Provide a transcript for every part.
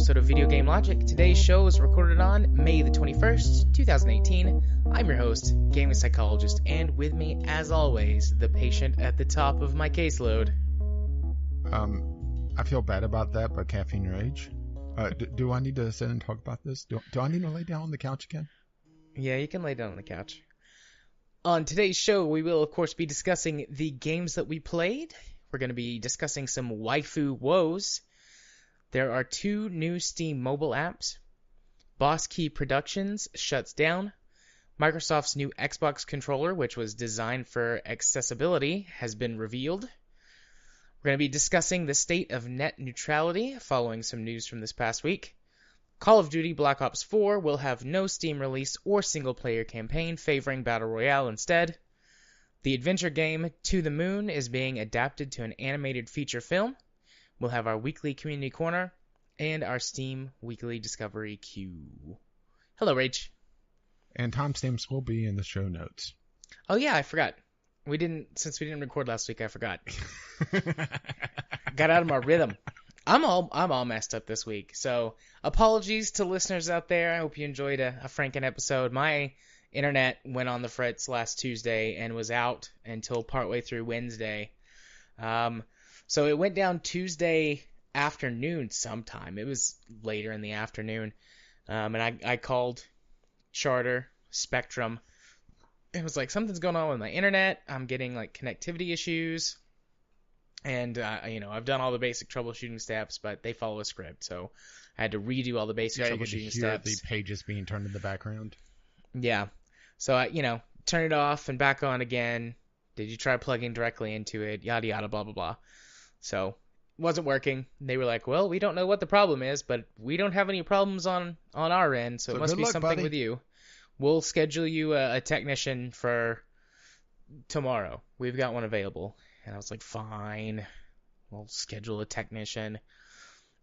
episode of Video Game Logic. Today's show is recorded on May the 21st, 2018. I'm your host, Gaming Psychologist, and with me, as always, the patient at the top of my caseload. I feel bad about that, but caffeine rage. Do I need to sit and talk about this? Do I need to lay down on the couch again? Yeah, you can lay down on the couch. On today's show, we will, of course, be discussing the games that we played. We're going to be discussing some Waifu Woes. There are 2 new Steam mobile apps. Boss Key Productions shuts down. Microsoft's new Xbox controller, which was designed for accessibility, has been revealed. We're going to be discussing the state of net neutrality following some news from this past week. Call of Duty Black Ops 4 will have no Steam release or single-player campaign, favoring Battle Royale instead. The adventure game To the Moon is being adapted to an animated feature film. We'll have our weekly community corner and our Steam weekly discovery queue. Hello, Rach. And timestamps will be in the show notes. Oh yeah, I forgot. Since we didn't record last week, I forgot. Got out of my rhythm. I'm all messed up this week. So apologies to listeners out there. I hope you enjoyed a Franken episode. My internet went on the fritz last Tuesday and was out until partway through Wednesday. So it went down Tuesday afternoon sometime. It was later in the afternoon. And I called Charter, Spectrum. It was like, something's going on with my internet. I'm getting like connectivity issues. And, I've done all the basic troubleshooting steps, but they follow a script. So I had to redo all the basic troubleshooting steps. The pages being turned in the background. Yeah. So I, turn it off and back on again. Did you try plugging directly into it? Yada, yada, blah, blah, blah. So it wasn't working. They were like, well, we don't know what the problem is, but we don't have any problems on our end. So it must be something with you. We'll schedule you a technician for tomorrow. We've got one available. And I was like, fine. We'll schedule a technician.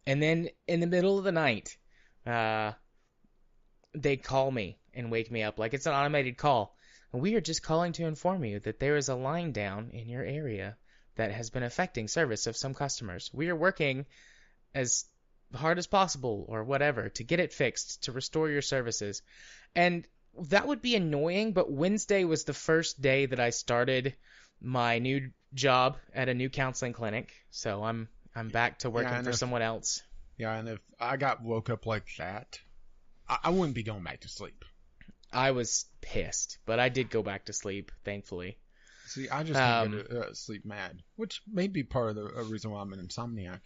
And then in the middle of the night, they call me and wake me up like it's an automated call. And we are just calling to inform you that there is a line down in your area that has been affecting service of some customers. We are working as hard as possible or whatever to get it fixed, to restore your services. And that would be annoying, but Wednesday was the first day that I started my new job at a new counseling clinic. So I'm back to working for someone else. Yeah, and if I got woke up like that, I wouldn't be going back to sleep. I was pissed, but I did go back to sleep, thankfully. See, I just can't go to sleep mad, which may be part of the reason why I'm an insomniac.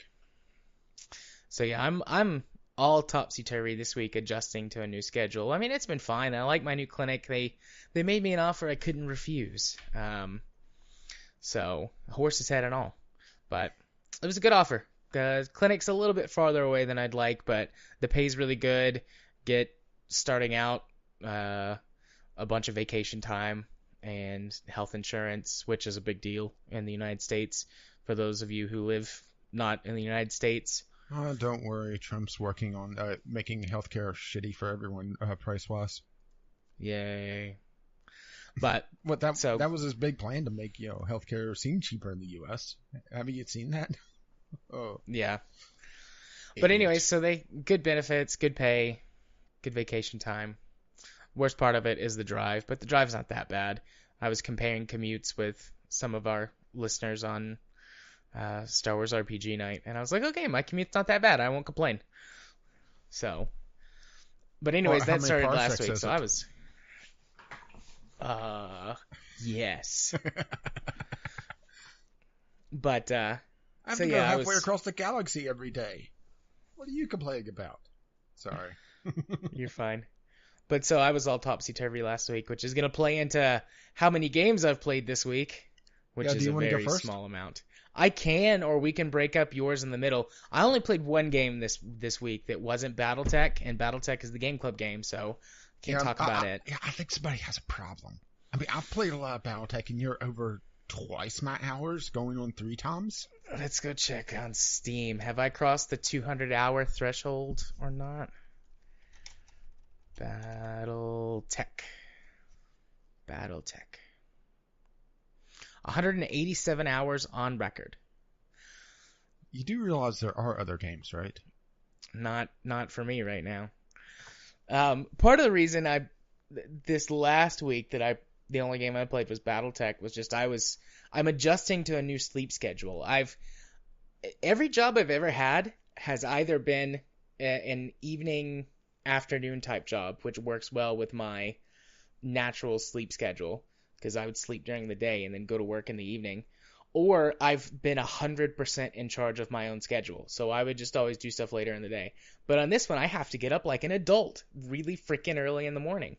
So yeah, I'm all topsy-turvy this week adjusting to a new schedule. I mean, it's been fine. I like my new clinic. They made me an offer I couldn't refuse. So, horse's head and all. But it was a good offer. The clinic's a little bit farther away than I'd like, but the pay's really good. Get starting out a bunch of vacation time and health insurance, which is a big deal in the United States for those of you who live not in the United States. Oh, don't worry. Trump's working on making healthcare shitty for everyone price-wise. Yay. But that was his big plan to make healthcare seem cheaper in the U.S. Haven't you seen that? Oh yeah. But anyway, so good benefits, good pay, good vacation time. Worst part of it is the drive, but the drive's not that bad. I was comparing commutes with some of our listeners on Star Wars RPG night, and I was like, okay, my commute's not that bad. I won't complain. So, but anyways, that started last week, so I was. Yes. But, I have to go halfway across the galaxy every day. What are you complaining about? Sorry. You're fine. But so I was all topsy-turvy last week, which is going to play into how many games I've played this week, which is a very small amount. I can, or we can break up yours in the middle. I only played one game this week that wasn't BattleTech, and BattleTech is the Game Club game, so can't talk about it. Yeah, I think somebody has a problem. I mean, I've played a lot of BattleTech, and you're over twice my hours, going on 3 times. Let's go check on Steam. Have I crossed the 200-hour threshold or not? BattleTech. 187 hours on record. You do realize there are other games, right? Not for me right now. Part of the reason this last week the only game I played was BattleTech was just I'm adjusting to a new sleep schedule. Every job I've ever had has either been an evening afternoon type job, which works well with my natural sleep schedule because I would sleep during the day and then go to work in the evening. Or I've been 100% in charge of my own schedule. So I would just always do stuff later in the day. But on this one, I have to get up like an adult really freaking early in the morning.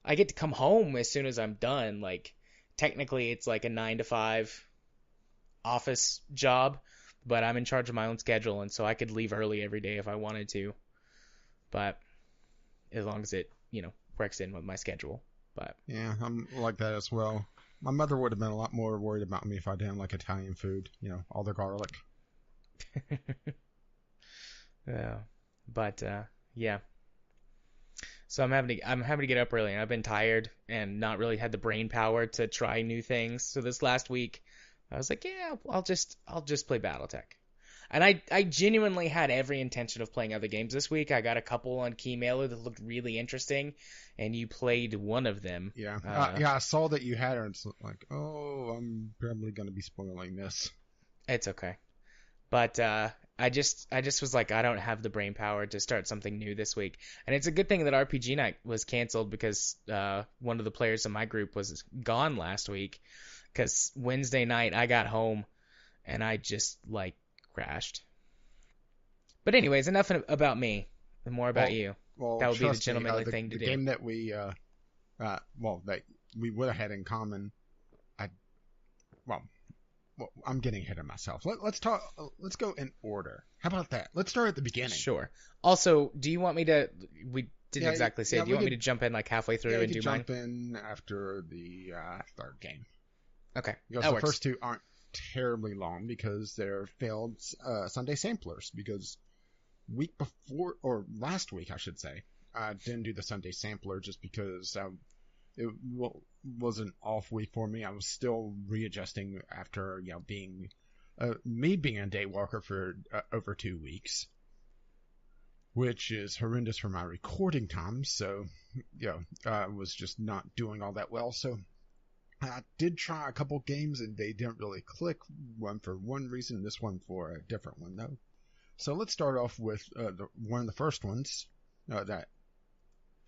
I get to come home as soon as I'm done. Like, technically, it's like a 9 to 5 office job, but I'm in charge of my own schedule. And so I could leave early every day if I wanted to. But as long as it, works in with my schedule. But yeah, I'm like that as well. My mother would have been a lot more worried about me if I didn't like Italian food, all the garlic. Yeah. But yeah. So I'm having to get up early, and I've been tired and not really had the brain power to try new things. So this last week I was like, yeah, I'll just play BattleTech. And I genuinely had every intention of playing other games this week. I got a couple on Keymailer that looked really interesting, and you played one of them. Yeah, yeah, I saw that you had her, and it's like, oh, I'm probably going to be spoiling this. It's okay. But I just was like, I don't have the brain power to start something new this week. And it's a good thing that RPG Night was canceled because one of the players in my group was gone last week. Because Wednesday night I got home and I just crashed. But anyways, enough about me. And more about you. Well, that would be the gentlemanly thing to do. The game that we that we would have had in common. I'm getting ahead of myself. Let's talk. Let's go in order. How about that? Let's start at the beginning. Sure. Also, do you want me to? We didn't exactly say. Do you want me to jump in halfway through and do mine? Jump in after the third game. Okay. Because that the works. first two aren't terribly long because they're failed Sunday samplers. Because week before or last week, I should say, I didn't do the Sunday sampler just because it was an off week for me. I was still readjusting after being being a day walker for over 2 weeks, which is horrendous for my recording time. So I was just not doing all that well. So I did try a couple games and they didn't really click. One for one reason, this one for a different one though. So let's start off with one of the first ones that's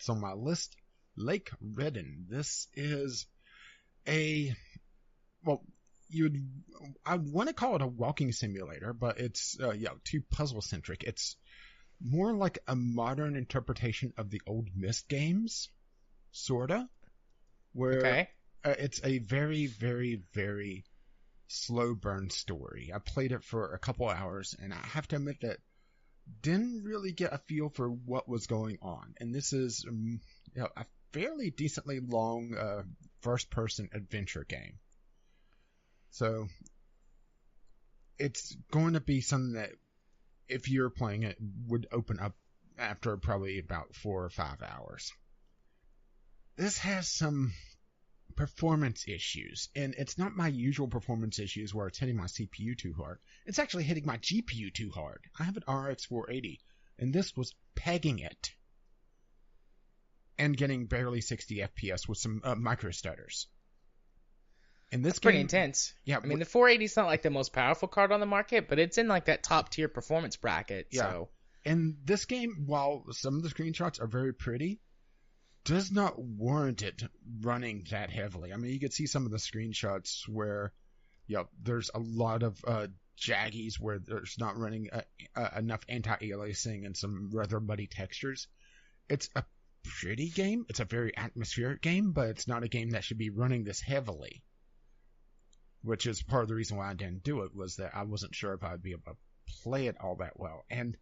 on my list. Lake Redden. This is I want to call it a walking simulator, but it's too puzzle centric. It's more like a modern interpretation of the old Myst games, sorta. Where it's a very, very, very slow burn story. I played it for a couple hours, and I have to admit that didn't really get a feel for what was going on. And this is a fairly decently long first-person adventure game. So it's going to be something that, if you're playing it, would open up after probably about 4 or 5 hours. This has some performance issues, and it's not my usual performance issues where it's hitting my CPU too hard. It's actually hitting my GPU too hard. I have an RX 480, and this was pegging it and getting barely 60 FPS with some micro stutters. And this That's pretty intense. Yeah, I mean, the 480 is not like the most powerful card on the market, but it's in that top tier performance bracket. Yeah. So. And this game, while some of the screenshots are very pretty, does not warrant it running that heavily. I mean, you could see some of the screenshots where, there's a lot of jaggies where there's not running enough anti-aliasing and some rather muddy textures. It's a pretty game. It's a very atmospheric game, but it's not a game that should be running this heavily. Which is part of the reason why I didn't do it, was that I wasn't sure if I'd be able to play it all that well. And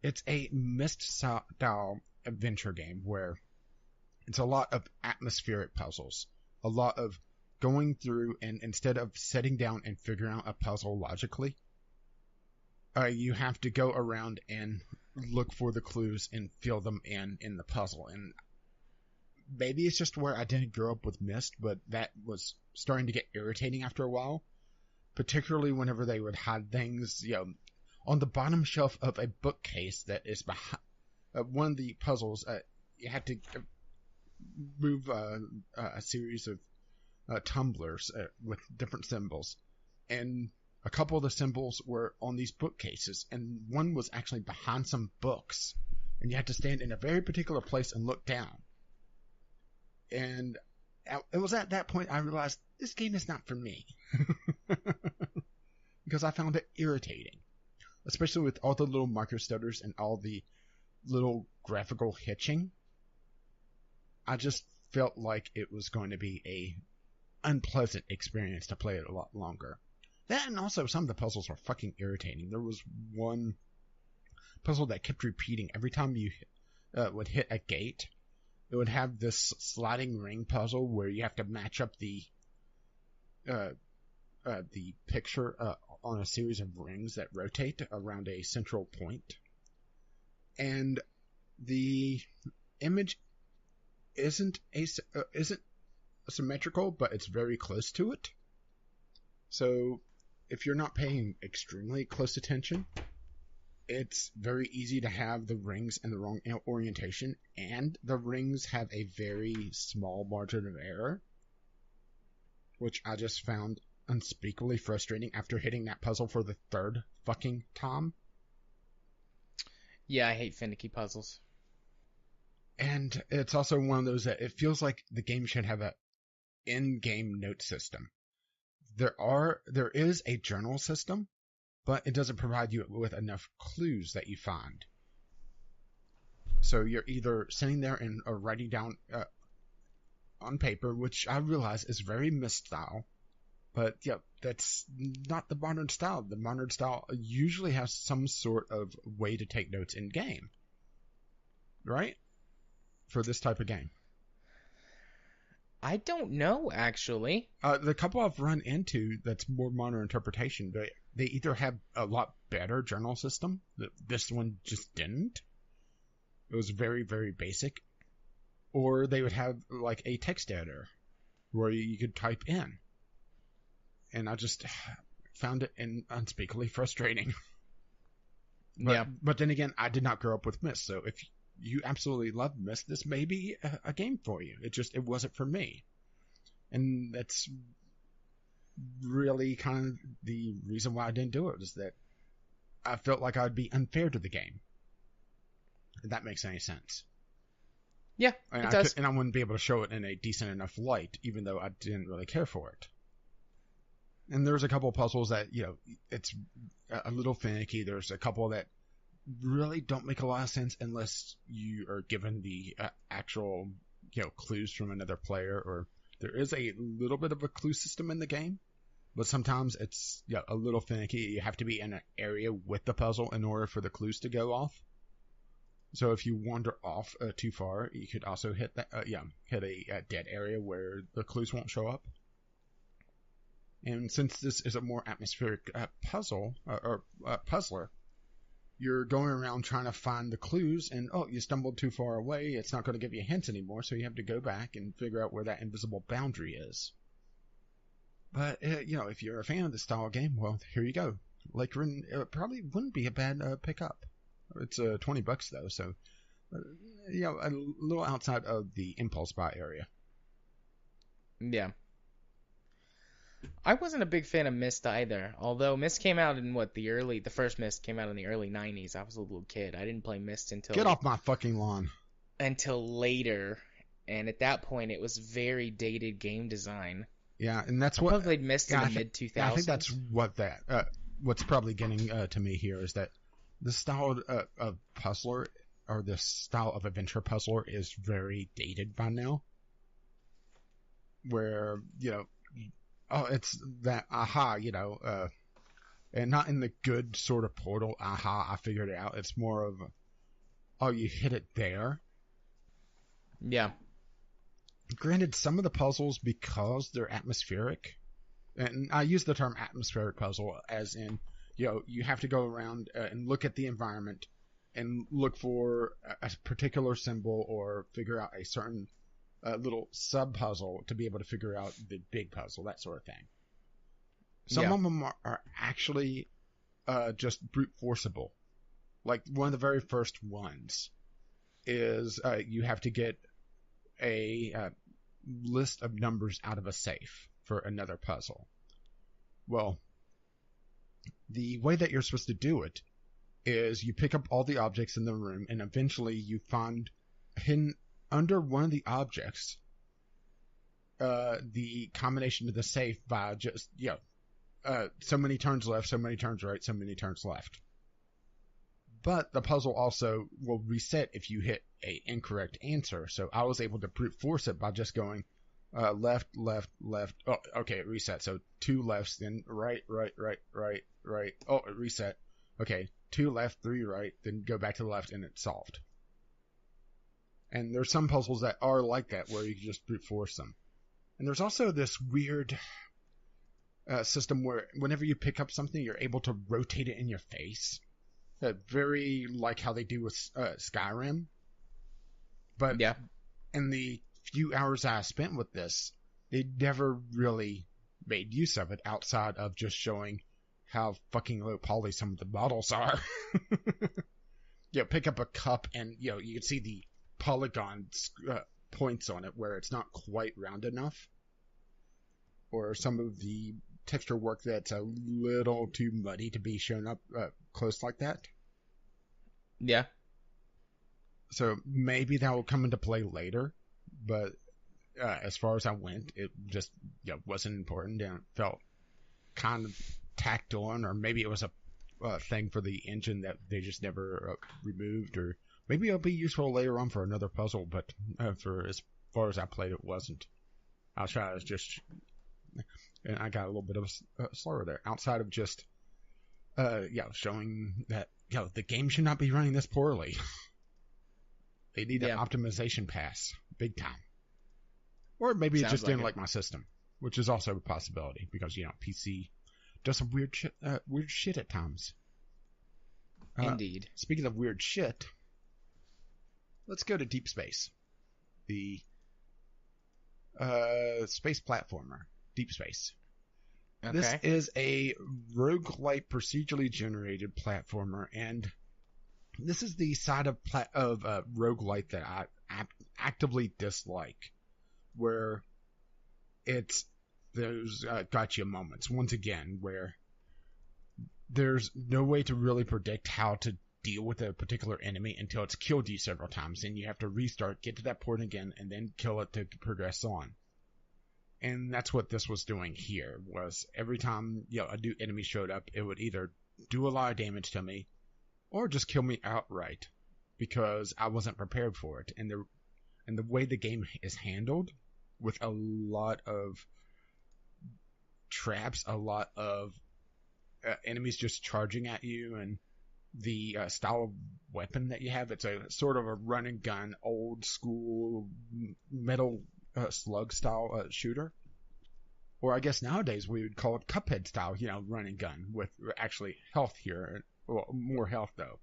it's a Myst-style adventure game where it's a lot of atmospheric puzzles. A lot of going through, and instead of sitting down and figuring out a puzzle logically, you have to go around and look for the clues and fill them in the puzzle. And maybe it's just where I didn't grow up with Myst, but that was starting to get irritating after a while. Particularly whenever they would hide things, on the bottom shelf of a bookcase that is behind one of the puzzles. You had to move a series of tumblers with different symbols, and a couple of the symbols were on these bookcases, and one was actually behind some books, and you had to stand in a very particular place and look down. And it was at that point I realized this game is not for me. Because I found it irritating. Especially with all the little marker stutters and all the little graphical hitching. I just felt like it was going to be a unpleasant experience to play it a lot longer. That, and also some of the puzzles are fucking irritating. There was one puzzle that kept repeating every time you would hit a gate. It would have this sliding ring puzzle where you have to match up the picture on a series of rings that rotate around a central point. And the image isn't symmetrical, but it's very close to it. So if you're not paying extremely close attention, it's very easy to have the rings in the wrong orientation, and the rings have a very small margin of error, which I just found unspeakably frustrating after hitting that puzzle for the third fucking time. Yeah, I hate finicky puzzles. And it's also one of those that it feels like the game should have a in-game note system. There is a journal system, but it doesn't provide you with enough clues that you find. So you're either sitting there and writing down on paper, which I realize is very misstyle, but yeah, that's not the modern style. The modern style usually has some sort of way to take notes in game, right? For this type of game. I don't know, actually. The couple I've run into that's more modern interpretation, they either have a lot better journal system. This one just didn't. It was very, very basic. Or they would have like a text editor where you could type in. And I just found it unspeakably frustrating. But then again, I did not grow up with Myst, so if you absolutely love Myst, this may be a game for you. It wasn't for me. And that's really kind of the reason why I didn't do it, is that I felt like I'd be unfair to the game. If that makes any sense. Yeah, it does. And I wouldn't be able to show it in a decent enough light, even though I didn't really care for it. And there's a couple of puzzles that, it's a little finicky. There's a couple that really don't make a lot of sense unless you are given the actual, clues from another player, or there is a little bit of a clue system in the game, but sometimes it's a little finicky. You have to be in an area with the puzzle in order for the clues to go off. So if you wander off too far, you could also hit a dead area where the clues won't show up. And since this is a more atmospheric puzzle or puzzler, you're going around trying to find the clues, and you stumbled too far away. It's not going to give you hints anymore, so you have to go back and figure out where that invisible boundary is. But if you're a fan of this style of game, well, here you go. Lake Rin probably wouldn't be a bad pickup. It's $20 though, so a little outside of the impulse buy area. Yeah. I wasn't a big fan of Myst either. Although Myst came out in the first Myst came out in the early 90s. I was a little kid. I didn't play Myst until... Get off my fucking lawn. Until later. And at that point, it was very dated game design. Yeah, and that's I probably played Myst in the mid-2000s. Yeah, I think that's what's probably getting to me here is that the style of puzzler, or the style of adventure puzzler, is very dated by now. Where, it's that aha, and not in the good sort of Portal, aha, I figured it out. It's more of, you hit it there. Yeah. Granted, some of the puzzles, because they're atmospheric, and I use the term atmospheric puzzle as in, you have to go around and look at the environment and look for a particular symbol or figure out a certain little sub-puzzle to be able to figure out the big puzzle, that sort of thing. Some of them are actually just brute forceable. Like, one of the very first ones is you have to get a list of numbers out of a safe for another puzzle. Well, the way that you're supposed to do it is you pick up all the objects in the room, and eventually you find hidden under one of the objects the combination of the safe by just, so many turns left, so many turns right, so many turns left. But the puzzle also will reset if you hit a incorrect answer. So I was able to brute force it by just going left, left, left. Oh, okay, it reset. So 2 lefts, then right, right, right, right, right. Oh, it reset. Okay, 2 left, 3 right, then go back to the left, and it's solved. And there's some puzzles that are like that, where you can just brute force them. And there's also this weird system where whenever you pick up something, you're able to rotate it in your face. Very like how they do with Skyrim. But Yeah. in the few hours I spent with this, they never really made use of it outside of just showing how fucking low poly some of the models are. Pick up a cup and, you can see the polygon points on it where it's not quite round enough. Or some of the texture work that's a little too muddy to be shown up close like that. Yeah. So maybe that will come into play later, but as far as I went, it just wasn't important, and it felt kind of tacked on, or maybe it was a thing for the engine that they just never removed, or maybe it'll be useful later on for another puzzle, but for as far as I played, it wasn't. I'll try to just... And I got a little bit of a slur there. Outside of just, showing that, the game should not be running this poorly. They need an optimization pass. Big time. Or maybe it just didn't like my system, which is also a possibility, because, PC does some weird shit at times. Indeed. Speaking of weird shit, let's go to Deep Space. The space platformer. Deep Space. Okay. This is a roguelite procedurally generated platformer, and this is the side of roguelite that I actively dislike, where it's those gotcha moments, once again, where there's no way to really predict how to deal with a particular enemy until it's killed you several times, and you have to restart, get to that point again, and then kill it to progress on. And that's what this was doing here, was every time a new enemy showed up, it would either do a lot of damage to me or just kill me outright, because I wasn't prepared for it. And the way the game is handled, with a lot of traps, a lot of enemies just charging at you, and the style of weapon that you have, it's a sort of a run and gun, old school metal slug style shooter, or I guess nowadays we would call it Cuphead style, run and gun, with actually health here, well, more health though.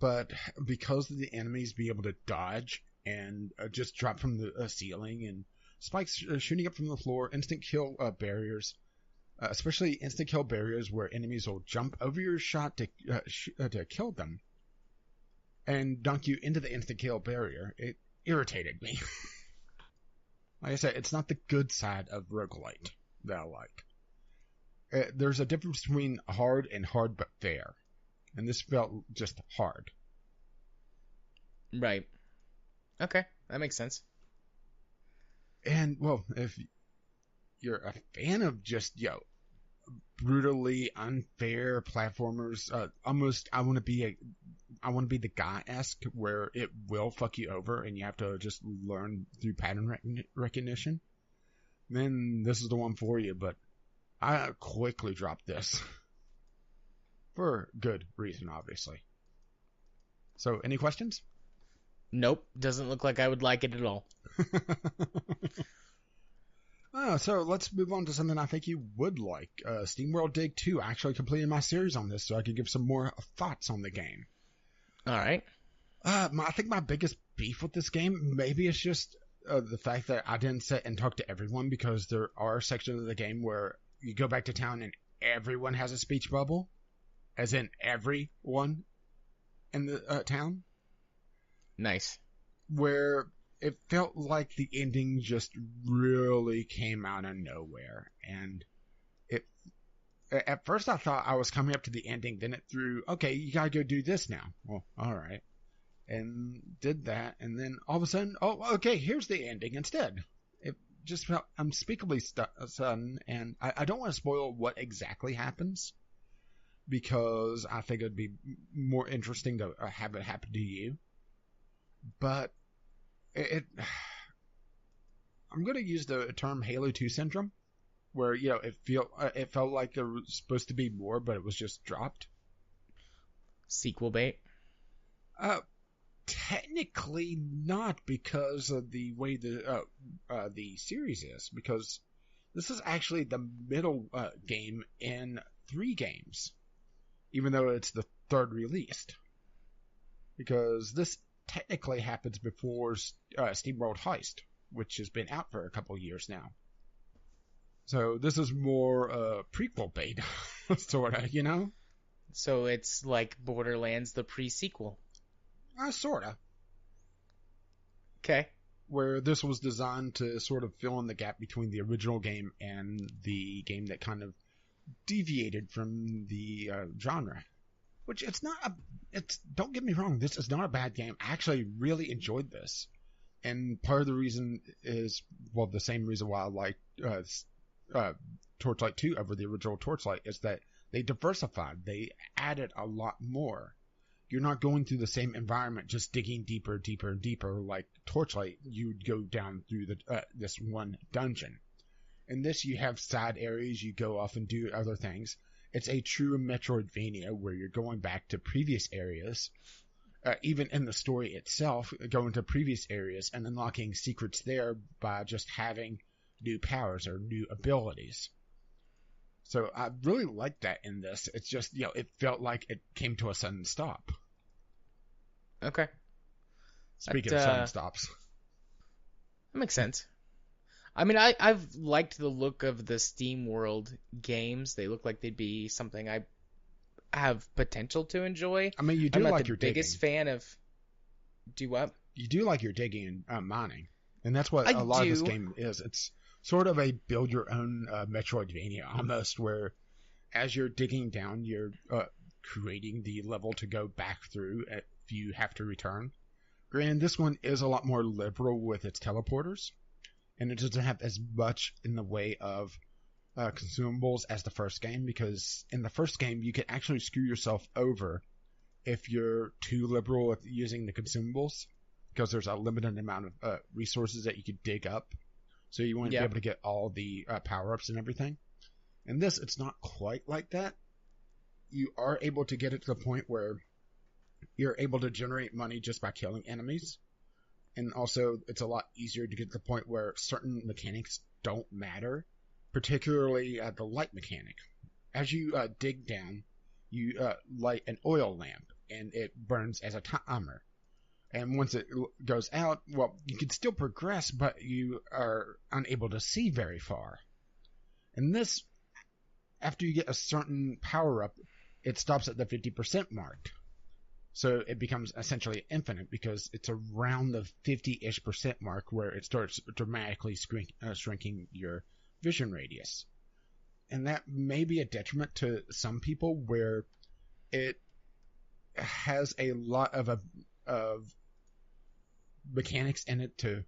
But because the enemies be able to dodge and just drop from the ceiling, and spikes shooting up from the floor, instant kill barriers, especially instant kill barriers where enemies will jump over your shot to kill them and dunk you into the instant kill barrier, it irritated me. Like I said, it's not the good side of roguelite that I like. There's a difference between hard and hard but fair. And this felt just hard. Right. Okay, that makes sense. And, well, if you're a fan of just, brutally unfair platformers, almost I want to be the guy-esque, where it will fuck you over and you have to just learn through pattern recognition, then this is the one for you. But I quickly dropped this for good reason, obviously. So, any questions? Nope, doesn't look like I would like it at all. So let's move on to something I think you would like. SteamWorld Dig 2. I actually completed my series on this, so I could give some more thoughts on the game. All right. I think my biggest beef with this game, maybe it's just the fact that I didn't sit and talk to everyone, because there are sections of the game where you go back to town and everyone has a speech bubble. as in everyone in the town, Nice. where it felt like the ending just really came out of nowhere. And at first I thought I was coming up to the ending, then it threw, okay, you gotta go do this now. Well, alright. And did that, and then all of a sudden, oh, okay, here's the ending instead. It just felt unspeakably sudden, and I don't want to spoil what exactly happens, because I think it'd be more interesting to have it happen to you. But I'm going to use the term Halo 2 syndrome, where, it felt like there was supposed to be more, but it was just dropped. Sequel bait? Technically not, because of the way the series is, because this is actually the middle game in 3 games, even though it's the 3rd released. Because this technically happens before SteamWorld Heist, which has been out for a couple years now. So this is more prequel bait, sort of, you know? So it's like Borderlands, the pre-sequel. Sort of. Okay. Where this was designed to sort of fill in the gap between the original game and the game that kind of deviated from the genre. Which don't get me wrong, this is not a bad game. I actually really enjoyed this. And part of the reason is, well, the same reason why I like Torchlight 2 over the original Torchlight is that they diversified. They added a lot more. You're not going through the same environment, just digging deeper, deeper, and deeper. Like Torchlight, you'd go down through this one dungeon. In this, you have side areas. You go off and do other things. It's a true Metroidvania where you're going back to previous areas. Even in the story itself, going to previous areas and unlocking secrets there by just having new powers or new abilities. So I really liked that in this. It's just, it felt like it came to a sudden stop. Okay. Speaking of sudden stops. That makes sense. I mean, I've liked the look of the SteamWorld games. They look like they'd be something I have potential to enjoy. I mean, you do like your digging. I'm not the biggest fan of... Do what? You do like your digging and mining. And that's what a lot of this game is. It's sort of a build-your-own Metroidvania almost, where as you're digging down, you're creating the level to go back through if you have to return. Granted, this one is a lot more liberal with its teleporters, and it doesn't have as much in the way of consumables as the first game, because in the first game, you could actually screw yourself over if you're too liberal with using the consumables, because there's a limited amount of resources that you could dig up. So you wouldn't be able to get all the power-ups and everything. In this, it's not quite like that. You are able to get it to the point where you're able to generate money just by killing enemies. And also, it's a lot easier to get to the point where certain mechanics don't matter, particularly the light mechanic. As you dig down, you light an oil lamp, and it burns as a timer. And once it goes out, well, you can still progress, but you are unable to see very far. And this, after you get a certain power-up, it stops at the 50% mark. So it becomes essentially infinite, because it's around the 50-ish% mark where it starts dramatically shrinking your vision radius. And that may be a detriment to some people, where it has a lot of mechanics in it to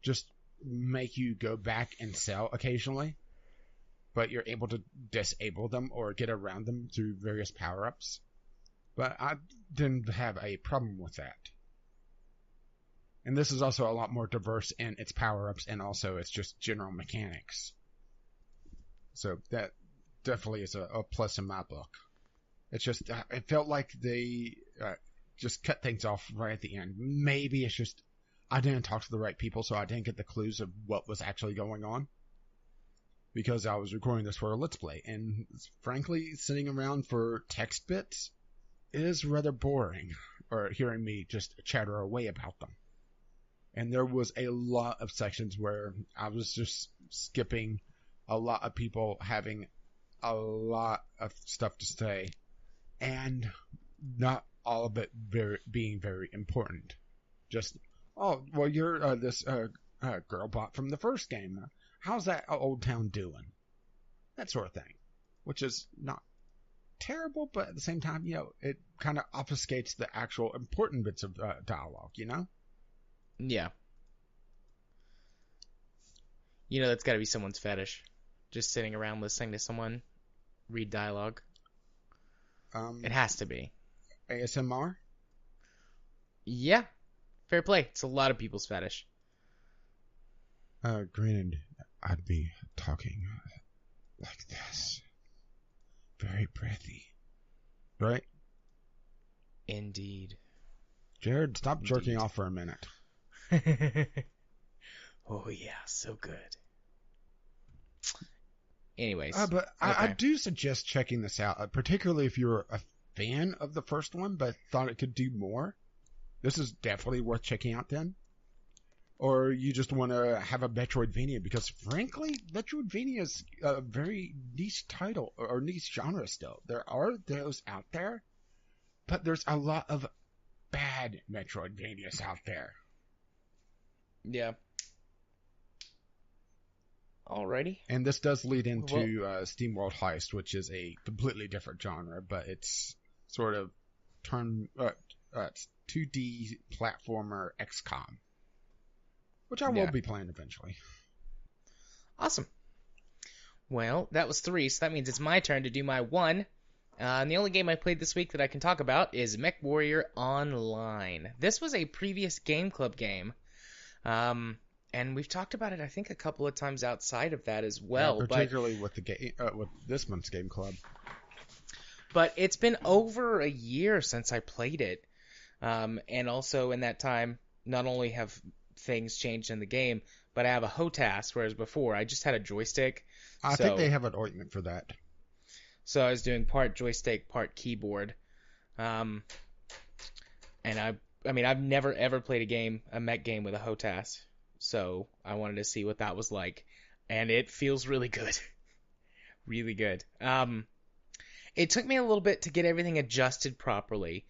just make you go back and sell occasionally, but you're able to disable them or get around them through various power-ups. But I didn't have a problem with that. And this is also a lot more diverse in its power-ups, and also its just general mechanics. So that definitely is a plus in my book. It's just, it felt like they just cut things off right at the end. Maybe it's just, I didn't talk to the right people, so I didn't get the clues of what was actually going on. Because I was recording this for a Let's Play, and frankly, sitting around for text bits is rather boring, or hearing me just chatter away about them. And there was a lot of sections where I was just skipping a lot of people having a lot of stuff to say, and not all of it being very important. Just, oh, well, you're this girl bot from the first game. How's that old town doing? That sort of thing, which is not terrible, but at the same time, it kind of obfuscates the actual important bits of dialogue, Yeah. That's got to be someone's fetish. Just sitting around listening to someone read dialogue. It has to be. ASMR? Yeah. Fair play. It's a lot of people's fetish. Granted, I'd be talking like this. Very breathy. Right? Indeed. Jared, stop jerking off for a minute. Oh, yeah. So good. Anyways. But okay. I do suggest checking this out, particularly if you're a fan of the first one but thought it could do more. This is definitely worth checking out then. Or you just want to have a Metroidvania, because frankly, Metroidvania is a very niche title or niche genre still. There are those out there, but there's a lot of bad Metroidvanias out there. Yeah. Alrighty. And this does lead into SteamWorld Heist, which is a completely different genre, but it's sort of 2D platformer XCOM, which I will be playing eventually. Awesome. Well, that was 3, so that means it's my turn to do my 1. And the only game I played this week that I can talk about is MechWarrior Online. This was a previous Game Club game. And we've talked about it, I think, a couple of times outside of that as well. Yeah, particularly with the game, with this month's Game Club. But it's been over a year since I played it. And also in that time, not only have things changed in the game, but I have a HOTAS, whereas before I just had a joystick. I think they have an ointment for that. So I was doing part joystick, part keyboard. And I've never ever played a mech game with a HOTAS. So I wanted to see what that was like. And it feels really good. Really good. It took me a little bit to get everything adjusted properly.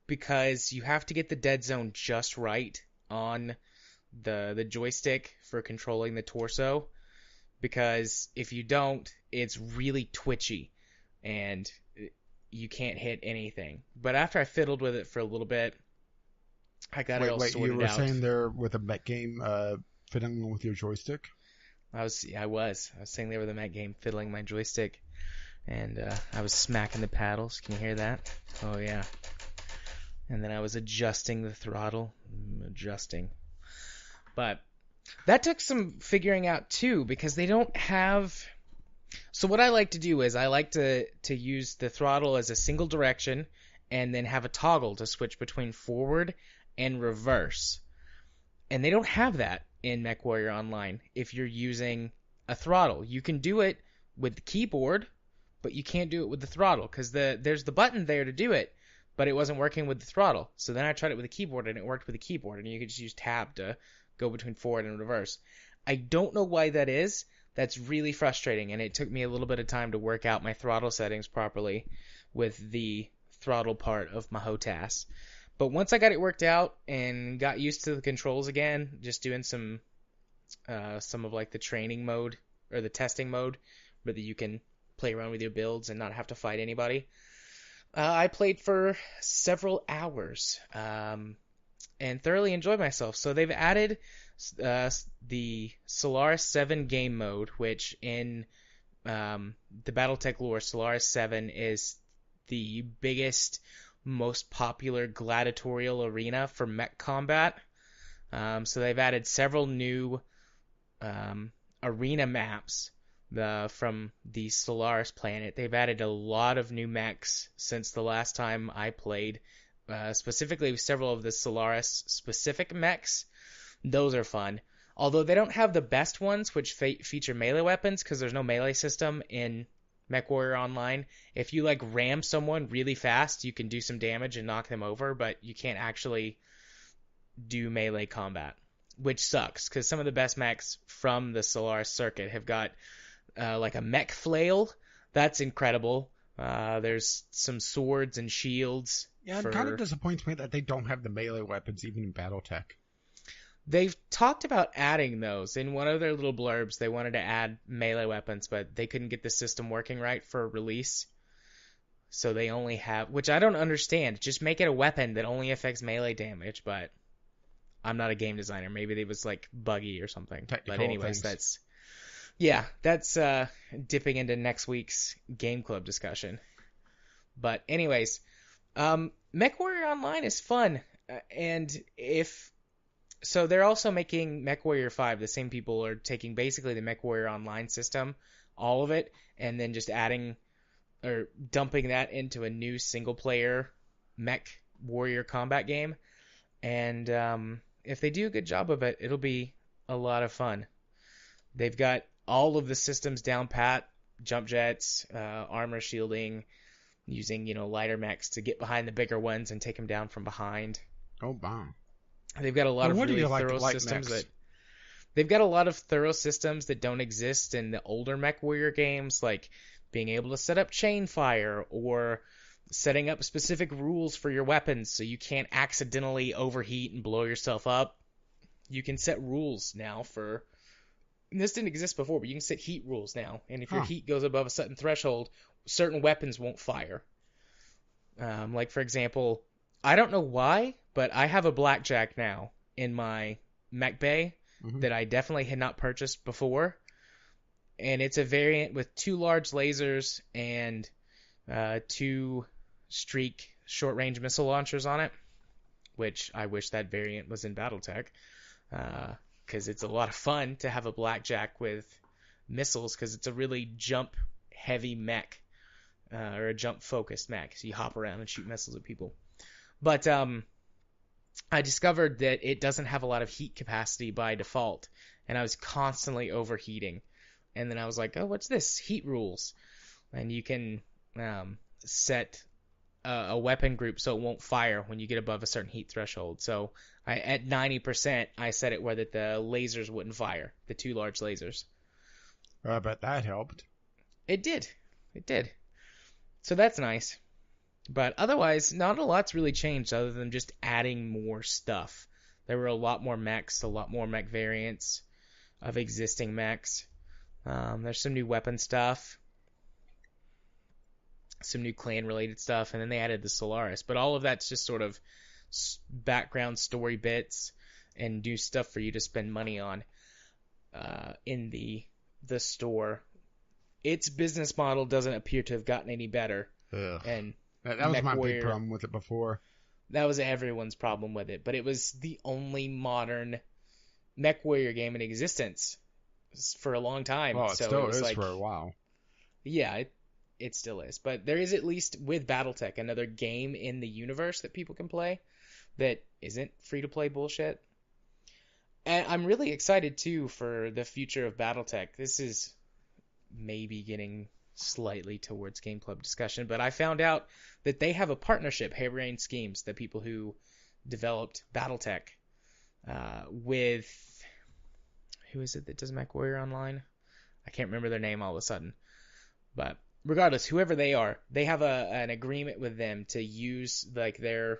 Because you have to get the dead zone just right on the joystick for controlling the torso. Because if you don't, it's really twitchy and you can't hit anything. But after I fiddled with it for a little bit, I got it all sorted out. You were saying there with a mech game fiddling with your joystick? I was saying there with a mech game fiddling my joystick, and I was smacking the paddles. Can you hear that? Oh yeah. And then I was adjusting the throttle, but that took some figuring out too, because they don't have. So what I like to do is I like to use the throttle as a single direction, and then have a toggle to switch between forward and reverse. And they don't have that in MechWarrior Online. If you're using a throttle, you can do it with the keyboard, but you can't do it with the throttle, because there's the button there to do it, but it wasn't working with the throttle. So then I tried it with the keyboard, and it worked with the keyboard, and you could just use tab to go between forward and reverse. I don't know why that is. That's really frustrating, and it took me a little bit of time to work out my throttle settings properly with the throttle part of my HOTAS. But once I got it worked out and got used to the controls again, just doing some of like the training mode or the testing mode, where you can play around with your builds and not have to fight anybody, I played for several hours and thoroughly enjoyed myself. So they've added the Solaris 7 game mode, which in the Battletech lore, Solaris 7 is the biggest, most popular gladiatorial arena for mech combat. So they've added several new arena maps from the Solaris planet. They've added a lot of new mechs since the last time I played, specifically several of the Solaris specific mechs. Those are fun. Although they don't have the best ones, which feature melee weapons, because there's no melee system in MechWarrior Online. If you like ram someone really fast, you can do some damage and knock them over, but you can't actually do melee combat, which sucks, because some of the best mechs from the Solaris circuit have got like a mech flail. That's incredible. There's some swords and shields. Yeah, it kind of disappoints me that they don't have the melee weapons even in BattleTech. They've talked about adding those. In one of their little blurbs, they wanted to add melee weapons, but they couldn't get the system working right for release. So they only have, which I don't understand. Just make it a weapon that only affects melee damage, but I'm not a game designer. Maybe it was like buggy or something. Technical But anyways, things. that's dipping into next week's Game Club discussion. But anyways, MechWarrior Online is fun, and so they're also making MechWarrior 5. The same people are taking basically the MechWarrior Online system, all of it, and then just adding or dumping that into a new single-player Mech Warrior combat game. And if they do a good job of it, it'll be a lot of fun. They've got all of the systems down pat, jump jets, armor shielding, using, lighter mechs to get behind the bigger ones and take them down from behind. Oh, wow. They've got a lot of really thorough systems they've got a lot of thorough systems that don't exist in the older MechWarrior games, like being able to set up chain fire or setting up specific rules for your weapons so you can't accidentally overheat and blow yourself up. You can set rules now for... This didn't exist before, but you can set heat rules now. And if your heat goes above a certain threshold, certain weapons won't fire. Like, for example, I don't know why, but I have a blackjack now in my mech bay that I definitely had not purchased before. And it's a variant with 2 large lasers and 2 streak short-range missile launchers on it, which I wish that variant was in BattleTech, because it's a lot of fun to have a blackjack with missiles, because it's a really jump-heavy mech, or a jump-focused mech, so you hop around and shoot missiles at people. But I discovered that it doesn't have a lot of heat capacity by default, and I was constantly overheating. And then I was like, oh, what's this? Heat rules. And you can set a weapon group so it won't fire when you get above a certain heat threshold. So at 90%, I set it where that the lasers wouldn't fire, the 2 large lasers. But that helped. It did. So that's nice. But otherwise, not a lot's really changed other than just adding more stuff. There were a lot more mechs, a lot more mech variants of existing mechs. There's some new weapon stuff, some new clan-related stuff, and then they added the Solaris. But all of that's just sort of background story bits and new stuff for you to spend money on in the store. Its business model doesn't appear to have gotten any better. Ugh. And that was my big problem with it before. That was everyone's problem with it, but it was the only modern MechWarrior game in existence for a long time. Well, it so still it was is for a while. Yeah, it still is. But there is, at least with BattleTech, another game in the universe that people can play that isn't free-to-play bullshit. And I'm really excited, too, for the future of BattleTech. This is maybe getting slightly towards Game Club discussion, but I found out that they have a partnership, Harebrained Schemes, the people who developed BattleTech, with... Who is it that does MechWarrior Online? I can't remember their name all of a sudden. But regardless, whoever they are, they have an agreement with them to use like their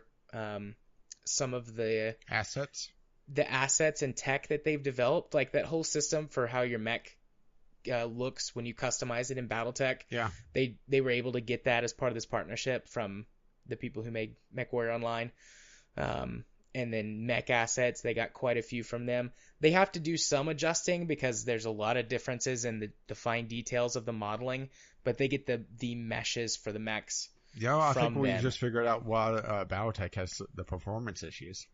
some of the assets and tech that they've developed, like that whole system for how your mech looks when you customize it in BattleTech. Yeah. They were able to get that as part of this partnership from the people who made MechWarrior Online. And then mech assets, they got quite a few from them. They have to do some adjusting because there's a lot of differences in the fine details of the modeling, but they get the meshes for the mechs. Yeah, I think we just figured out why BattleTech has the performance issues.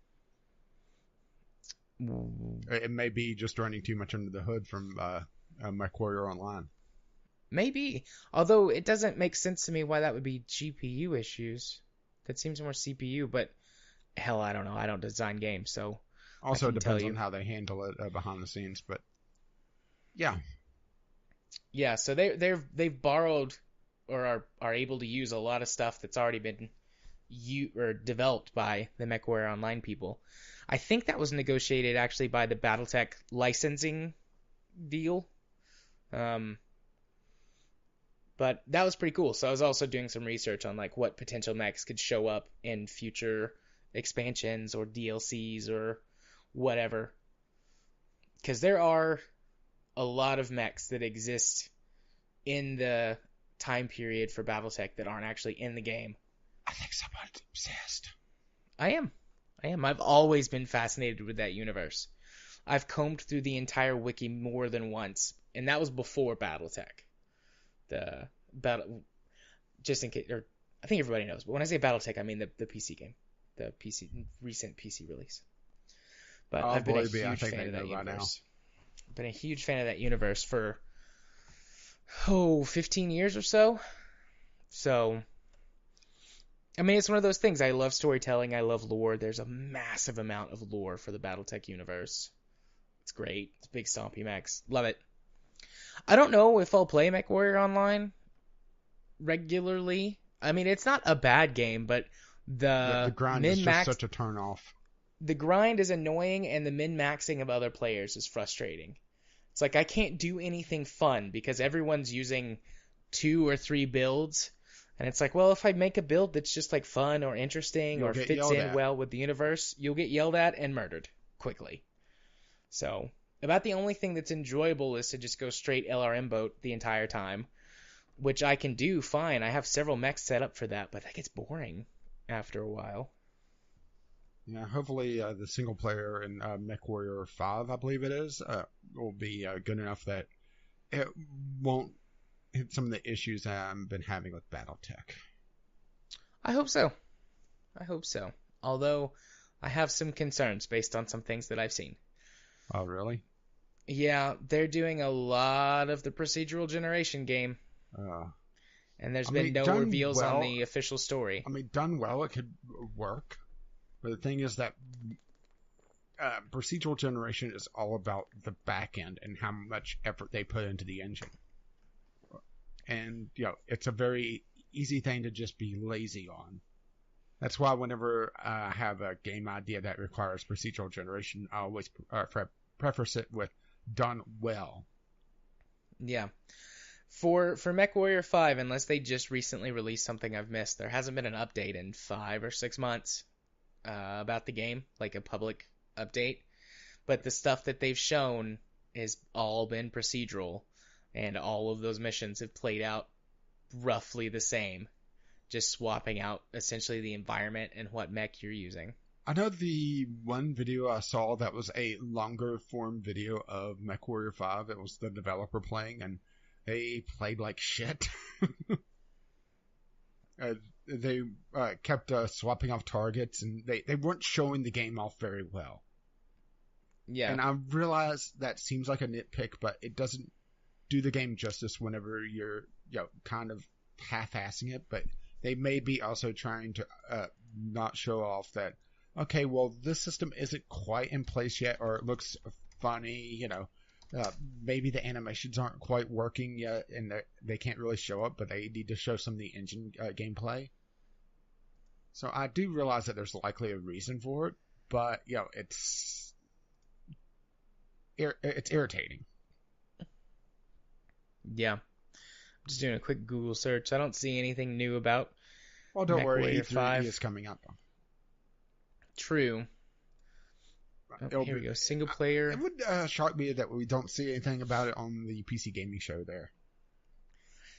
It may be just running too much under the hood from MechWarrior Online. Maybe, although it doesn't make sense to me why that would be GPU issues. That seems more CPU, but hell, I don't know. I don't design games, so also it depends on how they handle it behind the scenes. But yeah, so they've borrowed or are able to use a lot of stuff that's already been developed by the MechWarrior Online people. I think that was negotiated actually by the BattleTech licensing deal. But that was pretty cool. So I was also doing some research on like what potential mechs could show up in future expansions or DLCs or whatever. Because there are a lot of mechs that exist in the time period for BattleTech that aren't actually in the game. I think someone's obsessed. I am. I've always been fascinated with that universe. I've combed through the entire wiki more than once, and that was before BattleTech. The battle, just in case, or I think everybody knows, but when I say BattleTech, I mean the PC game, the recent PC release. But I've been a huge fan of that universe. Been a huge fan of that universe for 15 years or so. So, I mean, it's one of those things. I love storytelling. I love lore. There's a massive amount of lore for the BattleTech universe. It's great. It's big stompy mechs. Love it. I don't know if I'll play MechWarrior Online regularly. I mean, it's not a bad game, but the grind is just such a turn off. The grind is annoying, and the min-maxing of other players is frustrating. It's like I can't do anything fun because everyone's using 2 or 3 builds. And it's like, well, if I make a build that's just like fun or interesting or fits in well with the universe, you'll get yelled at and murdered quickly. So, about the only thing that's enjoyable is to just go straight LRM boat the entire time, which I can do fine. I have several mechs set up for that, but that gets boring after a while. Yeah, hopefully the single player in MechWarrior 5, I believe it is, will be good enough that it won't hit some of the issues that I've been having with BattleTech. I hope so. Although, I have some concerns based on some things that I've seen. Oh, really? Yeah, they're doing a lot of the procedural generation game. And there's been no reveals on the official story. I mean, done well, it could work. But the thing is that procedural generation is all about the back end and how much effort they put into the engine. And, it's a very easy thing to just be lazy on. That's why whenever I have a game idea that requires procedural generation, I always preface it with done well. Yeah. For MechWarrior 5, unless they just recently released something I've missed, there hasn't been an update in 5 or 6 months about the game, like a public update. But the stuff that they've shown has all been procedural, and all of those missions have played out roughly the same, just swapping out essentially the environment and what mech you're using. I know the one video I saw that was a longer form video of MechWarrior 5. It was the developer playing, and they played like shit. They kept swapping off targets, and they weren't showing the game off very well. Yeah. And I realize that seems like a nitpick, but it doesn't do the game justice whenever you're kind of half-assing it. But they may be also trying to not show off that, okay, well, this system isn't quite in place yet, or it looks funny, maybe the animations aren't quite working yet, and they can't really show up, but they need to show some of the engine gameplay. So I do realize that there's likely a reason for it, but, it's irritating. Yeah. I'm just doing a quick Google search. I don't see anything new about Well, don't worry, MechWarrior 5 is coming up. True. Oh, here we go. Single player. It would shock me that we don't see anything about it on the PC gaming show there.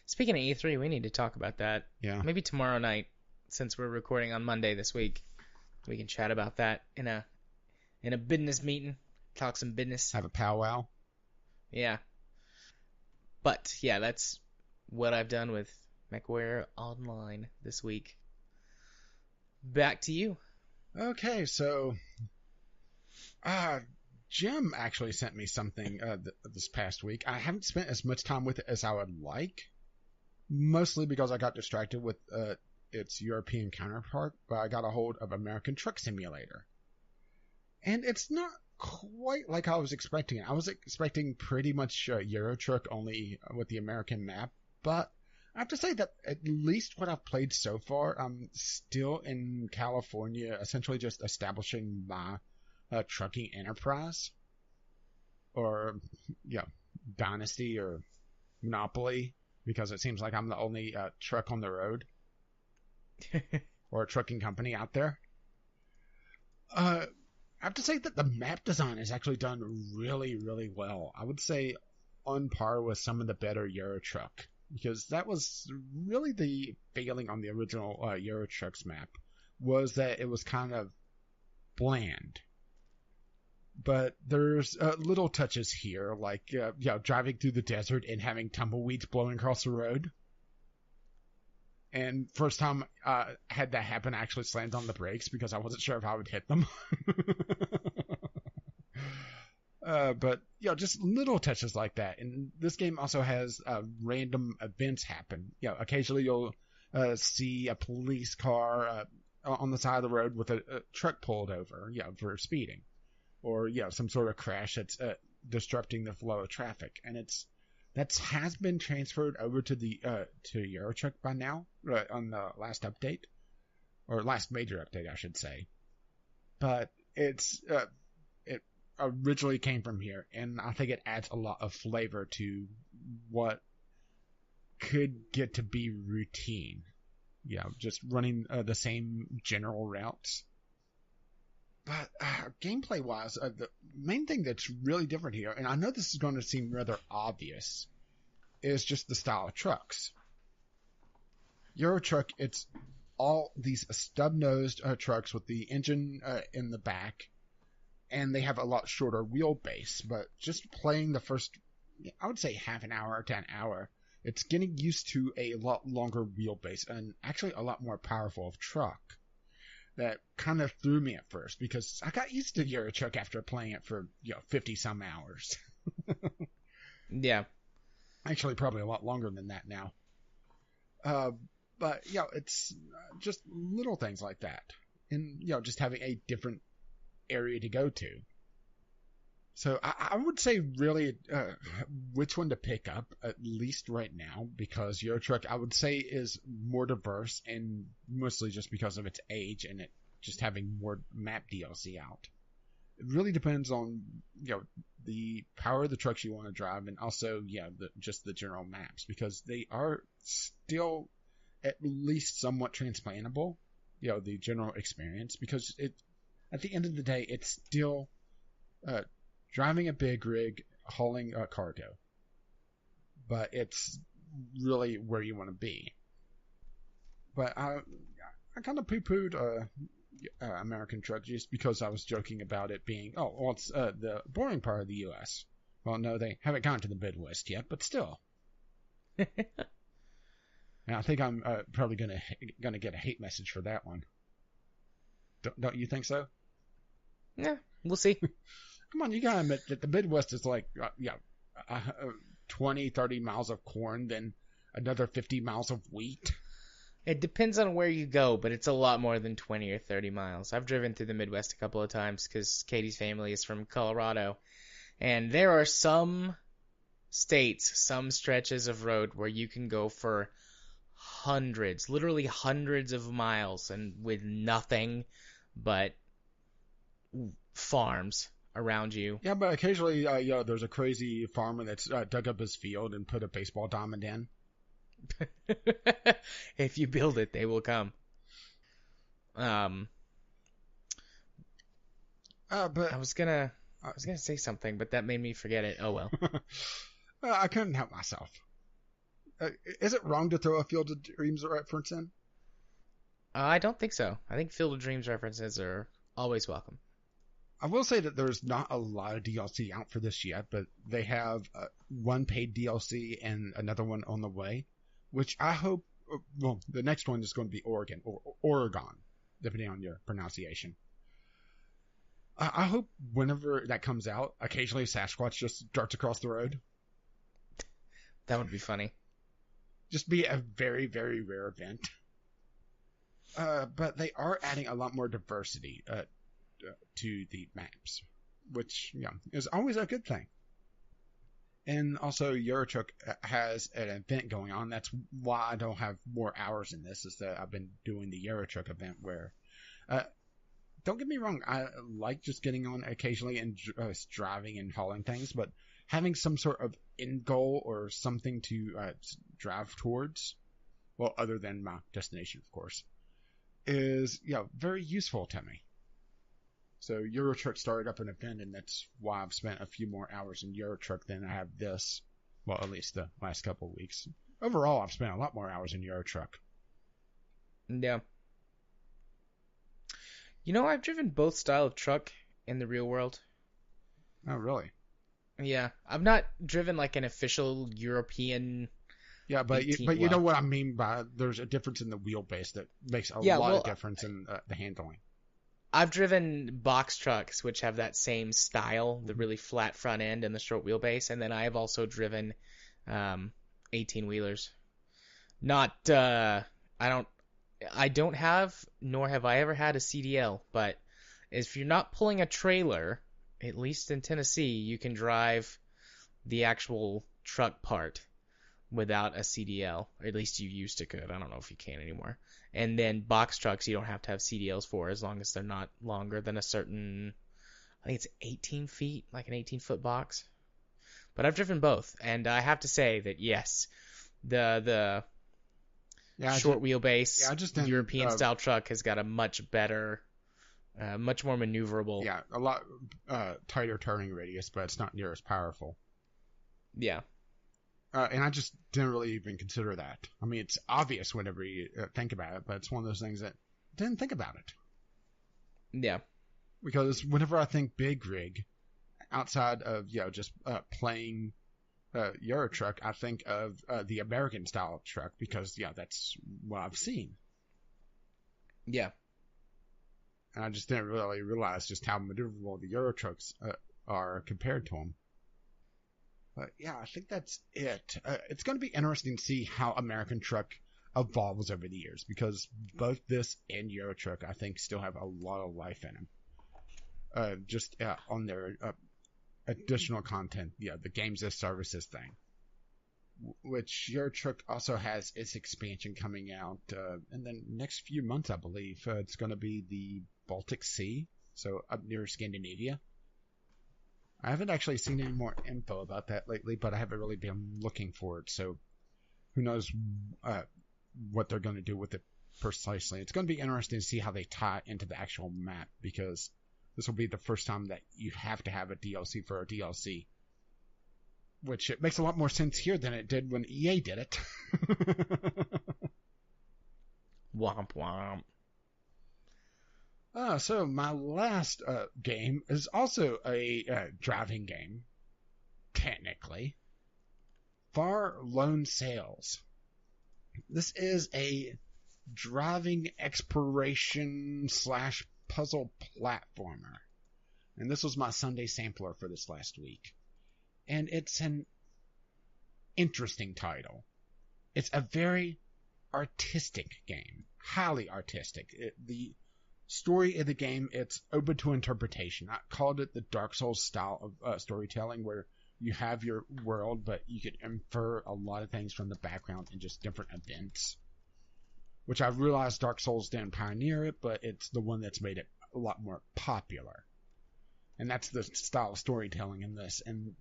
Speaking of E3, we need to talk about that. Yeah. Maybe tomorrow night, since we're recording on Monday this week. We can chat about that in a business meeting. Talk some business. Have a powwow. Yeah. But, yeah, that's what I've done with MechWarrior Online this week. Back to you. Okay, so Jim actually sent me something this past week. I haven't spent as much time with it as I would like, mostly because I got distracted with its European counterpart, but I got a hold of American Truck Simulator. And it's not quite like I was expecting it. I was expecting pretty much Euro Truck, only with the American map, but I have to say that at least what I've played so far, I'm still in California, essentially just establishing my trucking enterprise, or Dynasty or Monopoly, because it seems like I'm the only truck on the road or a trucking company out there. I have to say that the map design is actually done really, really well. I would say on par with some of the better Euro Truck, because that was really the failing on the original Euro Truck's map, was that it was kind of bland. But there's little touches here, like driving through the desert and having tumbleweeds blowing across the road. And first time I had that happen, I actually slammed on the brakes because I wasn't sure if I would hit them. But just little touches like that. And this game also has random events happen. Occasionally you'll see a police car on the side of the road with a truck pulled over, for speeding, or some sort of crash that's disrupting the flow of traffic. And that has been transferred over to the to Eurotruck by now, on the last update, or last major update, I should say. But it originally came from here, and I think it adds a lot of flavor to what could get to be routine. Just running the same general routes. But gameplay-wise, the main thing that's really different here, and I know this is going to seem rather obvious, is just the style of trucks. Euro Truck, it's all these stub-nosed trucks with the engine in the back, and they have a lot shorter wheelbase. But just playing the first, I would say half an hour to an hour, it's getting used to a lot longer wheelbase and actually a lot more powerful of truck. That kind of threw me at first, because I got used to Euro Truck after playing it for 50 some hours. Yeah. Actually, probably a lot longer than that now. But it's just little things like that, and just having a different area to go to. So I would say really which one to pick up, at least right now, because Euro Truck, I would say, is more diverse, and mostly just because of its age and it just having more map DLC out. It really depends on the power of the trucks you want to drive, and also just the general maps, because they are still at least somewhat transplantable. The general experience, because at the end of the day, it's still driving a big rig, hauling cargo. But it's really where you want to be. But I kind of poo-pooed American Truck just because I was joking about it being, it's the boring part of the U.S. Well, no, they haven't gotten to the Midwest yet, but still. And I think I'm probably gonna get a hate message for that one. Don't you think so? Yeah, we'll see. Come on, you gotta admit that the Midwest is like 20, 30 miles of corn, then another 50 miles of wheat. It depends on where you go, but it's a lot more than 20 or 30 miles. I've driven through the Midwest a couple of times because Katie's family is from Colorado. And there are some states, some stretches of road where you can go for hundreds, literally hundreds of miles, and with nothing but farms around you. Yeah, but occasionally, there's a crazy farmer that's dug up his field and put a baseball diamond in. If you build it, they will come. But I was gonna say something, but that made me forget it. Oh well. I couldn't help myself. Is it wrong to throw a Field of Dreams reference in? I don't think so. I think Field of Dreams references are always welcome. I will say that there's not a lot of DLC out for this yet, but they have one paid DLC and another one on the way, which I hope, the next one is going to be Oregon, or Oregon, depending on your pronunciation. I hope whenever that comes out, occasionally Sasquatch just darts across the road. That would be funny. Just be a very, very rare event. But they are adding a lot more diversity to the maps, which is always a good thing. And also, Eurotruck has an event going on. That's why I don't have more hours in this, is that I've been doing the Eurotruck event where, don't get me wrong, I like just getting on occasionally and driving and hauling things, but having some sort of end goal or something to drive towards, well, other than my destination, of course, is very useful to me. So Euro Truck started up an event, and that's why I've spent a few more hours in Euro Truck than I have this. Well, at least the last couple of weeks. Overall, I've spent a lot more hours in Euro Truck. Yeah. You know, I've driven both style of truck in the real world. Oh, really? Yeah, I've not driven like an official European. Yeah, but you know what I mean by there's a difference in the wheelbase that makes a lot of difference in the handling. I've driven box trucks, which have that same style, the really flat front end and the short wheelbase, and then I have also driven 18-wheelers. I don't have, nor have I ever had a CDL, but if you're not pulling a trailer, at least in Tennessee, you can drive the actual truck part without a CDL. Or at least you used to could. I don't know if you can anymore. And then box trucks you don't have to have CDLs for as long as they're not longer than a certain, I think it's 18 feet, like an 18-foot box. But I've driven both, and I have to say that yes, the short wheelbase European style truck has got a much better, much more maneuverable. Yeah, a lot tighter turning radius, but it's not near as powerful. Yeah. And I just didn't really even consider that. I mean, it's obvious whenever you think about it, but it's one of those things that I didn't think about it. Yeah. Because whenever I think big rig, outside of just playing Euro Truck, I think of the American style truck because that's what I've seen. Yeah. And I just didn't really realize just how maneuverable the Euro Trucks are compared to them. But yeah, I think that's it. It's going to be interesting to see how American Truck evolves over the years because both this and Euro Truck, I think, still have a lot of life in them. Just on their additional content, the games as services thing, which Euro Truck also has its expansion coming out in the next few months, I believe. It's going to be the Baltic Sea, so up near Scandinavia. I haven't actually seen any more info about that lately, but I haven't really been looking for it, so who knows what they're going to do with it precisely. It's going to be interesting to see how they tie into the actual map, because this will be the first time that you have to have a DLC for a DLC, which it makes a lot more sense here than it did when EA did it. Womp womp. So my last game is also a driving game, technically. Far Lone Sails. This is a driving exploration / puzzle platformer. And this was my Sunday sampler for this last week. And it's an interesting title. It's a very artistic game. Highly artistic. The story of the game, it's open to interpretation. I called it the Dark Souls style of storytelling, where you have your world, but you can infer a lot of things from the background in just different events. Which I realized Dark Souls didn't pioneer it, but it's the one that's made it a lot more popular. And that's the style of storytelling in this. And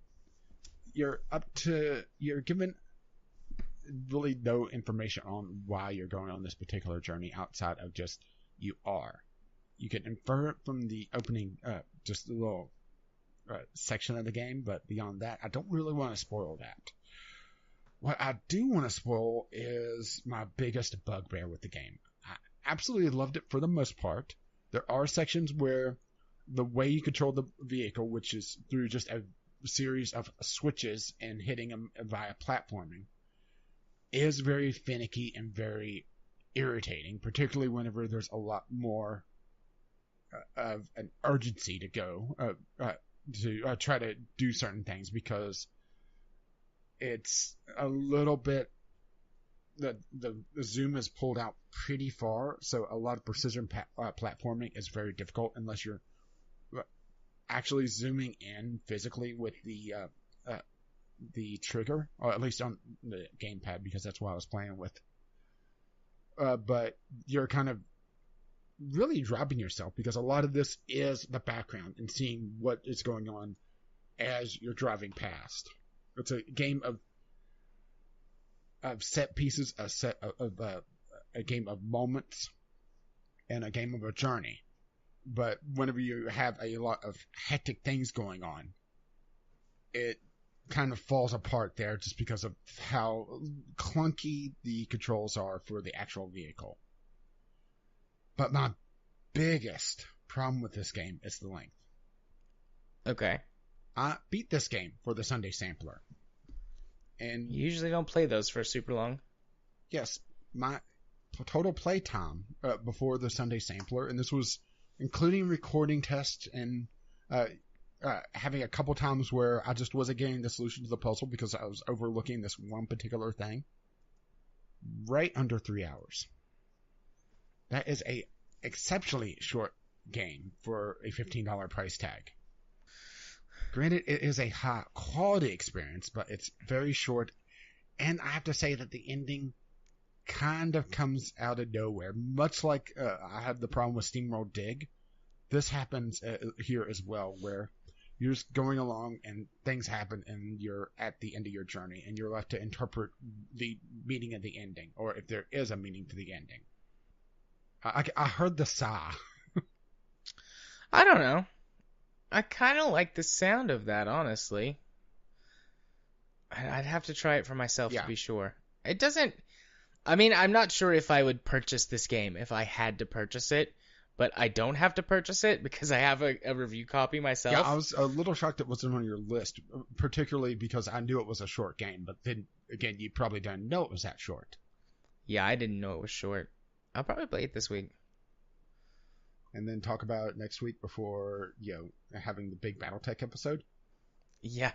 you're given really no information on why you're going on this particular journey outside of just you are. You can infer it from the opening, just a little section of the game, but beyond that, I don't really want to spoil that. What I do want to spoil is my biggest bugbear with the game. I absolutely loved it for the most part. There are sections where the way you control the vehicle, which is through just a series of switches and hitting them via platforming, is very finicky and very irritating, particularly whenever there's a lot more of an urgency to go to try to do certain things, because it's a little bit the zoom is pulled out pretty far, so a lot of precision platforming is very difficult unless you're actually zooming in physically with the trigger, or at least on the gamepad, because that's what I was playing with. But you're kind of really dropping yourself, because a lot of this is the background and seeing what is going on as you're driving past. It's a game of set pieces, a game of moments, and a game of a journey. But whenever you have a lot of hectic things going on, it kind of falls apart there just because of how clunky the controls are for the actual vehicle. But my biggest problem with this game is the length. Okay. I beat this game for the Sunday Sampler. And You usually don't play those for super long. yes, my total playtime before the Sunday Sampler, and this was including recording tests and having a couple times where I just wasn't getting the solution to the puzzle because I was overlooking this one particular thing, right under 3 hours. That is a exceptionally short game for a $15 price tag. Granted, it is a high quality experience, but it's very short, and I have to say that the ending kind of comes out of nowhere. Much like I had the problem with SteamWorld Dig, this happens here as well, where you're just going along and things happen and you're at the end of your journey and you're left to interpret the meaning of the ending, or if there is a meaning to the ending. I heard the sigh. I don't know. I kind of like the sound of that, honestly. I'd have to try it for myself to be sure. It doesn't... I mean, I'm not sure if I would purchase this game if I had to purchase it, but I don't have to purchase it because I have a review copy myself. Yeah, I was a little shocked it wasn't on your list, particularly because I knew it was a short game, but then, again, you probably didn't know it was that short. Yeah, I didn't know it was short. I'll probably play it this week. And then talk about it next week before, having the big Battletech episode. Yeah.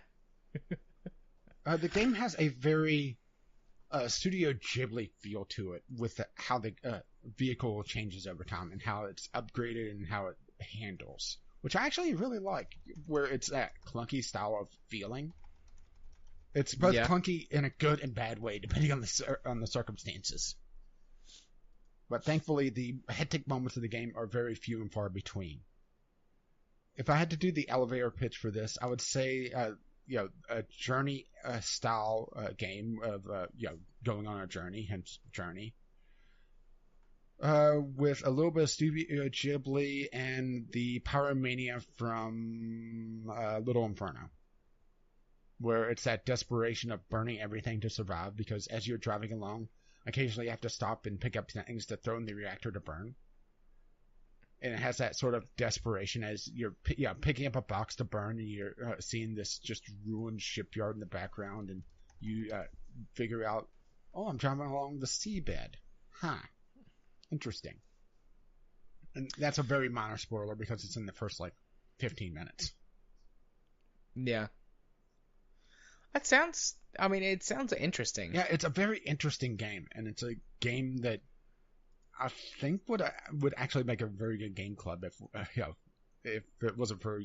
The game has a very Studio Ghibli feel to it with how the vehicle changes over time and how it's upgraded and how it handles, which I actually really like, where it's that clunky style of feeling. It's both clunky in a good and bad way, depending on the circumstances. But thankfully, the hectic moments of the game are very few and far between. If I had to do the elevator pitch for this, I would say, a journey style game of going on a journey, hence journey, with a little bit of Studio Ghibli and the pyromania from Little Inferno, where it's that desperation of burning everything to survive, because as you're driving along, occasionally you have to stop and pick up things to throw in the reactor to burn. And it has that sort of desperation as you're picking up a box to burn, and you're seeing this just ruined shipyard in the background, and you figure out, oh, I'm driving along the seabed. Huh. Interesting. And that's a very minor spoiler because it's in the first, 15 minutes. Yeah. It sounds interesting. Yeah, it's a very interesting game, and it's a game that I think would actually make a very good game club if it wasn't for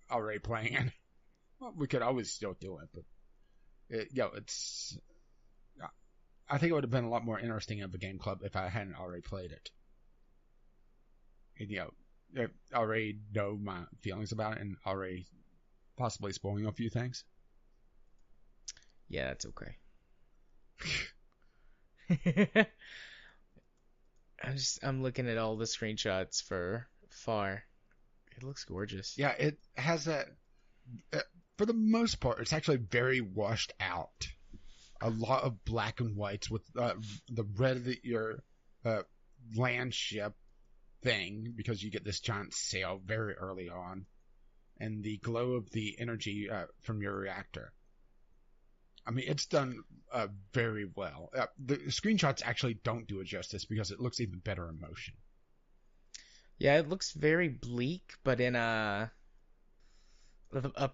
already playing it. Well, we could always still do it, but it's. I think it would have been a lot more interesting of a game club if I hadn't already played it. And, I already know my feelings about it and already possibly spoiling a few things. Yeah, that's okay. I'm looking at all the screenshots for Far. It looks gorgeous. Yeah, it has that. For the most part, it's actually very washed out. A lot of black and whites with the red of your land ship thing, because you get this giant sail very early on, and the glow of the energy from your reactor. I mean, it's done very well. The screenshots actually don't do it justice because it looks even better in motion. Yeah, it looks very bleak, but in a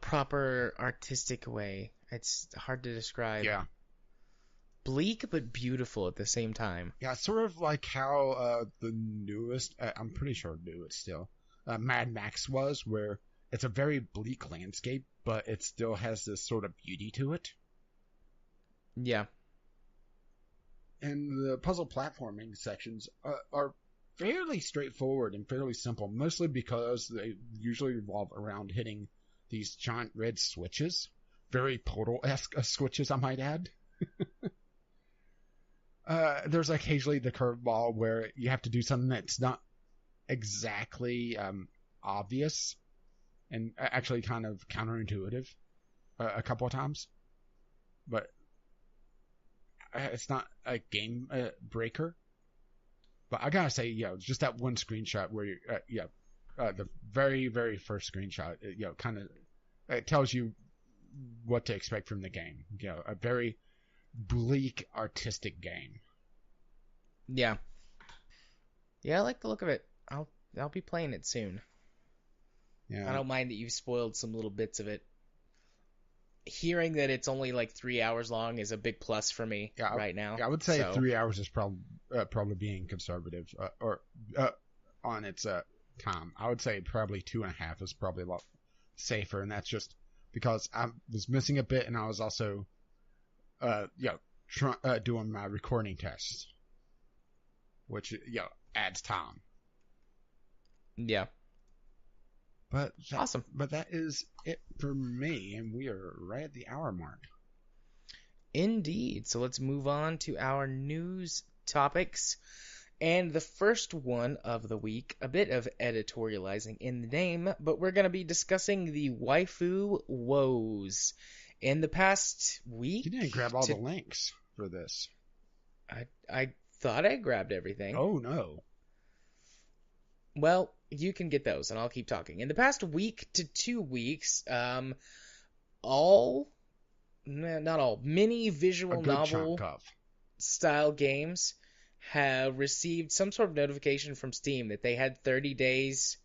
proper artistic way. It's hard to describe. Yeah. Bleak but beautiful at the same time. Yeah, sort of like how the newest, I'm pretty sure new it's still, Mad Max was, where it's a very bleak landscape, but it still has this sort of beauty to it. Yeah. And the puzzle platforming sections are fairly straightforward and fairly simple, mostly because they usually revolve around hitting these giant red switches. Very Portal-esque switches, I might add. There's occasionally the curveball where you have to do something that's not exactly obvious and actually kind of counterintuitive a couple of times. But it's not a game breaker. But I gotta say, just that one screenshot where the very, very first screenshot, kind of it tells you what to expect from the game. A very bleak, artistic game. Yeah. Yeah, I like the look of it. I'll be playing it soon. Yeah. I don't mind that you've spoiled some little bits of it. Hearing that it's only like 3 hours long is a big plus for me right now. Yeah, I would say 3 hours is probably being conservative or on its time. I would say probably 2.5 is probably a lot safer, and that's just because I was missing a bit, and I was also doing my recording tests, which adds time. Yeah. But awesome. But that is it for me, and we are right at the hour mark. Indeed. So let's move on to our news topics. And the first one of the week, a bit of editorializing in the name, but we're going to be discussing the Waifu Woes. In the past week... You didn't grab all the links for this. I thought I grabbed everything. Oh, no. Well, you can get those, and I'll keep talking. In the past week to 2 weeks, not all, many visual novel style games have received some sort of notification from Steam that they had 30 days,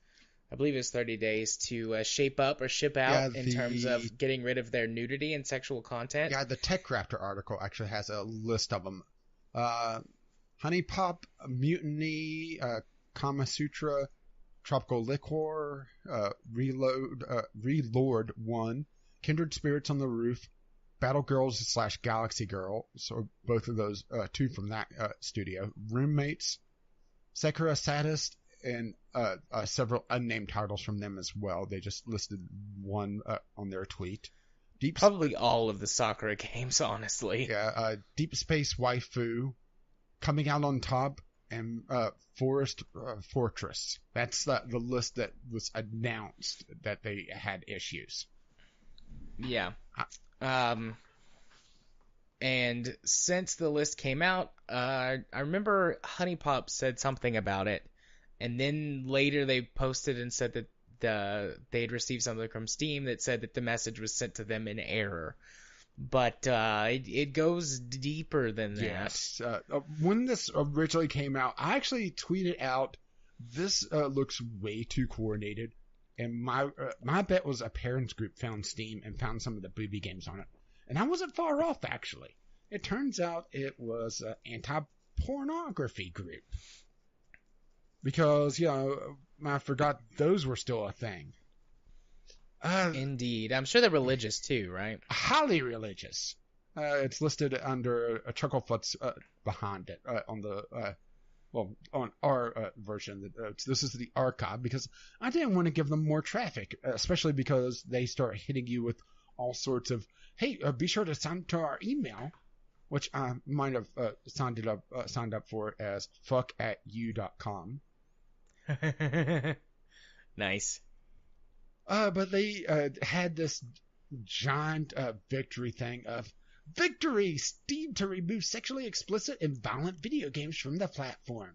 I believe it was 30 days, to shape up or ship out in terms of getting rid of their nudity and sexual content. Yeah, the TechCrafter article actually has a list of them. Honey Pop, Mutiny, Kama Sutra, Tropical Liquor, Relord 1, Kindred Spirits on the Roof, Battle Girls / Galaxy Girl, so both of those, two from that studio, Roommates, Sakura Sadist, and several unnamed titles from them as well. They just listed one on their tweet. Probably all of the Sakura games, honestly. Yeah, Deep Space Waifu, Coming Out on Top, and Forest Fortress. That's the list that was announced that they had issues. Yeah. And since the list came out, I remember Honey Pop said something about it, and then later they posted and said that they'd received something from Steam that said that the message was sent to them in error. But it goes deeper than that. Yes. When this originally came out, I actually tweeted out, this looks way too coordinated. And my bet was a parents group found Steam and found some of the booby games on it. And I wasn't far off, actually. It turns out it was an anti-pornography group. Because, I forgot those were still a thing. Indeed. I'm sure they're religious too, right? Highly religious. It's listed under a Chucklefoot's behind it on our version. This is the archive because I didn't want to give them more traffic, especially because they start hitting you with all sorts of, hey, be sure to sign to our email, which I might have signed up for as fuck@you.com. Nice. But they had this giant victory thing of victory, Steam to remove sexually explicit and violent video games from the platform.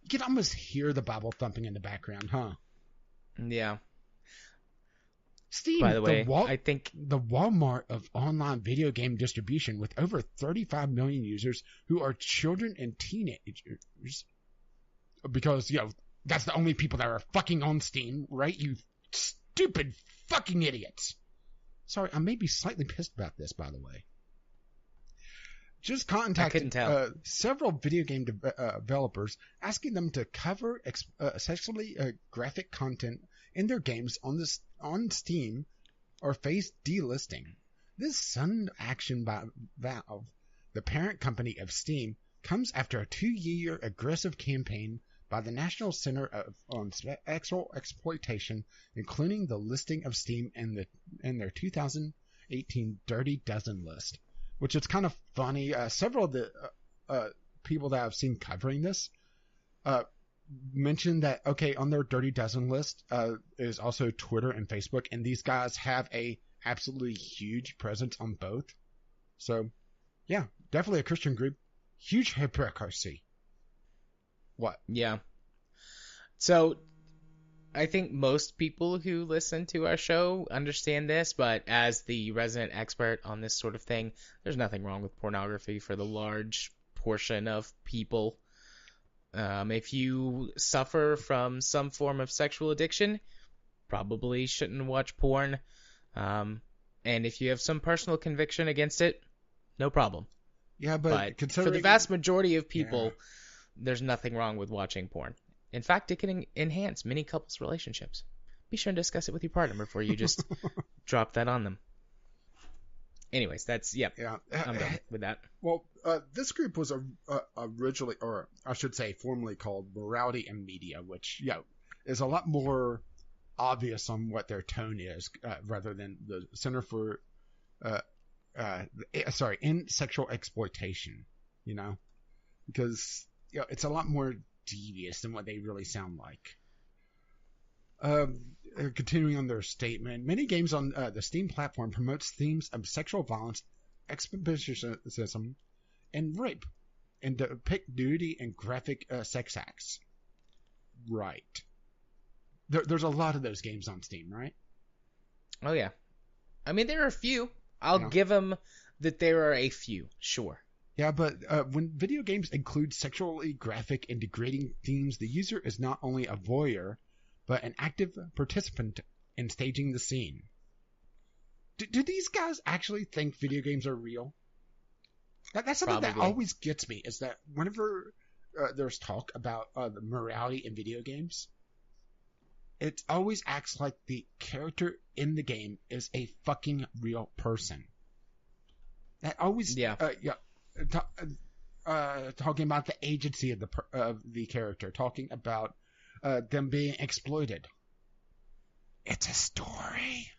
You can almost hear the Bible thumping in the background, huh? Yeah. Steam, by the way, I think the Walmart of online video game distribution with over 35 million users who are children and teenagers. Because, that's the only people that are fucking on Steam, right? You stupid fucking idiots. Sorry, I may be slightly pissed about this, by the way. Just contacted several video game developers asking them to cover sexually graphic content in their games on Steam or face delisting. This sudden action by Valve, the parent company of Steam, comes after a 2-year aggressive campaign by the National Center on Sexual Exploitation, including the listing of Steam in their 2018 Dirty Dozen list, which is kind of funny. Several of the people that I've seen covering this mentioned that, okay, on their Dirty Dozen list is also Twitter and Facebook, and these guys have a absolutely huge presence on both. So, yeah, definitely a Christian group. Huge hypocrisy. What? Yeah. So, I think most people who listen to our show understand this, but as the resident expert on this sort of thing, there's nothing wrong with pornography for the large portion of people. If you suffer from some form of sexual addiction, probably shouldn't watch porn. And if you have some personal conviction against it, no problem. Yeah, but for the vast majority of people, there's nothing wrong with watching porn. In fact, it can enhance many couples' relationships. Be sure to discuss it with your partner before you just drop that on them. Anyways, I'm done with that. Well, this group was originally, or I should say formerly called Morality and Media, which, is a lot more obvious on what their tone is, rather than the Center for, in Sexual Exploitation, because, it's a lot more devious than what they really sound like. Continuing on their statement, many games on the Steam platform promotes themes of sexual violence, exhibitionism, and rape, and depict nudity and graphic sex acts. Right. There's a lot of those games on Steam, right? Oh, yeah. I mean, there are a few. I'll give them that there are a few, sure. Yeah, but when video games include sexually graphic and degrading themes, the user is not only a voyeur, but an active participant in staging the scene. Do these guys actually think video games are real? That's something that always gets me, is that whenever there's talk about the morality in video games, it always acts like the character in the game is a fucking real person. That always... talking about the agency of the character, talking about them being exploited. It's a story.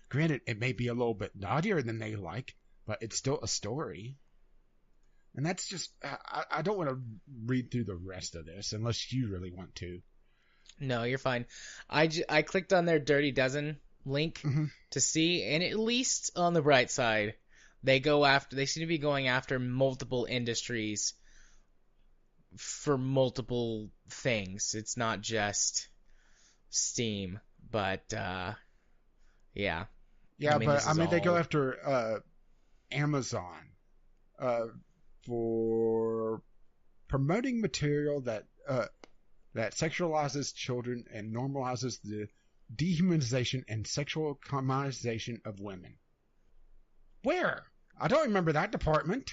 Granted, it may be a little bit naughtier than they like, but it's still a story. And that's just... I don't want to read through the rest of this, unless you really want to. No, you're fine. I clicked on their Dirty Dozen link to see, and at least on the bright side, they seem to be going after multiple industries for multiple things. It's not just Steam, but yeah. Yeah, they go after Amazon for promoting material that sexualizes children and normalizes the dehumanization and sexual commoditization of women. Where? I don't remember that department.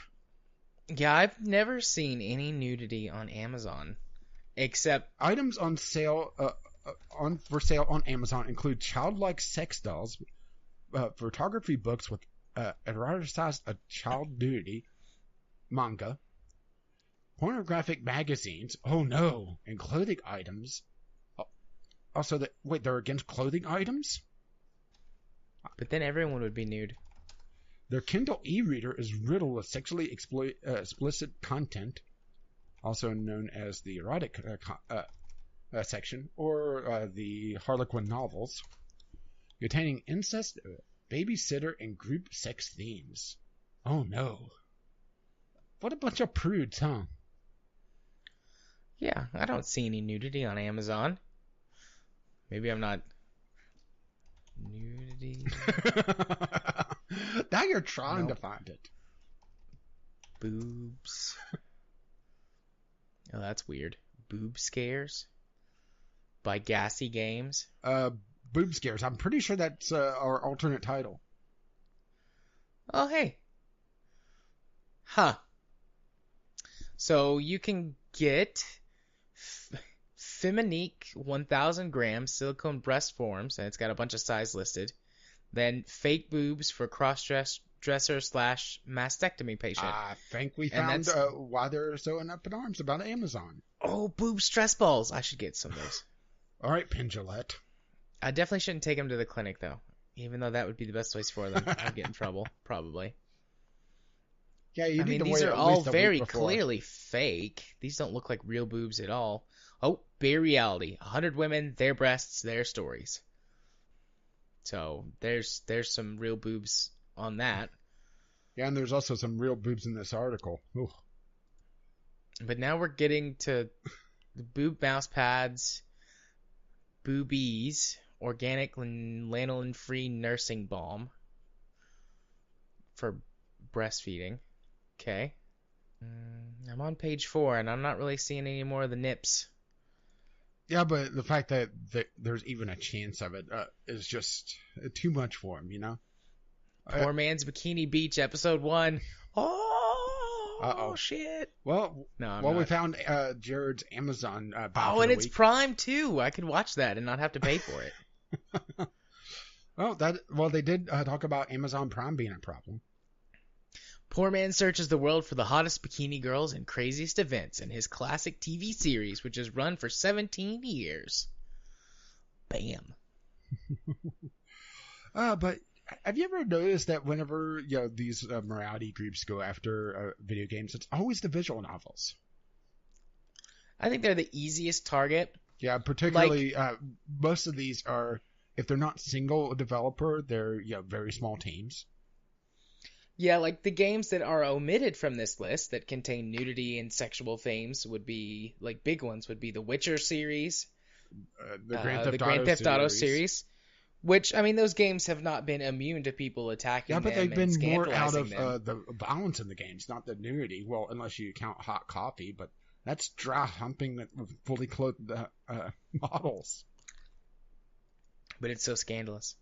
Yeah, I've never seen any nudity on Amazon, except items on sale for sale on Amazon include childlike sex dolls, photography books with eroticized child nudity, manga, pornographic magazines. Oh no, and clothing items. Also, they're against clothing items? But then everyone would be nude. Their Kindle e-reader is riddled with sexually explicit content, also known as the erotic section, or the Harlequin novels, containing incest, babysitter, and group sex themes. Oh no. What a bunch of prudes, huh? Yeah, I don't see any nudity on Amazon. Maybe I'm not... Nudity... Now you're trying to find it. Boobs. Oh, that's weird. Boob Scares? By Gassy Games? Boob Scares. I'm pretty sure that's our alternate title. Oh, hey. Huh. So you can get Feminique 1000 grams silicone breast forms, and it's got a bunch of size listed. Then fake boobs for cross-dress dresser slash mastectomy patient. I think we And found that's- why they're so up in arms about Amazon. Oh, boob stress balls. I should get some of those. All right, Pendulette. I definitely shouldn't take them to the clinic, though. Even though that would be the best place for them. I'd get in trouble, probably. Yeah, you I need mean, to these wait are at all least a week very before. clearly fake. These don't look like real boobs at all. Oh, bare reality. 100 women, their breasts, their stories. So there's some real boobs on that. Yeah, and there's also some real boobs in this article. Ooh. But now we're getting to the boob mouse pads, boobies, organic lanolin-free nursing balm for breastfeeding. Okay. I'm on page 4, and I'm not really seeing any more of the nips. Yeah, but the fact that there's even a chance of it is just too much for him, you know? Poor Man's Bikini Beach, episode 1. Oh, Uh-oh. shit. Well, No, I'm we not. found Jared's Amazon bound Oh, for and the it's week. Prime, too. I could watch that and not have to pay for it. Well, they did talk about Amazon Prime being a problem. Poor Man searches the world for the hottest bikini girls and craziest events in his classic TV series, which has run for 17 years. Bam. But have you ever noticed that whenever these morality groups go after video games, it's always the visual novels? I think they're the easiest target. Yeah, particularly most of these are, if they're not single developer, they're very small teams. Yeah, like the games that are omitted from this list that contain nudity and sexual themes would be, like big ones, would be the Witcher series, The Grand Theft, the Grand Theft Auto series, which, I mean, those games have not been immune to people attacking them. Yeah, but they've been and more out scandalizing of them. the violence in the games, not the nudity. Well, unless you count Hot Coffee, but that's dry humping with fully clothed models. But it's so scandalous.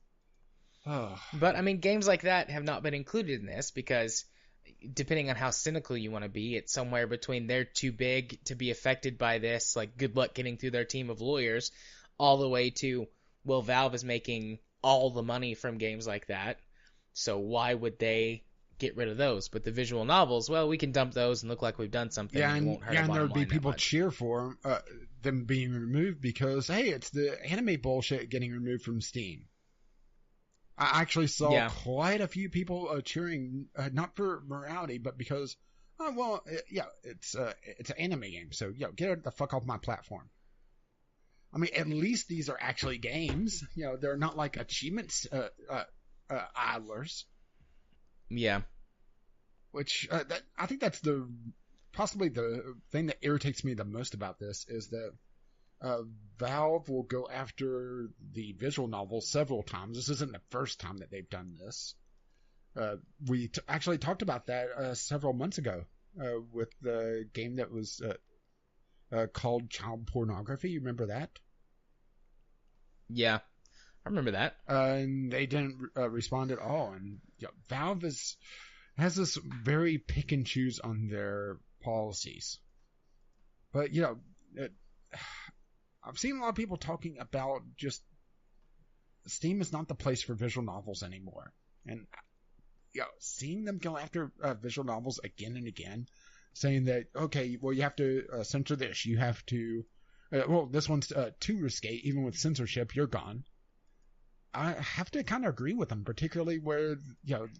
Oh. But, I mean, games like that have not been included in this because, depending on how cynical you want to be, it's somewhere between they're too big to be affected by this, like good luck getting through their team of lawyers, all the way to, well, Valve is making all the money from games like that, so why would they get rid of those? But the visual novels, well, we can dump those and look like we've done something. Yeah, and it and, won't hurt yeah, our and there bottom would be line that people much. cheer for them being removed because, hey, it's the anime bullshit getting removed from Steam. I actually saw quite a few people cheering, not for morality, but because, it's an anime game, so get it the fuck off my platform. I mean, at least these are actually games. They're not like achievements idlers. Yeah. Which I think that's possibly the thing that irritates me the most about this is that Valve will go after the visual novel several times. This isn't the first time that they've done this. We actually talked about that several months ago with the game that was called Child Pornography. You remember that? Yeah. I remember that. And they didn't respond at all. And Valve has this very pick and choose on their policies. But, I've seen a lot of people talking about just Steam is not the place for visual novels anymore. And, seeing them go after visual novels again and again, saying that, okay, well, you have to censor this. You have to, this one's too risque. Even with censorship, you're gone. I have to kind of agree with them, particularly where,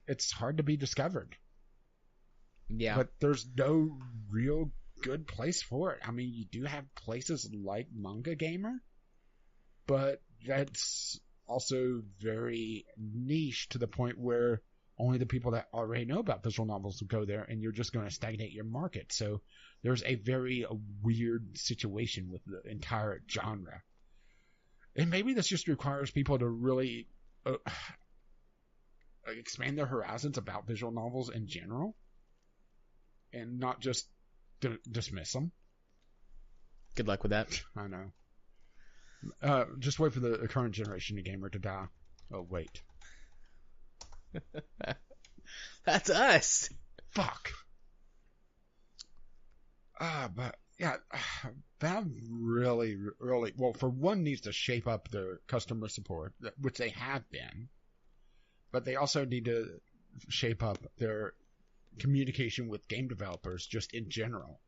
it's hard to be discovered. Yeah. But there's no real good place for it. I mean, you do have places like Manga Gamer, but that's also very niche to the point where only the people that already know about visual novels will go there, and you're just going to stagnate your market. So there's a very weird situation with the entire genre. And maybe this just requires people to really expand their horizons about visual novels in general and not just dismiss them. Good luck with that. I know. Just wait for the current generation of gamer to die. Oh, wait. That's us. Fuck. But yeah, Valve really, well, for one, needs to shape up their customer support, which they have been, but they also need to shape up their communication with game developers just in general,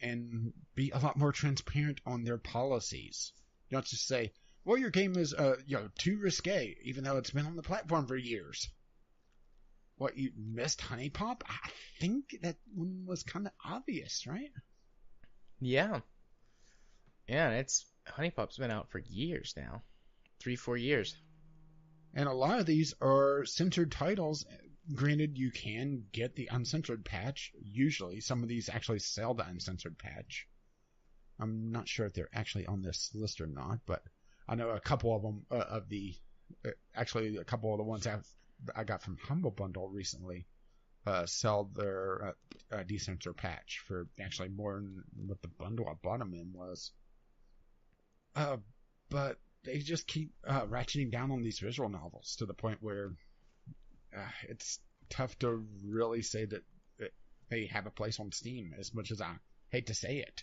and be a lot more transparent on their policies. Not just say, well, your game is too risque, even though it's been on the platform for years. What, you missed Honey Pop? I think that one was kind of obvious, right? Yeah. Yeah, it's Honey Pop's been out for years now. 3-4 years. And a lot of these are censored titles. Granted, you can get the uncensored patch. Usually, some of these actually sell the uncensored patch. I'm not sure if they're actually on this list or not, but I know a couple of them, actually a couple of the ones I got from Humble Bundle recently, sell their decensor patch for actually more than what the bundle I bought them in was. But they just keep ratcheting down on these visual novels to the point where it's tough to really say that they have a place on Steam, as much as I hate to say it.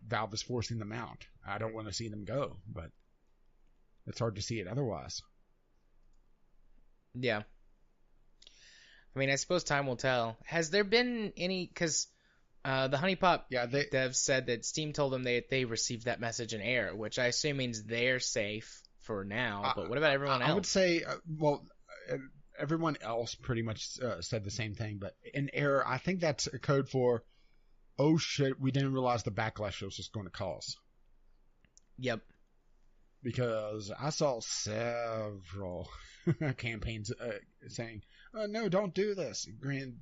Valve is forcing them out. I don't want to see them go, but it's hard to see it otherwise. Yeah. I mean, I suppose time will tell. Has there been any... Because the Honey Pop devs said that Steam told them they received that message in error, which I assume means they're safe for now. But what about everyone else? I would say, everyone else pretty much said the same thing. But in error, I think that's a code for, oh shit, we didn't realize the backlash it was just going to cause. Yep. Because I saw several campaigns saying, no, don't do this. Granted,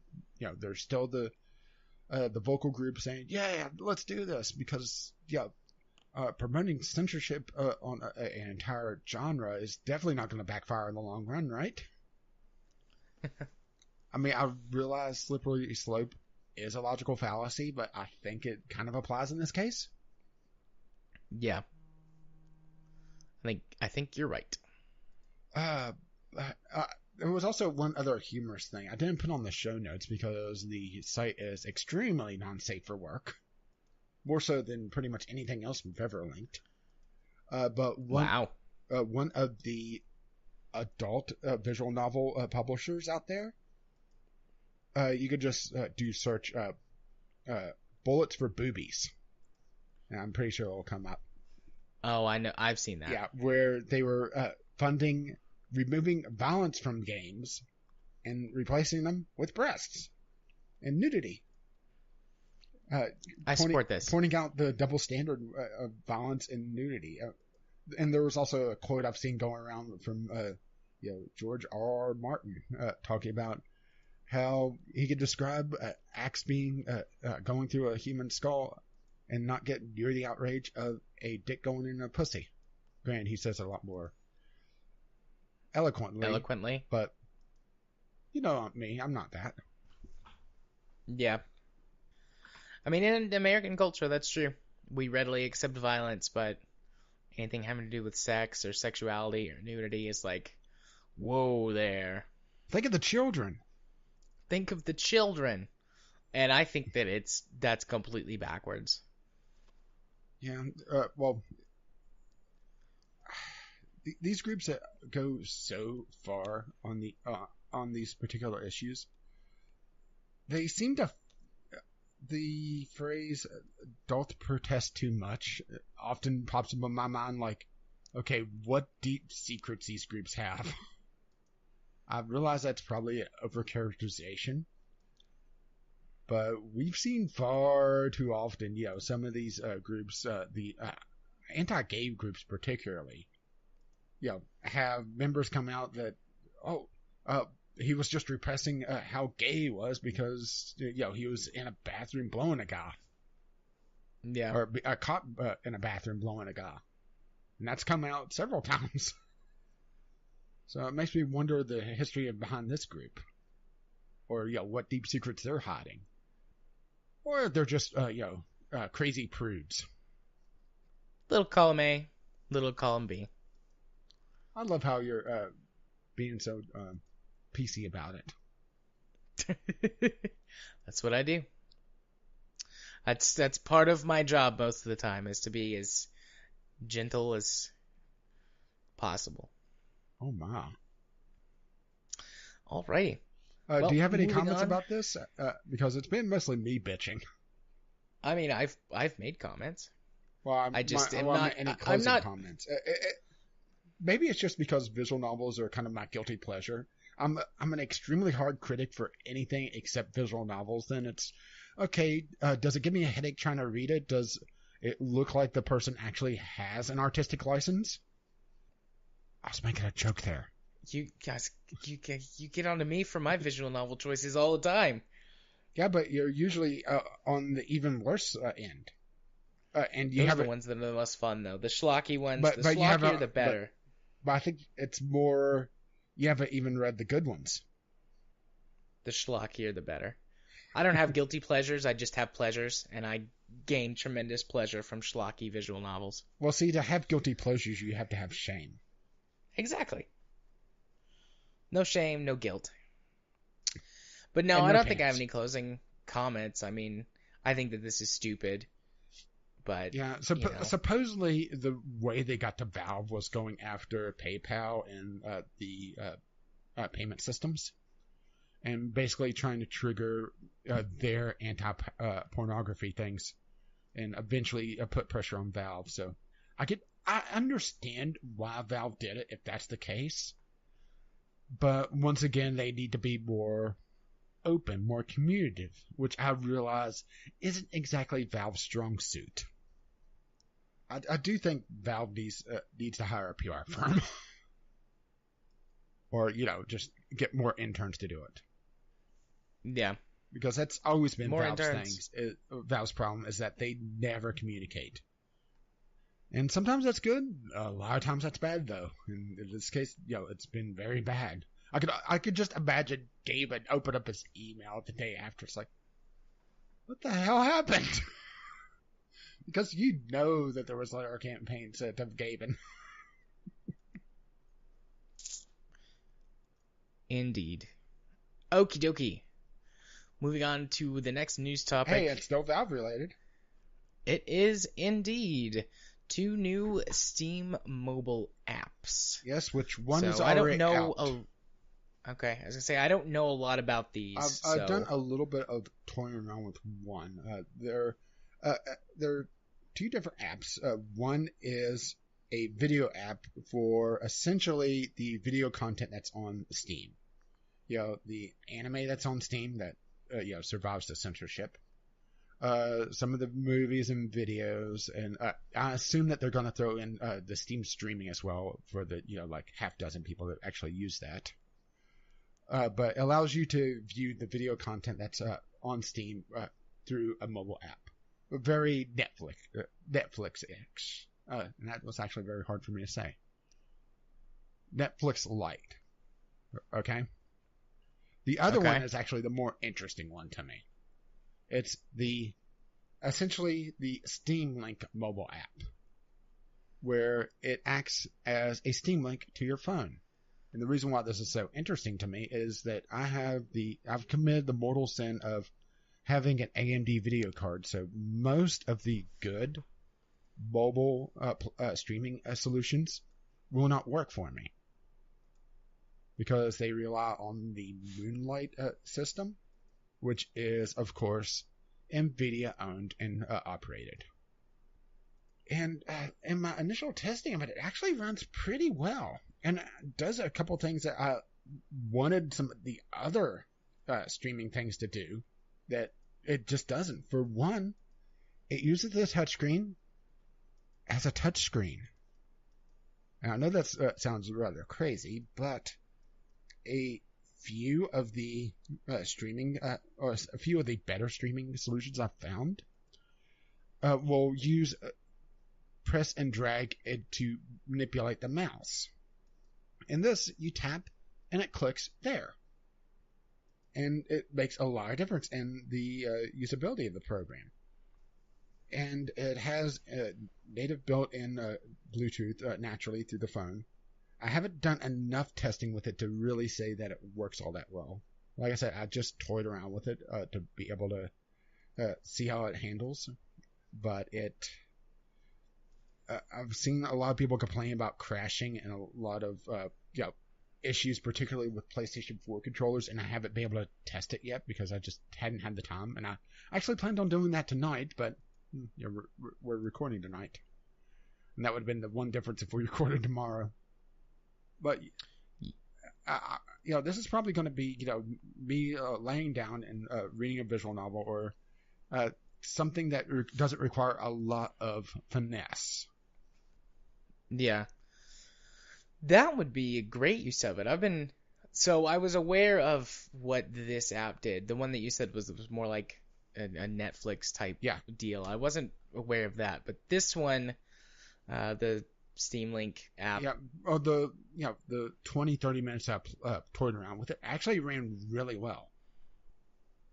there's still the vocal group saying, yeah, let's do this, because promoting censorship on an entire genre is definitely not going to backfire in the long run, right? I mean, I realize slippery slope is a logical fallacy, but I think it kind of applies in this case. Yeah. I think you're right. There was also one other humorous thing I didn't put on the show notes because the site is extremely non-safe for work, more so than pretty much anything else we've ever linked. But one of the adult visual novel publishers out there, you could just do search bullets for boobies, and I'm pretty sure it'll come up. Oh, I know. I've seen that. Yeah, where they were funding removing violence from games and replacing them with breasts and nudity. I support this. Pointing out the double standard of violence and nudity. And there was also a quote I've seen going around from George R.R. Martin talking about how he could describe axe being going through a human skull and not get near the outrage of a dick going in a pussy. Granted, he says it a lot more eloquently. But you know me, I'm not that. Yeah. I mean, in American culture, that's true. We readily accept violence, but anything having to do with sex or sexuality or nudity is like, whoa there. Think of the children. Think of the children. And I think that that's completely backwards. Yeah, these groups that go so far on these particular issues, they seem to. The phrase "don't protest too much" often pops up in my mind. Like, okay, what deep secrets these groups have? I realize that's probably an overcharacterization, but we've seen far too often, some of these groups, the anti-gay groups particularly, have members come out that, he was just repressing how gay he was because, he was in a bathroom blowing a guy. Yeah. Or a cop in a bathroom blowing a guy. And that's come out several times. So it makes me wonder the history behind this group. Or, what deep secrets they're hiding. Or they're just, crazy prudes. Little column A, little column B. I love how you're being so PC about it. That's what I do. That's part of my job most of the time, is to be as gentle as possible. Oh my. Alrighty. Well, Do you have any moving comments on. about this? Because it's been mostly me bitching. I mean, I've made comments. Well, I just am I not. meant any I'm closing not. comments. Maybe it's just because visual novels are kind of my guilty pleasure. I'm an extremely hard critic for anything except visual novels. Then it's okay. Does it give me a headache trying to read it? Does it look like the person actually has an artistic license? I was making a joke there. You guys, you get onto me for my visual novel choices all the time. Yeah, but you're usually on the even worse end. And you Those are have the ones that are the most fun, though. The schlocky ones. but The but you have schlockier, the better. but I think it's more. You haven't even read the good ones. The schlockier, the better. I don't have guilty pleasures. I just have pleasures, and I gain tremendous pleasure from schlocky visual novels. Well, see, to have guilty pleasures, you have to have shame. Exactly. No shame, no guilt. But no, And I no don't think I have pants. any closing comments. I mean, I think that this is stupid, but Yeah, supposedly the way they got to Valve was going after PayPal and the payment systems, and basically trying to trigger their anti-pornography things, and eventually put pressure on Valve. So I understand why Valve did it if that's the case, but once again, they need to be more open, more communicative, which I realize isn't exactly Valve's strong suit. I do think Valve needs to hire a PR firm, or just get more interns to do it, yeah, because that's always been more Valve's interns. things. Valve's problem is that they never communicate, and sometimes that's good. A lot of times that's bad, though. And in this case, it's been very bad. I could just imagine David open up his email the day after. It's like, what the hell happened? Because you know that there was a campaign set of Gaben. Indeed. Okie dokie. Moving on to the next news topic. Hey, it's still Valve related. It is indeed 2 new Steam mobile apps. Yes, which one So is I already don't know. out. Okay, I was gonna say I don't know a lot about these. I've done a little bit of toying around with one. There are 2 different apps. One is a video app for essentially the video content that's on Steam. The anime that's on Steam that survives the censorship. Some of the movies and videos, and I assume that they're going to throw in the Steam streaming as well for the like half dozen people that actually use that. But it allows you to view the video content that's on Steam through a mobile app. Very Netflix-ish. And that was actually very hard for me to say. Netflix Lite. Okay? The other one is actually the more interesting one to me. It's essentially the Steam Link mobile app, where it acts as a Steam Link to your phone. And the reason why this is so interesting to me is that I've committed the mortal sin of having an AMD video card, so most of the good mobile streaming solutions will not work for me because they rely on the Moonlight system, which is, of course, NVIDIA owned and operated. And in my initial testing of it, it actually runs pretty well and does a couple things that I wanted some of the other streaming things to do that it just doesn't. For one, it uses the touchscreen as a touchscreen. Now, I know that sounds rather crazy, but a few of the streaming, or a few of the better streaming solutions I've found will use press and drag it to manipulate the mouse. In this, you tap and it clicks there. And it makes a lot of difference in the usability of the program. And it has native built-in Bluetooth naturally through the phone. I haven't done enough testing with it to really say that it works all that well. Like I said, I just toyed around with it to be able to see how it handles. But I've seen a lot of people complain about crashing and a lot of issues, particularly with PlayStation 4 controllers, and I haven't been able to test it yet because I just hadn't had the time. And I actually planned on doing that tonight, but we're recording tonight. And that would have been the one difference if we recorded tomorrow. But, this is probably going to be, me laying down and reading a visual novel or something that doesn't require a lot of finesse. Yeah. That would be a great use of it. I was aware of what this app did. The one that you said was more like a Netflix type deal. I wasn't aware of that, but this one, the Steam Link app. Yeah. Oh, the 20-30 minutes I toyed around with it actually ran really well.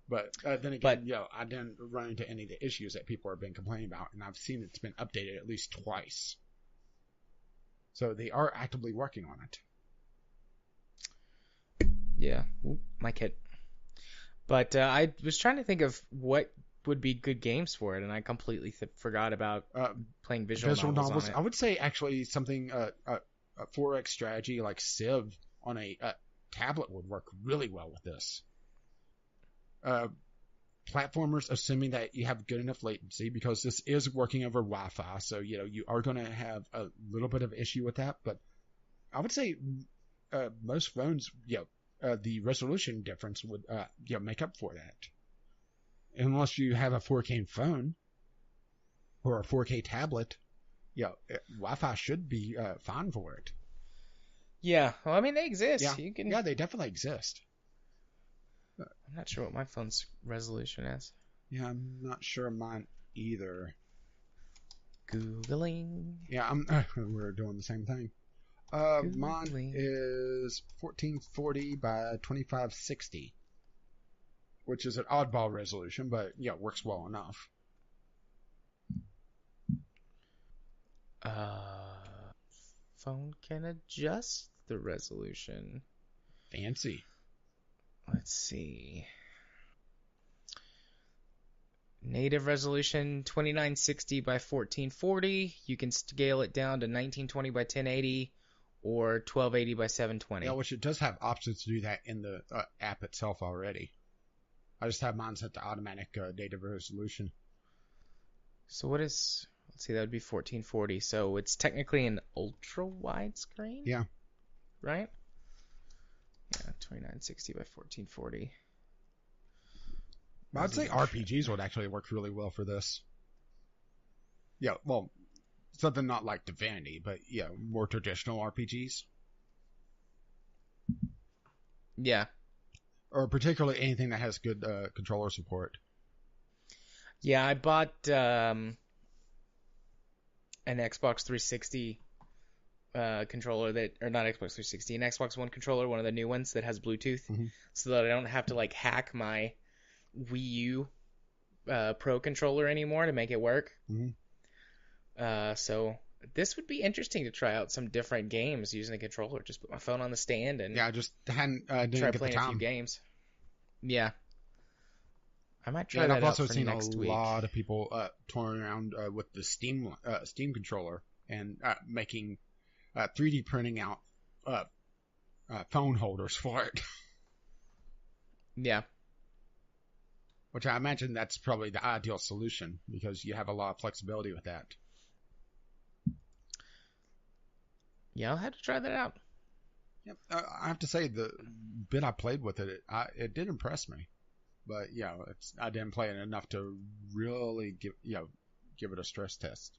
But then again, I didn't run into any of the issues that people have been complaining about, and I've seen it's been updated at least twice. So they are actively working on it. Yeah, my kid. But I was trying to think of what would be good games for it, and I completely forgot about playing visual novels on it. I would say actually something a 4X strategy like Civ on a tablet would work really well with this. Platformers, assuming that you have good enough latency, because this is working over Wi-Fi, so you are going to have a little bit of issue with that. But I would say most phones, the resolution difference would make up for that. Unless you have a 4K phone or a 4K tablet, Wi-Fi should be fine for it. Yeah, well, I mean they exist. Yeah, they definitely exist. I'm not sure what my phone's resolution is. Yeah, I'm not sure mine either. Googling. Yeah, we're doing the same thing. Mine is 1440 by 2560, which is an oddball resolution, but works well enough. Phone can adjust the resolution. Fancy. Let's see. Native resolution 2960 by 1440. You can scale it down to 1920 by 1080 or 1280 by 720. Yeah, which it does have options to do that in the app itself already. I just have mine set to automatic native resolution. So what is... Let's see, that would be 1440. So it's technically an ultra wide screen? Yeah. Right? Yeah, 2960 by 1440. I'd say RPGs would actually work really well for this. Yeah, well, something not like Divinity, but more traditional RPGs. Yeah. Or particularly anything that has good controller support. Yeah, I bought an Xbox 360 controller or not Xbox 360, an Xbox One controller, one of the new ones that has Bluetooth, so that I don't have to hack my Wii U Pro controller anymore to make it work. So this would be interesting to try out some different games using a controller. Just put my phone on the stand and I just didn't try get playing the time. a few games. Yeah, I might try and that I've out also for seen next a week. lot of people touring around with the Steam controller and making 3D printing out phone holders for it. Yeah. Which I imagine that's probably the ideal solution because you have a lot of flexibility with that. Yeah, I'll have to try that out. Yep. I have to say the bit I played with it did impress me. But I didn't play it enough to really give it a stress test.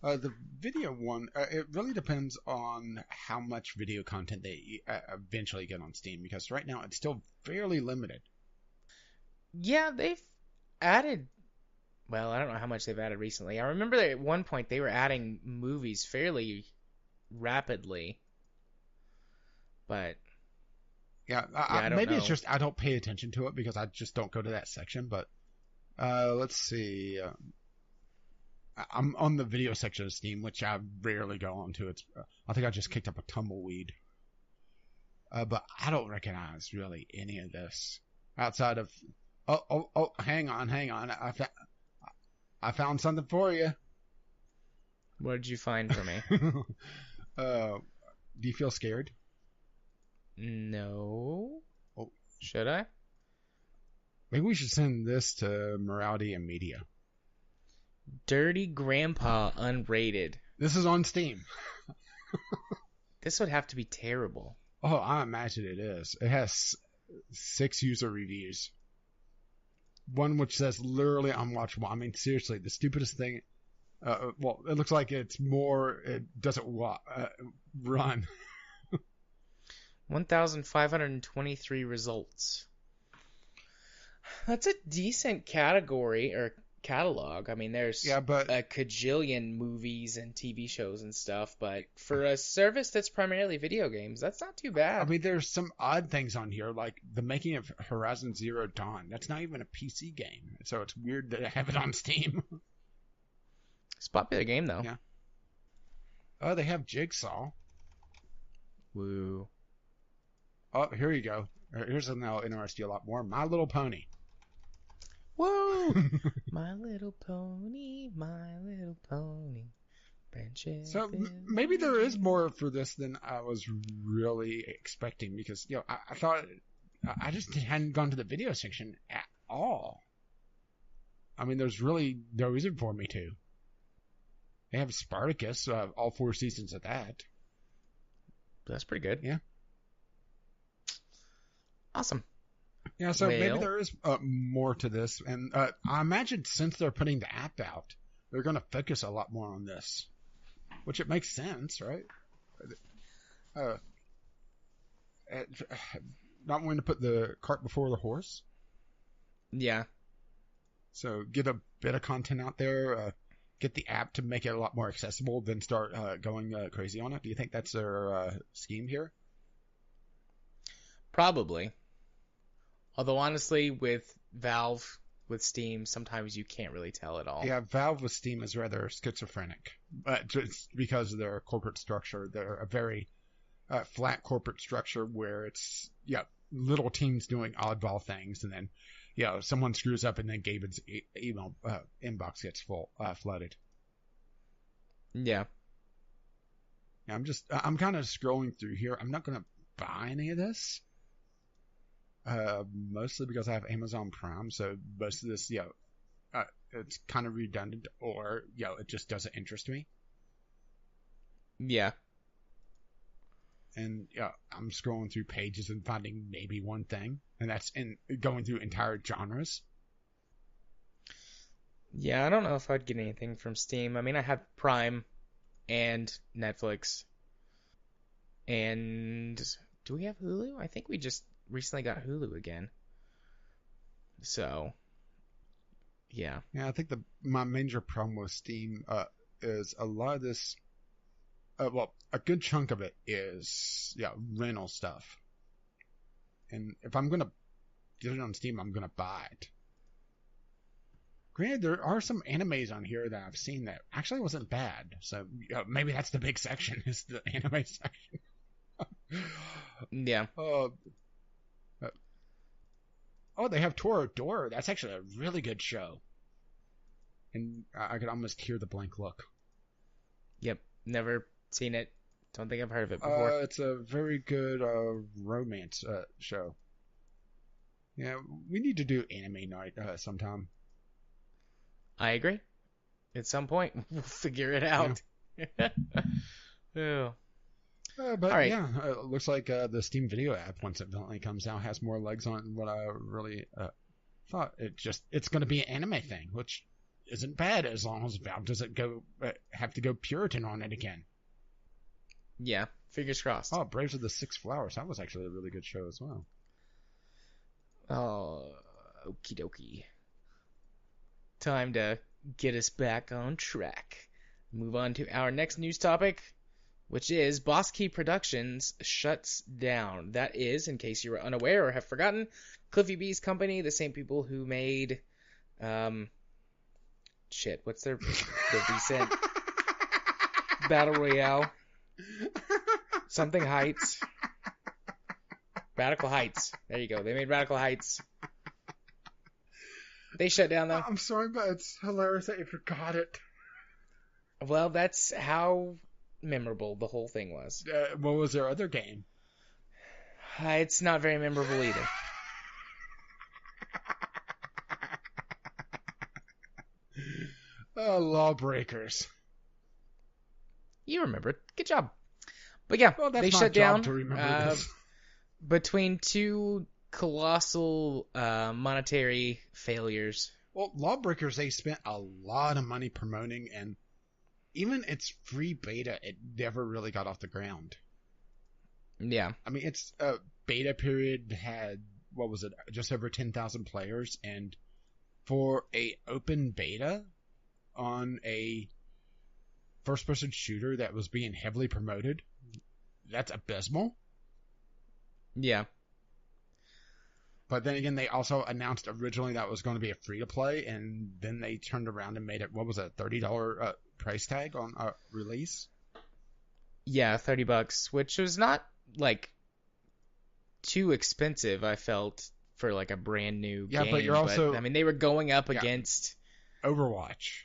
The video one, it really depends on how much video content they eventually get on Steam, because right now it's still fairly limited. Yeah, they've added... Well, I don't know how much they've added recently. I remember that at one point they were adding movies fairly rapidly. But... Yeah, I don't maybe know. It's just I don't pay attention to it because I just don't go to that section, but let's see... I'm on the video section of Steam, which I rarely go on to. I think I just kicked up a tumbleweed. But I don't recognize really any of this outside of... Oh, hang on. I found something for you. What did you find for me? Do you feel scared? No. Oh, Should I? maybe we should send this to Morality and Media. Dirty Grandpa unrated. This is on Steam. This would have to be terrible. Oh, I imagine it is. It has 6 user reviews. One which says literally unwatchable. I mean, seriously, the stupidest thing. Well, it looks like it's more. It doesn't run. 1,523 results. That's a decent category or catalog. I mean, there's but a cajillion movies and TV shows and stuff, but for a service that's primarily video games, that's not too bad. I mean, there's some odd things on here, like the making of Horizon Zero Dawn. That's not even a PC game, so it's weird that I have it on Steam. It's a popular game, though. Yeah. Oh, they have Jigsaw. Woo. Oh, here you go. Here's something that'll interest you a lot more. My Little Pony. Whoa! My Little Pony, My Little Pony. Friendship. So maybe there is more for this than I was really expecting, because I thought I just hadn't gone to the video section at all. I mean, there's really no reason for me to. They have Spartacus, all 4 seasons of that. That's pretty good. Yeah. Awesome. Yeah, so maybe there is more to this. And I imagine since they're putting the app out, they're going to focus a lot more on this. Which it makes sense, right? Not wanting to put the cart before the horse. Yeah. So get a bit of content out there. Get the app to make it a lot more accessible, then start going crazy on it. Do you think that's their scheme here? Probably. Although, honestly, with Valve, with Steam, sometimes you can't really tell at all. Yeah, Valve with Steam is rather schizophrenic. Just because of their corporate structure. They're a very flat corporate structure where it's, little teams doing oddball things, and then, someone screws up and then Gaben's email inbox gets flooded. Yeah. I'm kind of scrolling through here. I'm not going to buy any of this. Mostly because I have Amazon Prime, so most of this, it's kind of redundant, or, it just doesn't interest me. Yeah. And, I'm scrolling through pages and finding maybe one thing, and that's going through entire genres. Yeah, I don't know if I'd get anything from Steam. I mean, I have Prime and Netflix. And do we have Hulu? I think we just recently got Hulu again. So, yeah. Yeah, I think my major problem with Steam is a lot of this. A good chunk of it is rental stuff. And if I'm gonna get it on Steam, I'm gonna buy it. Granted, there are some animes on here that I've seen that actually wasn't bad. So maybe that's the big section, is the anime section. Yeah. They have Toradora. That's actually a really good show. And I could almost hear the blank look. Yep. Never seen it. Don't think I've heard of it before. It's a very good romance show. Yeah, we need to do anime night sometime. I agree. At some point, we'll figure it out. Yeah. Oh. But all right. It looks like the Steam Video app, once it finally comes out, has more legs on it than what I really thought. It's going to be an anime thing, which isn't bad as long as Valve doesn't have to go Puritan on it again. Yeah, fingers crossed. Oh, Braves of the Six Flowers. That was actually a really good show as well. Oh, okie dokie. Time to get us back on track. Move on to our next news topic, which is Boss Key Productions shuts down. That is, in case you were unaware or have forgotten, Cliffy B's company, the same people who made, what's the recent Battle Royale? Something Heights. Radical Heights. There you go. They made Radical Heights. They shut down, though. I'm sorry, but it's hilarious that you forgot it. Well, that's how memorable the whole thing was. What was their other game? It's not very memorable either. Lawbreakers. You remember it. Good job. But yeah, Well, that's they my shut job down to remember this. between two colossal monetary failures. Well, Lawbreakers, they spent a lot of money promoting, and even its free beta, it never really got off the ground. Yeah. I mean, its beta period had, what was it, just over 10,000 players, and for a open beta on a first-person shooter that was being heavily promoted, that's abysmal. Yeah. But then again, they also announced originally that it was going to be a free-to-play, and then they turned around and made it, what was it, $30 price tag on release? Yeah, $30, which was not, like, too expensive, I felt, for, like, a brand new game. But you're also... But, I mean, they were going up against... Overwatch.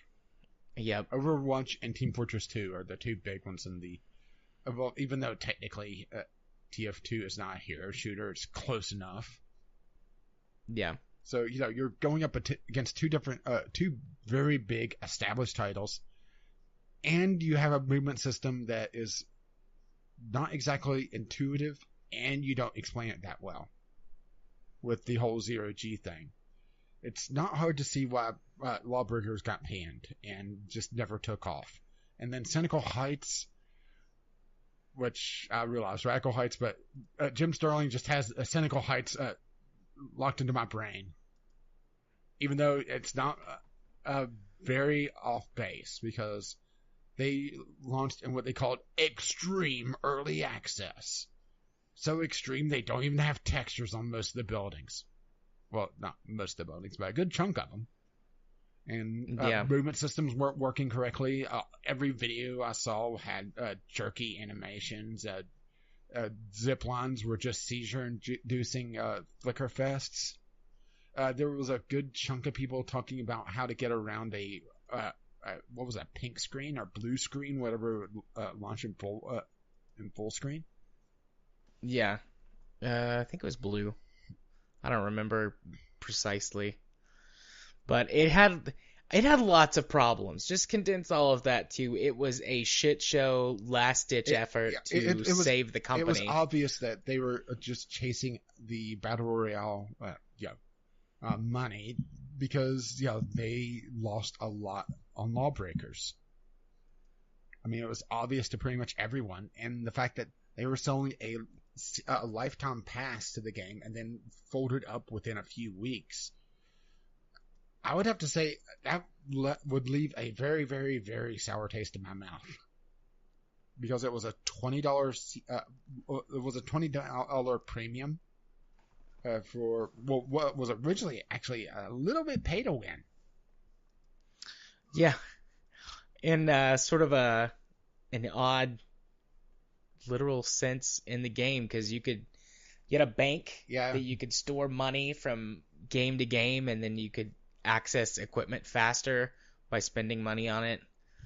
Yep. Overwatch and Team Fortress 2 are the two big ones in the... Well, even though technically TF2 is not a hero shooter, it's close enough. Yeah. So, you're going up against two very big established titles, and you have a movement system that is not exactly intuitive, and you don't explain it that well with the whole zero-G thing. It's not hard to see why Lawbreakers got panned and just never took off. And then Cynical Heights, which I realize Radical Heights, but Jim Sterling just has Cynical Heights locked into my brain. Even though it's not very off base, because they launched in what they called extreme early access. So extreme they don't even have textures on most of the buildings. Well, not most of the buildings, but a good chunk of them. And movement systems weren't working correctly. Every video I saw had jerky animations. Zip lines were just seizure-inducing flicker fests. There was a good chunk of people talking about how to get around what was that, pink screen or blue screen, whatever, launch in full screen. Yeah. I think it was blue. I don't remember precisely. But it had lots of problems. Just condense all of that to it was a shit show, last-ditch effort to save the company. It was obvious that they were just chasing the Battle Royale money because they lost a lot on Lawbreakers. I mean, it was obvious to pretty much everyone, and the fact that they were selling a lifetime pass to the game and then folded up within a few weeks, I would have to say that would leave a very, very, very sour taste in my mouth, because it was a $20 premium for what was originally actually a little bit pay to win. Yeah, in sort of an odd literal sense in the game, because you had a bank that you could store money from game to game, and then you could access equipment faster by spending money on it.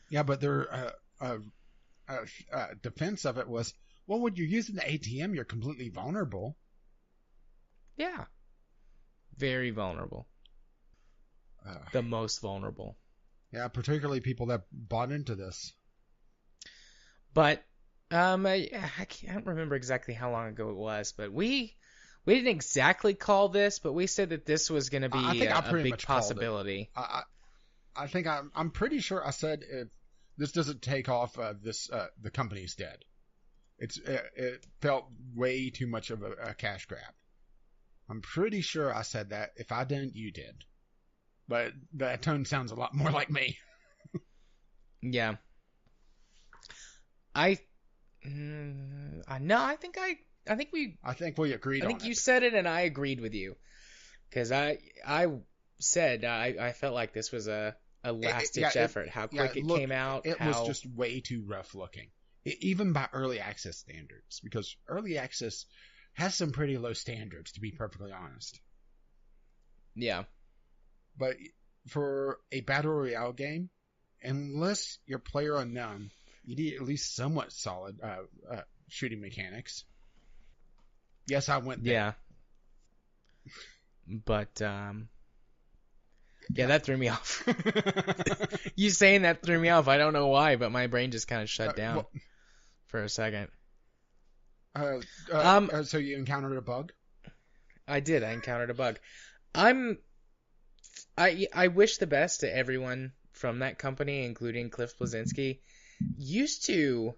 Yeah, but their defense of it was, well, when you're using the ATM, you're completely vulnerable. Yeah. Very vulnerable. The most vulnerable. Yeah, particularly people that bought into this. But I can't remember exactly how long ago it was, but we didn't exactly call this, but we said that this was going to be a big possibility. I think I'm pretty sure I said if this doesn't take off, the company's dead. It felt way too much of a cash grab. I'm pretty sure I said that. If I didn't, you did. But that tone sounds a lot more like me. Yeah. I think we agreed on it. I think you said it and I agreed with you. Because I said I felt like this was a last-ditch effort. How quick it came out. It was just way too rough looking. Even by early access standards. Because early access has some pretty low standards, to be perfectly honest. Yeah. But for a Battle Royale game, unless you're player unknown, you need at least somewhat solid shooting mechanics. Yes, I went there. Yeah. But yeah, that threw me off. You saying that threw me off. I don't know why, but my brain just kind of shut down for a second. So you encountered a bug? I did. I encountered a bug. I wish the best to everyone from that company, including Cliff Bleszinski. Used to,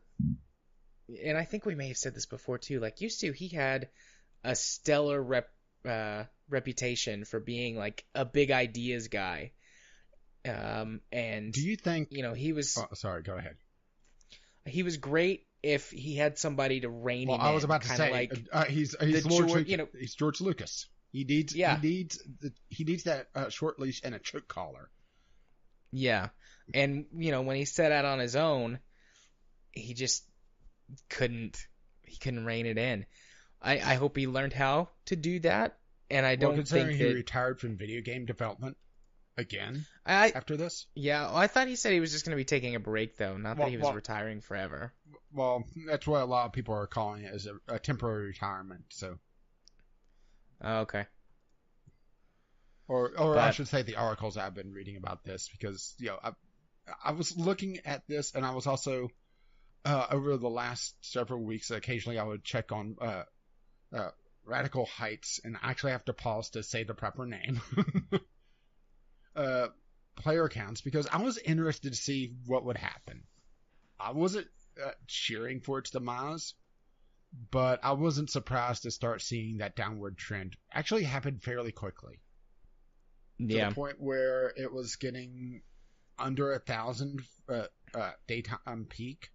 and I think we may have said this before too. Like he had a stellar reputation for being like a big ideas guy. And do you think he was? Oh, sorry, go ahead. He was great if he had somebody to rein him in. I was about to say, like he's Lord Lucas. He's George Lucas. He needs that short leash and a choke collar. Yeah, and when he set out on his own, he just couldn't rein it in. I hope he learned how to do that, and I don't think he retired from video game development again after this. Yeah, I thought he said he was just going to be taking a break though, not that he was retiring forever. Well, that's what a lot of people are calling it, as a temporary retirement. So. Oh, okay. Or I should say the articles I've been reading about this, because I was looking at this, and I was also over the last several weeks, occasionally I would check on Radical Heights, and I actually have to pause to say the proper name. Player counts, because I was interested to see what would happen. I wasn't cheering for its demise, but I wasn't surprised to start seeing that downward trend actually happen fairly quickly. To the point where it was getting under 1,000 daytime peak,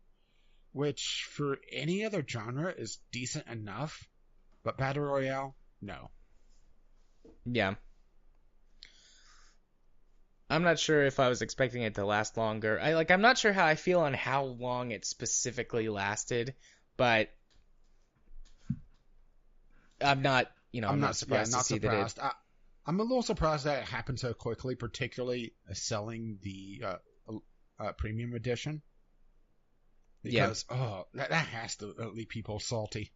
which for any other genre is decent enough, but Battle Royale, no. Yeah. I'm not sure if I was expecting it to last longer. I'm not sure how I feel on how long it specifically lasted, but I'm not, I'm not surprised to see that it... I'm a little surprised that it happened so quickly, particularly selling the premium edition. Because, that has to leave people salty.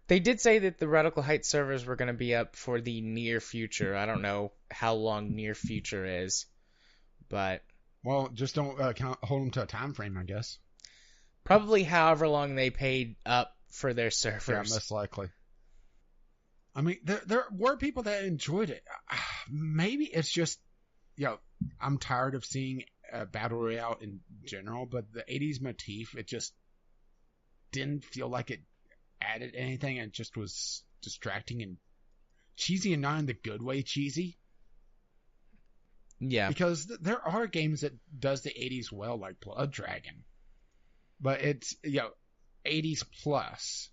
They did say that the Radical Heights servers were going to be up for the near future. I don't know how long near future is, but... Well, just don't hold them to a time frame, I guess. Probably however long they paid up for their servers. Yeah, most likely. I mean, there were people that enjoyed it. Maybe it's just, I'm tired of seeing Battle Royale in general, but the 80s motif, it just didn't feel like it added anything, and just was distracting and cheesy, and not in the good way cheesy. Yeah. Because there are games that does the 80s well, like Blood Dragon. But it's, 80s plus,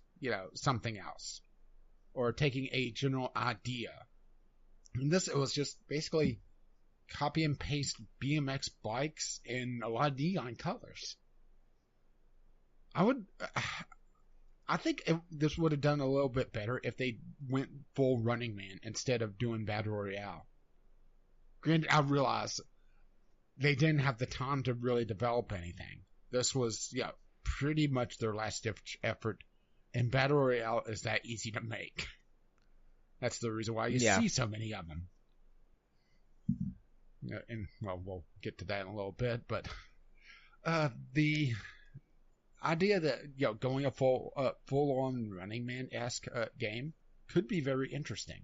something else. Or taking a general idea. And this, it was just basically copy and paste BMX bikes in a lot of neon colors. I think this would have done a little bit better if they went full Running Man instead of doing Battle Royale. Granted, I realize they didn't have the time to really develop anything. This was, pretty much their last effort. And Battle Royale is that easy to make. That's the reason why you see so many of them. And, well, we'll get to that in a little bit, but the idea that, going a full-on Running Man-esque game could be very interesting.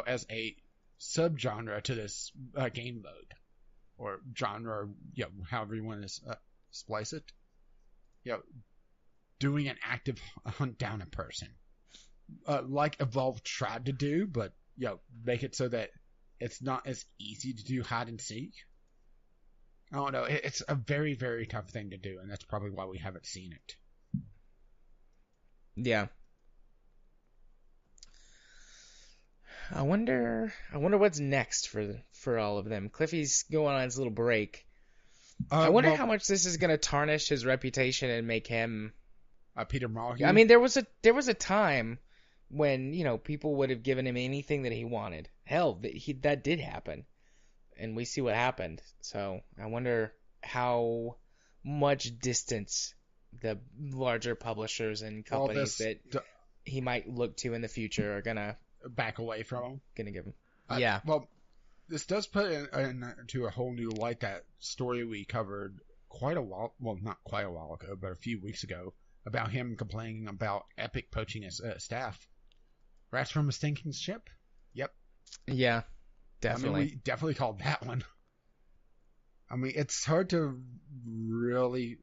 As a subgenre to this game mode. Or genre, however you want to splice it. Doing an active hunt down a person. Like Evolve tried to do, but, make it so that it's not as easy to do hide and seek. I don't know. It's a very, very tough thing to do, and that's probably why we haven't seen it. Yeah. I wonder what's next for all of them. Cliffy's going on his little break. I wonder how much this is going to tarnish his reputation and make him Peter Molyneux. I mean, there was a time when, people would have given him anything that he wanted. Hell, that did happen. And we see what happened. So I wonder how much distance the larger publishers and All companies this that he might look to in the future are gonna back away from him. give him. Yeah. Well, this does put into a whole new light that story we covered quite a while, well, not quite a while ago, but a few weeks ago, about him complaining about Epic poaching his staff. Rats from a stinking ship? Yep. Yeah, definitely. I mean, we definitely called that one. I mean, it's hard to really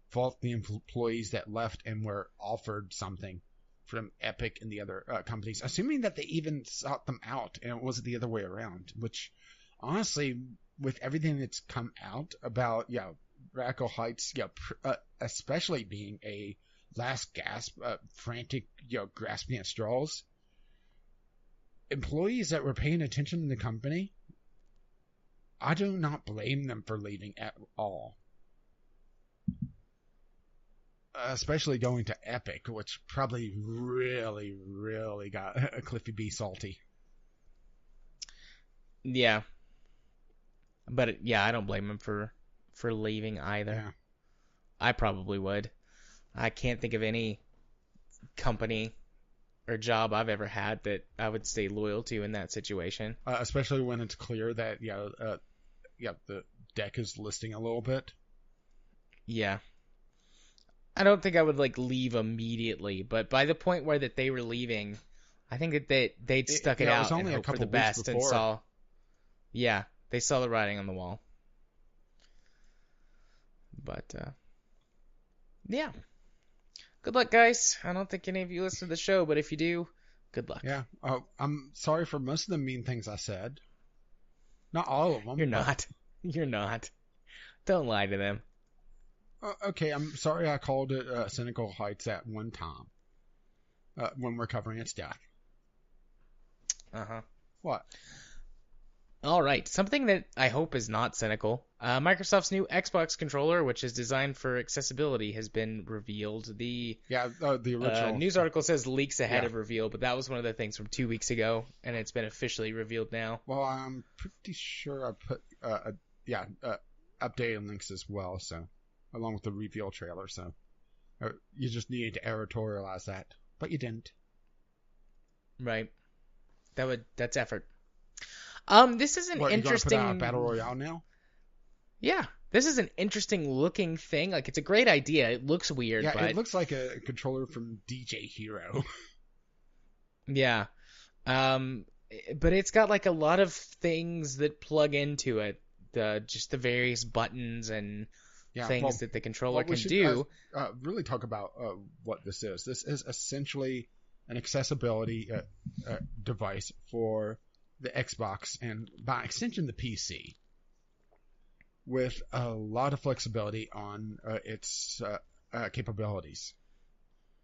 fault the employees that left and were offered something from Epic and the other companies, assuming that they even sought them out and it wasn't the other way around, which honestly, with everything that's come out about, Radical Heights, especially being a last gasp, frantic, grasping at straws, employees that were paying attention to the company, I do not blame them for leaving at all. Especially going to Epic, which probably really, really got Cliffy B salty. Yeah. But I don't blame him for leaving either. Yeah. I probably would. I can't think of any company or job I've ever had that I would stay loyal to in that situation. Especially when it's clear that the deck is listing a little bit. Yeah. I don't think I would leave immediately, but by the point where that they were leaving, I think that they'd stuck it out and hoped for the best and saw. Yeah, they saw the writing on the wall. But yeah. Good luck, guys. I don't think any of you listen to the show, but if you do, good luck. Yeah. I'm sorry for most of the mean things I said. Not all of them. You're not. You're not. Don't lie to them. Okay, I'm sorry I called it Cynical Heights at one time when we're covering its death. Uh-huh. What? All right. Something that I hope is not cynical. Microsoft's new Xbox controller, which is designed for accessibility, has been revealed. The original news article says leaks ahead of reveal, but that was one of the things from 2 weeks ago, and it's been officially revealed now. Well, I'm pretty sure I put updated links as well, so along with the reveal trailer. So you just needed to editorialize that, but you didn't. Right. That's effort. This is an interesting. You gonna put out a battle royale now? Yeah, this is an interesting looking thing. It's a great idea. It looks weird, but it looks like a controller from DJ Hero. Yeah, but it's got a lot of things that plug into it. Just the various buttons and things that the controller can do. Really talk about what this is. This is essentially an accessibility device for the Xbox and by extension the PC, with a lot of flexibility on its capabilities.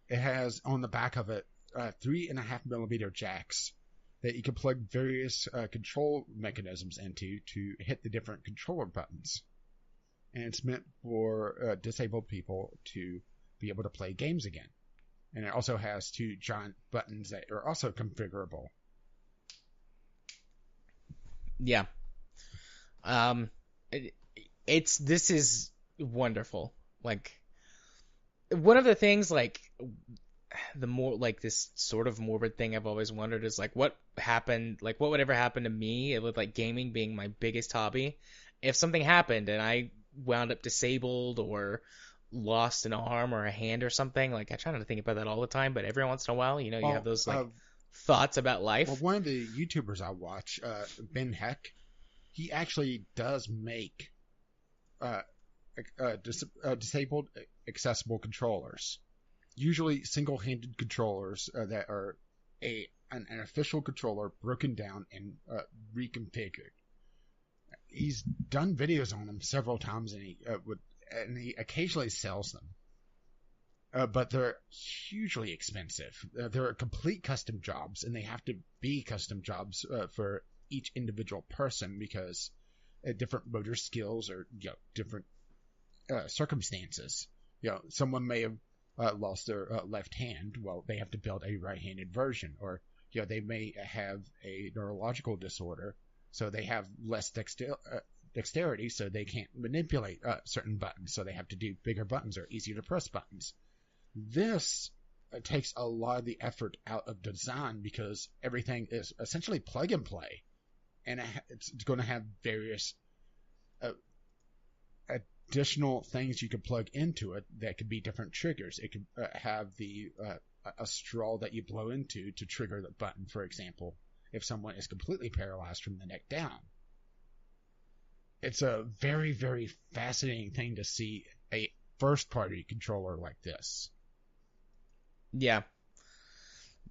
It has on the back of it 3.5mm jacks that you can plug various control mechanisms into to hit the different controller buttons. And it's meant for disabled people to be able to play games again. And it also has 2 giant buttons that are also configurable. Yeah. This is wonderful. One of the things, the more, this sort of morbid thing I've always wondered is, what happened, what would ever happen to me with, gaming being my biggest hobby, if something happened and I wound up disabled or lost an arm or a hand or something. I try not to think about that all the time, but every once in a while, you have those, thoughts about life. Well, one of the YouTubers I watch, Ben Heck, he actually does make disabled accessible controllers, usually single-handed controllers that are an official controller broken down and reconfigured. He's done videos on them several times, and he occasionally sells them. But they're hugely expensive. They're complete custom jobs, and they have to be custom jobs for each individual person because different motor skills or different circumstances. Someone may have lost their left hand. Well, they have to build a right-handed version, or they may have a neurological disorder, so they have less dexterity, so they can't manipulate certain buttons, so they have to do bigger buttons or easier to press buttons. This takes a lot of the effort out of design because everything is essentially plug and play, and it's going to have various additional things you could plug into it that could be different triggers. It could have a straw that you blow into to trigger the button, for example, if someone is completely paralyzed from the neck down. It's a very, very fascinating thing to see a first-party controller like this. Yeah.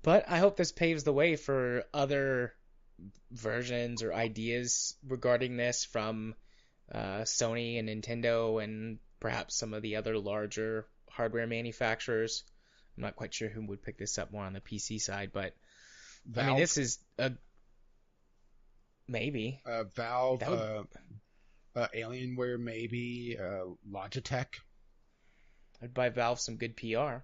But I hope this paves the way for other versions or ideas regarding this from Sony and Nintendo and perhaps some of the other larger hardware manufacturers. I'm not quite sure who would pick this up more on the PC side, but Valve, I mean, this is a maybe. Valve, Alienware, maybe Logitech. I'd buy Valve some good PR.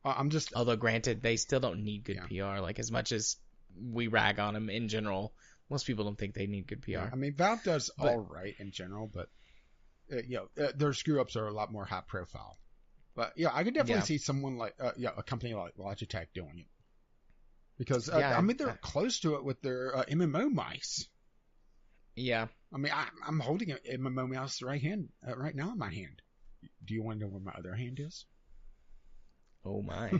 Although granted, they still don't need good PR. Like, as much as we rag on them in general, most people don't think they need good PR. Yeah, I mean, Valve does all right in general, but their screw-ups are a lot more high profile. But yeah, I could definitely see someone like a company like Logitech doing it, because I mean, they're close to it with their MMO mice. Yeah, I mean, I'm holding an MMO mouse right now in my hand. Do you want to know where my other hand is? Oh my!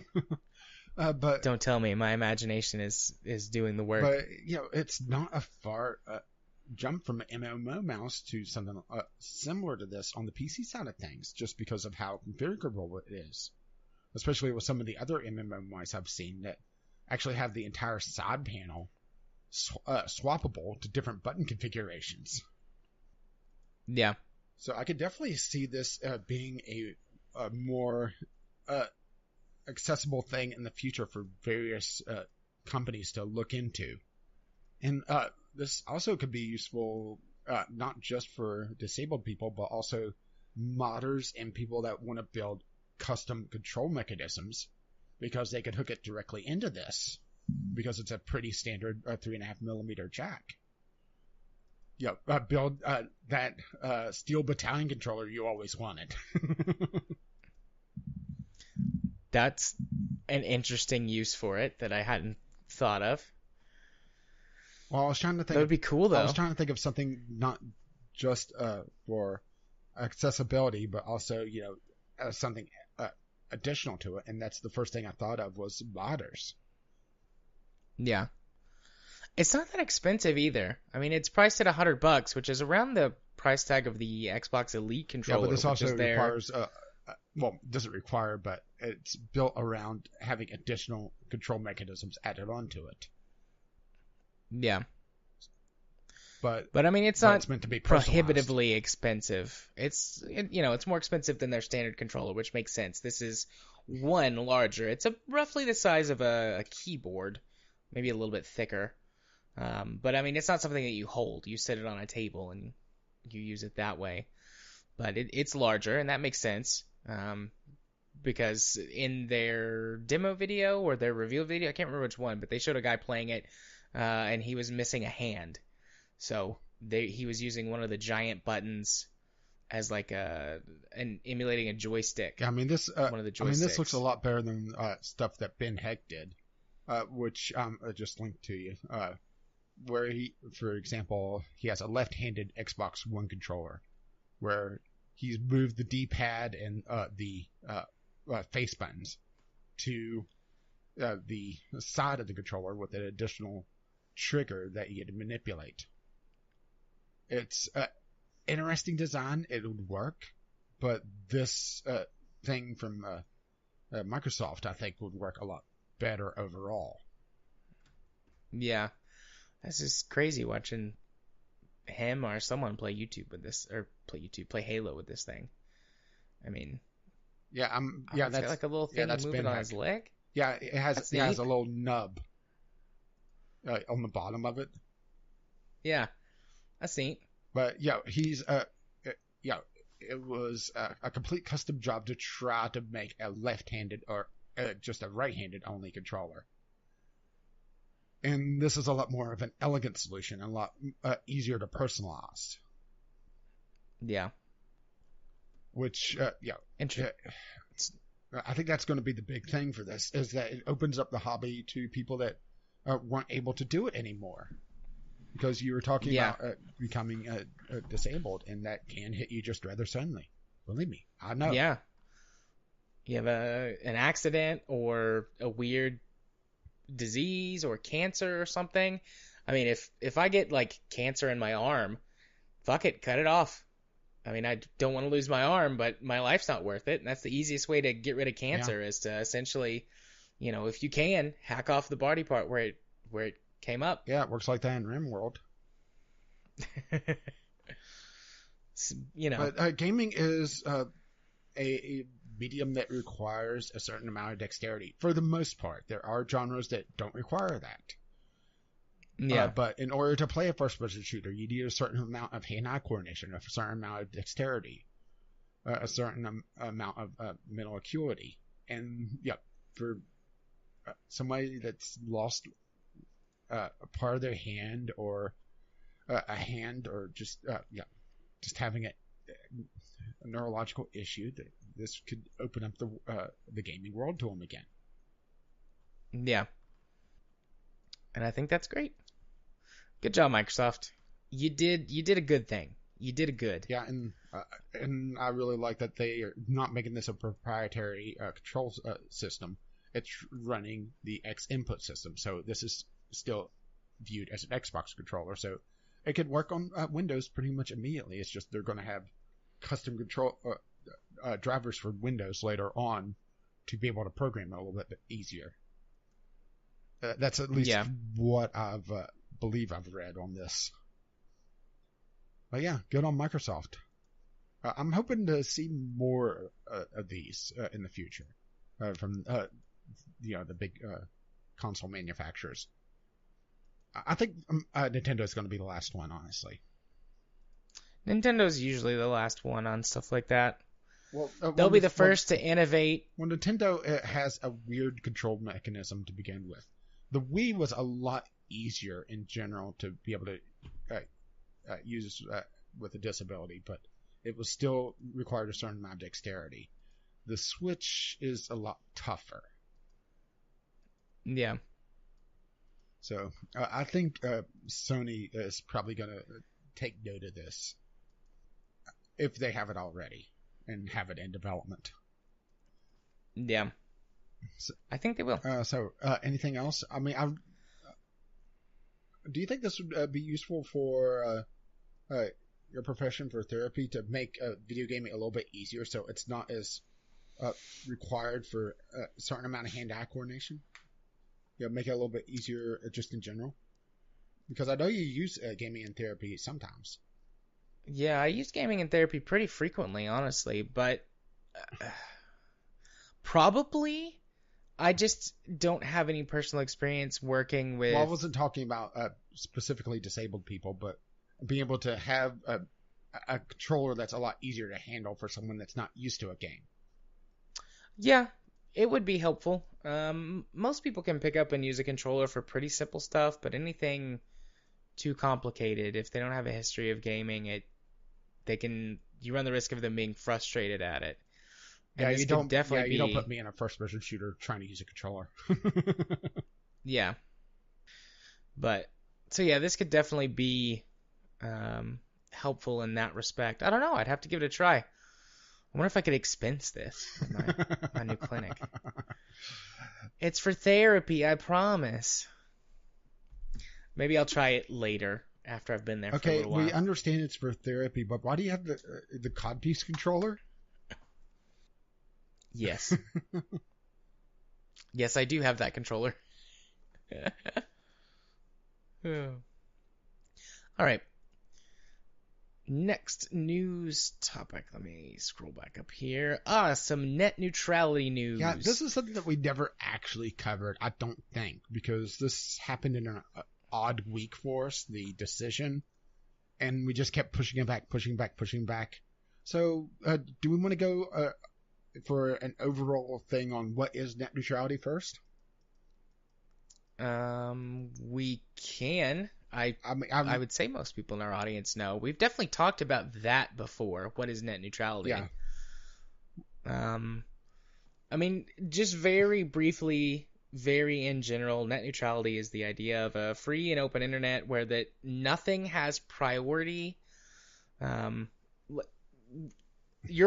But don't tell me, my imagination is doing the work. But it's not a far jump from an MMO mouse to something similar to this on the PC side of things, just because of how configurable it is. Especially with some of the other MMO mice I've seen that actually have the entire side panel swappable to different button configurations. Yeah. So I could definitely see this being a more accessible thing in the future for various companies to look into. And this also could be useful not just for disabled people, but also modders and people that want to build custom control mechanisms, because they could hook it directly into this, because it's a pretty standard 3.5mm jack. Build that steel battalion controller you always wanted. That's an interesting use for it that I hadn't thought of. Well, I was trying to think. That would be cool, though. I was trying to think of something not just for accessibility, but also, something additional to it. And that's the first thing I thought of was modders. Yeah. It's not that expensive either. I mean, it's priced at $100, which is around the price tag of the Xbox Elite controller. Yeah, but this also requires, doesn't require, but it's built around having additional control mechanisms added onto it. Yeah. But I mean, it's not meant to be prohibitively expensive. It's more expensive than their standard controller, which makes sense. This is one larger. It's roughly the size of a keyboard, maybe a little bit thicker. But I mean, it's not something that you hold. You set it on a table and you use it that way. But it's larger, and that makes sense. Because in their demo video or their reveal video, I can't remember which one, but they showed a guy playing it, and he was missing a hand. So he was using one of the giant buttons as like emulating a joystick. Yeah, I mean this. One of the joysticks. This looks a lot better than stuff that Ben Heck did, which I just linked to you. Where he, for example, he has a left-handed Xbox One controller, where he's moved the D-pad and the face buttons to the side of the controller with an additional trigger that you get to manipulate. It's interesting design. It would work, but this thing from Microsoft, I think, would work a lot better overall. Yeah. This is crazy watching him or someone play YouTube with this, or play Halo with this thing. I mean, that's got like a little thing moving on his leg. Yeah, it has a little nub on the bottom of it. Yeah, that's neat. But he's it was a complete custom job to try to make a left-handed or just a right-handed only controller. And this is a lot more of an elegant solution and a lot easier to personalize. Yeah. Which, Interesting. I think that's going to be the big thing for this, is that it opens up the hobby to people that weren't able to do it anymore. Because you were talking about becoming disabled, and that can hit you just rather suddenly. Believe me, I know. Yeah. You have an accident or a weird disease or cancer or something. I mean, if I get like cancer in my arm, fuck it, cut it off. I mean, I don't want to lose my arm, but my life's not worth it. And that's the easiest way to get rid of cancer is to essentially, if you can, hack off the body part where it came up. Yeah, it works like that in RimWorld. But gaming is a medium that requires a certain amount of dexterity. For the most part, there are genres that don't require that. Yeah. But in order to play a first-person shooter, you need a certain amount of hand-eye coordination, a certain amount of dexterity, a certain amount of mental acuity. And, for somebody that's lost a part of their hand or a hand or just having a neurological issue, this could open up the gaming world to them again. Yeah. And I think that's great. Good job, Microsoft. You did a good thing. You did a good. Yeah, and I really like that they are not making this a proprietary control system. It's running the X input system, so this is still viewed as an Xbox controller. So it could work on Windows pretty much immediately. It's just they're going to have custom control drivers for Windows later on to be able to program it a little bit easier. That's at least what I've believe I've read on this. But yeah, good on Microsoft. I'm hoping to see more of these in the future from the big console manufacturers. I think Nintendo is going to be the last one, honestly. Nintendo's usually the last one on stuff like that. Well, they'll be the first to innovate. Well, Nintendo has a weird control mechanism to begin with. The Wii was a lot easier in general to be able to use with a disability, but it was still required a certain amount of dexterity. The Switch is a lot tougher. Yeah. So I think Sony is probably going to take note of this if they have it already and have it in development. Yeah. So, I think they will. Anything else? I mean, do you think this would be useful for your profession, for therapy, to make video gaming a little bit easier so it's not as required for a certain amount of hand-eye coordination? Make it a little bit easier just in general? Because I know you use gaming in therapy sometimes. Yeah, I use gaming in therapy pretty frequently, honestly, but probably I just don't have any personal experience working with... Well, I wasn't talking about specifically disabled people, but being able to have a controller that's a lot easier to handle for someone that's not used to a game. Yeah, it would be helpful. Most people can pick up and use a controller for pretty simple stuff, but anything too complicated, if they don't have a history of gaming, you run the risk of them being frustrated at it. And you don't put me in a first-person shooter trying to use a controller. Yeah. But, so yeah, this could definitely be helpful in that respect. I don't know. I'd have to give it a try. I wonder if I could expense this for my new clinic. It's for therapy, I promise. Maybe I'll try it later after I've been there for a little while. Okay, we understand it's for therapy, but why do you have the codpiece controller? Yes. Yes, I do have that controller. All right. Next news topic. Let me scroll back up here. Some net neutrality news. Yeah, this is something that we never actually covered, I don't think, because this happened in an odd week for us, the decision, and we just kept pushing it back. So, do we want to go for an overall thing on what is net neutrality first? We can. I mean, I would say most people in our audience know. We've definitely talked about that before. What is net neutrality? yeah. I mean, just very briefly, very in general, net neutrality is the idea of a free and open internet where that nothing has priority. Your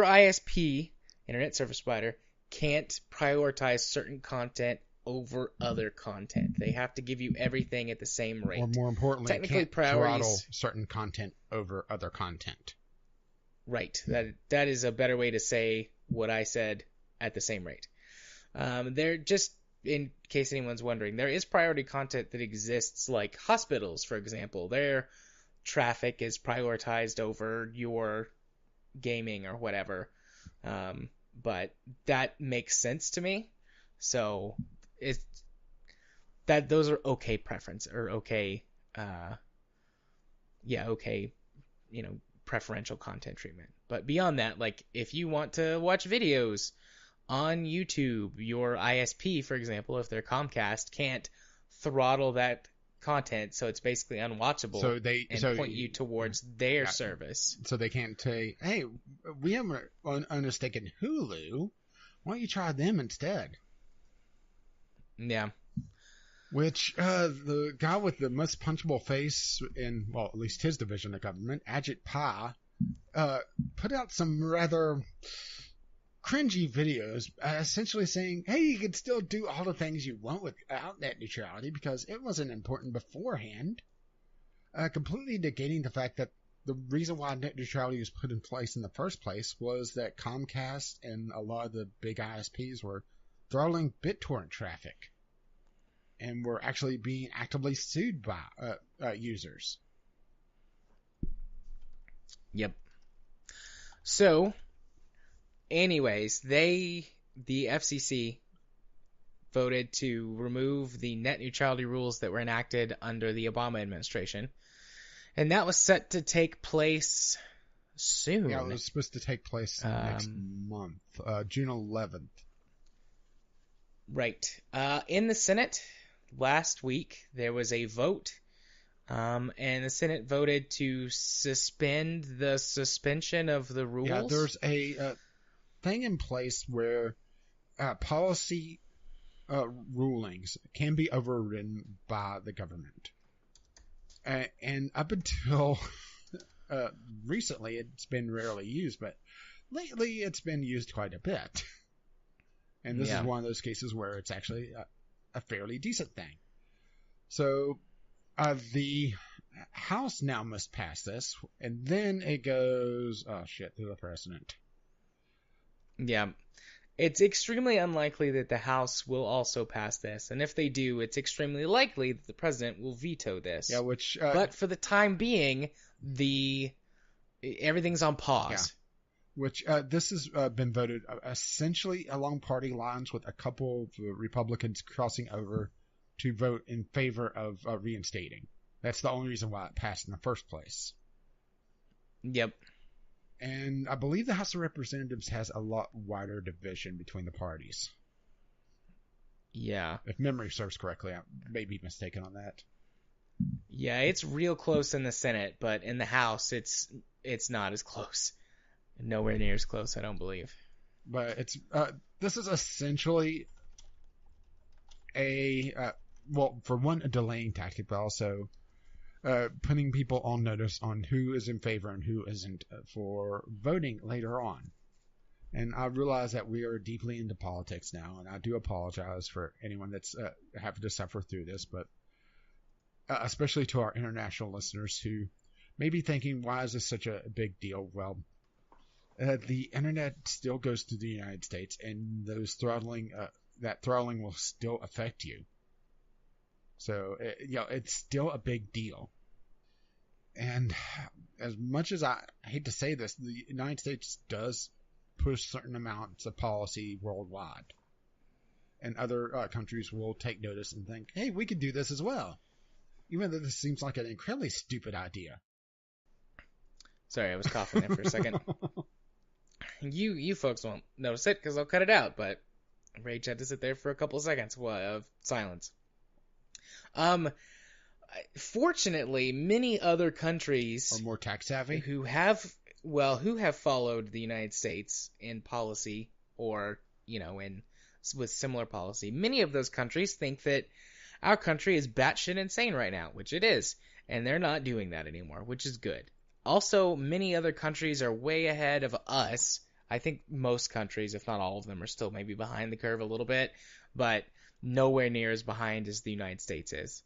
ISP, Internet Service Provider, can't prioritize certain content over other content. They have to give you everything at the same rate. Or more importantly, Technically, can't priorities throttle certain content over other content. Right. That is a better way to say what I said at the same rate. They're just in case anyone's wondering, there is priority content that exists, like hospitals, for example. Their traffic is prioritized over your gaming or whatever. But that makes sense to me. So it's that those are okay preference or okay, okay, preferential content treatment. But beyond that, like if you want to watch videos on YouTube, your ISP, for example, if they're Comcast, can't throttle that content, so it's basically unwatchable, point you towards their service. So they can't say, "Hey, we have an understaken Hulu. Why don't you try them instead?" Yeah. Which the guy with the most punchable face in, well, at least his division of government, Ajit Pai, put out some rather cringy videos, essentially saying, hey, you can still do all the things you want without net neutrality because it wasn't important beforehand, completely negating the fact that the reason why net neutrality was put in place in the first place was that Comcast and a lot of the big ISPs were throttling BitTorrent traffic and were actually being actively sued by users. Yep. So, anyways, the FCC voted to remove the net neutrality rules that were enacted under the Obama administration. And that was set to take place soon. Yeah, it was supposed to take place next month, June 11th. Right. In the Senate last week, there was a vote, and the Senate voted to suspend the suspension of the rules. Yeah, there's a thing in place where policy rulings can be overridden by the government. And up until recently, it's been rarely used, but lately it's been used quite a bit. And this is one of those cases where it's actually a fairly decent thing. So the House now must pass this, and then it goes, to the president. Yeah. It's extremely unlikely that the House will also pass this, and if they do, it's extremely likely that the president will veto this. Yeah, which... but for the time being, everything's on pause. Yeah. Which this has been voted essentially along party lines, with a couple of Republicans crossing over to vote in favor of reinstating. That's the only reason why it passed in the first place. Yep. And I believe the House of Representatives has a lot wider division between the parties. Yeah. If memory serves correctly, I may be mistaken on that. Yeah, it's real close in the Senate, but in the House, it's not as close. Nowhere near as close, I don't believe. But it's this is essentially for one, a delaying tactic, but also putting people on notice on who is in favor and who isn't for voting later on. And I realize that we are deeply into politics now, and I do apologize for anyone that's having to suffer through this, but especially to our international listeners who may be thinking, why is this such a big deal? Well, the internet still goes to the United States, and that throttling will still affect you. So, it's still a big deal. And as much as I hate to say this, the United States does push certain amounts of policy worldwide. And other countries will take notice and think, hey, we could do this as well. Even though this seems like an incredibly stupid idea. Sorry, I was coughing there for a second. You folks won't notice it because I'll cut it out, but Rage had to sit there for a couple of seconds of silence. Um, Fortunately, many other Or countries more tax savvy? who have followed the United States in policy or, in with similar policy, many of those countries think that our country is batshit insane right now, which it is, and they're not doing that anymore, which is good. Also, many other countries are way ahead of us. I think most countries, if not all of them, are still maybe behind the curve a little bit, but nowhere near as behind as the United States is.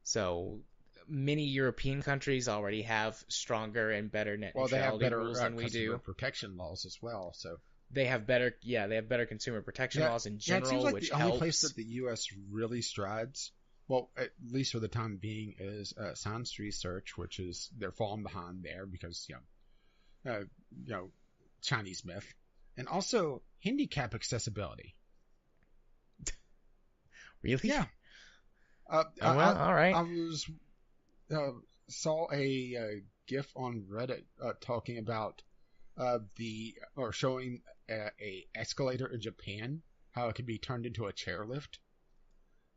So many European countries already have stronger and better net Well, they have neutrality better rules than we consumer do. protection laws as well. So They have better consumer protection laws in yeah, it seems general, like which the only place helps. that the U.S. really strides, well, at least for the time being, is science research, which is they're falling behind there because uh, you know, Chinese myth, and also handicap accessibility. Really? Yeah, Oh, well, all right. I was saw a GIF on Reddit talking about showing a escalator in Japan, how it could be turned into a chairlift,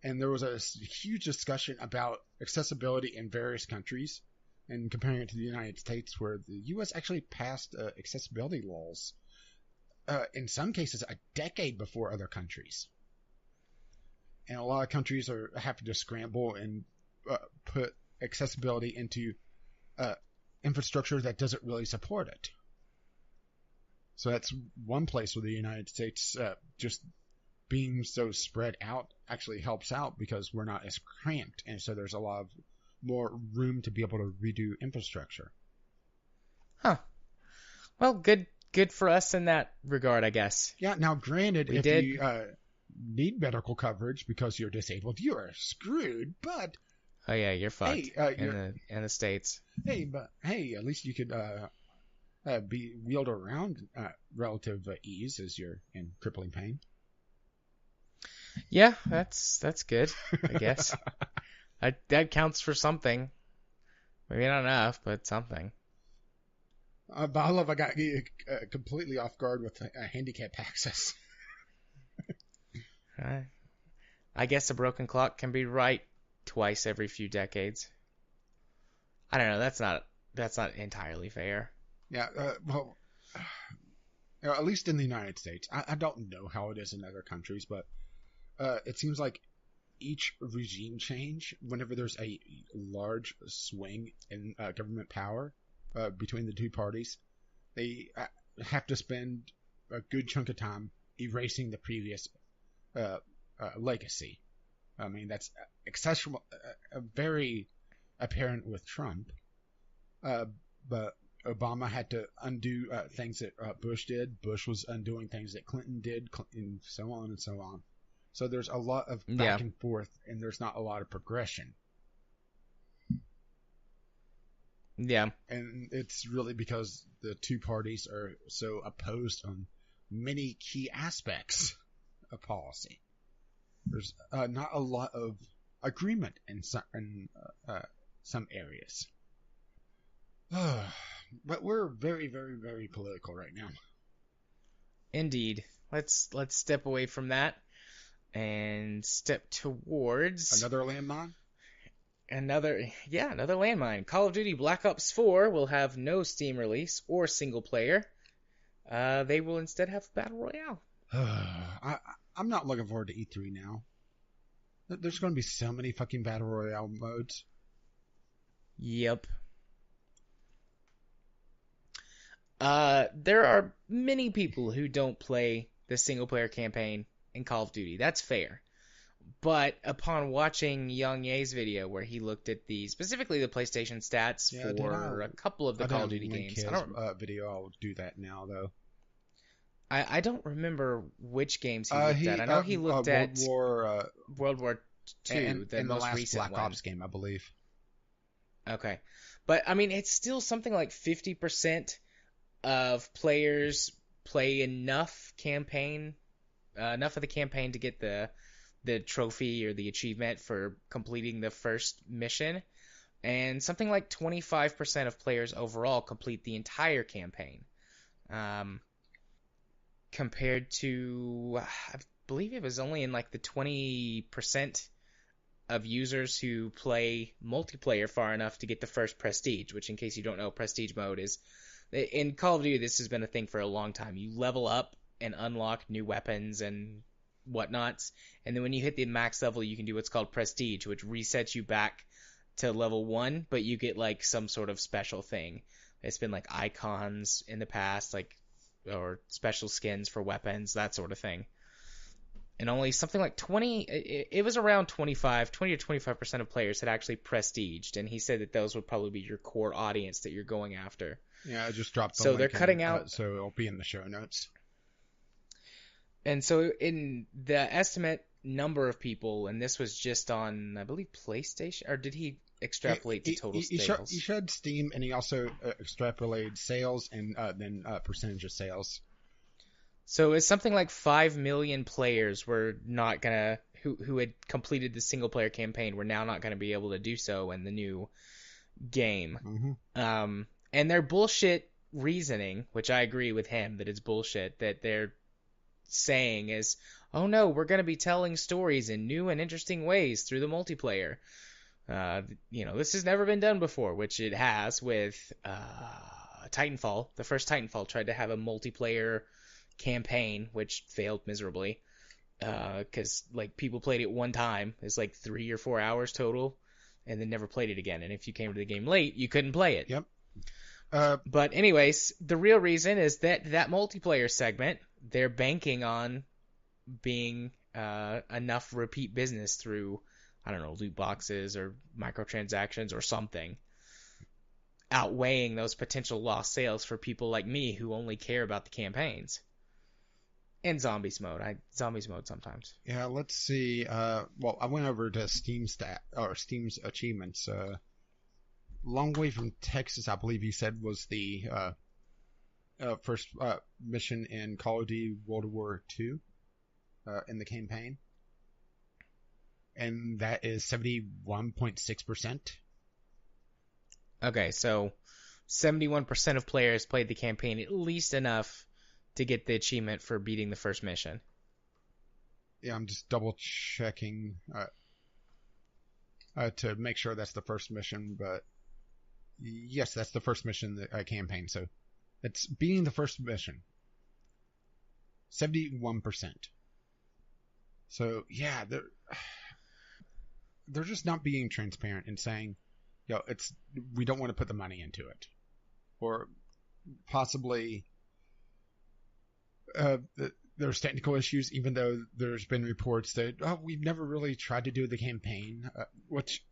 and there was a huge discussion about accessibility in various countries, and comparing it to the United States, where the U.S. actually passed accessibility laws, in some cases a decade before other countries, and a lot of countries are having to scramble and put accessibility into infrastructure that doesn't really support it. So that's one place where the United States just being so spread out actually helps out because we're not as cramped, and so there's a lot of more room to be able to redo infrastructure. Huh. Well, good for us in that regard, I guess. Yeah, now granted, We if did. you need medical coverage because you're disabled, you are screwed, but Oh yeah, you're fucked hey, in the States. hey, at least you could be wheeled around relative ease as you're in crippling pain. Yeah, that's good, I guess. That counts for something. Maybe not enough, but something. But I love I got completely off guard with handicap access. I guess a broken clock can be right twice every few decades. I don't know. That's not entirely fair. Yeah, well, at least in the United States. I don't know how it is in other countries, but it seems like each regime change, whenever there's a large swing in government power between the two parties, they have to spend a good chunk of time erasing the previous legacy. I mean, that's accessible, very apparent with Trump. But Obama had to undo things that Bush did. Bush was undoing things that Clinton did, and so on and so on. So there's a lot of back and forth, and there's not a lot of progression. Yeah. And it's really because the two parties are so opposed on many key aspects of policy. There's not a lot of agreement in some areas. But we're very, very, very political right now. Indeed. Let's step away from that and step towards another landmine. Another landmine. Call of Duty Black Ops 4 will have no Steam release or single player. They will instead have Battle Royale. I'm not looking forward to E3 now. There's going to be so many fucking Battle Royale modes. Yep. There are many people who don't play the single player campaign in Call of Duty. That's fair. But upon watching Young Ye's video where he looked at specifically the PlayStation stats for a couple of the Call of Duty games. I don't video. I'll do that now though. I don't remember which games he looked at. I know he looked at World War II, the most last recent Black Ops game, I believe. Okay. But I mean, it's still something like 50% of players play enough of the campaign to get the trophy or the achievement for completing the first mission, and something like 25% of players overall complete the entire campaign, compared to, I believe it was only in like the 20% of users who play multiplayer far enough to get the first prestige, which, in case you don't know, prestige mode is in Call of Duty. This has been a thing for a long time. You level up and unlock new weapons and whatnots, and then when you hit the max level, you can do what's called prestige, which resets you back to level 1, but you get like some sort of special thing. It's been like icons in the past, like, or special skins for weapons, that sort of thing. And only something like it was around 20 to 25% of players had actually prestiged, and he said that those would probably be your core audience that you're going after. Yeah, I just dropped the so link they're cutting out, so it'll be in the show notes. And so in the estimate number of people, and this was just on, I believe, PlayStation, or did he extrapolate to total sales? He showed Steam, and he also extrapolated sales and then percentage of sales. So it's something like 5 million players were not gonna who had completed the single player campaign were now not gonna be able to do so in the new game. Mm-hmm. And their bullshit reasoning, which I agree with him that it's bullshit, that they're saying is, oh no, we're gonna be telling stories in new and interesting ways through the multiplayer. This has never been done before, which it has with Titanfall. The first Titanfall tried to have a multiplayer campaign, which failed miserably, because like people played it one time. It's like 3 or 4 hours total, and then never played it again. And if you came to the game late, you couldn't play it. Yep. But anyways, the real reason is that multiplayer segment, they're banking on being enough repeat business through, I don't know, loot boxes or microtransactions or something, outweighing those potential lost sales for people like me who only care about the campaigns. And zombies mode. Zombies mode sometimes. Yeah, let's see. Well, I went over to Steam's achievements. Long Way from Texas, I believe you said, was the first mission in Call of Duty World War II in the campaign. And that is 71.6%. Okay, so 71% of players played the campaign at least enough to get the achievement for beating the first mission. Yeah, I'm just double checking to make sure that's the first mission, but yes, that's the first mission in the campaign. So it's beating the first mission. 71%. So yeah, they're just not being transparent and saying, we don't want to put the money into it, or possibly there's technical issues, even though there's been reports that we've never really tried to do the campaign, which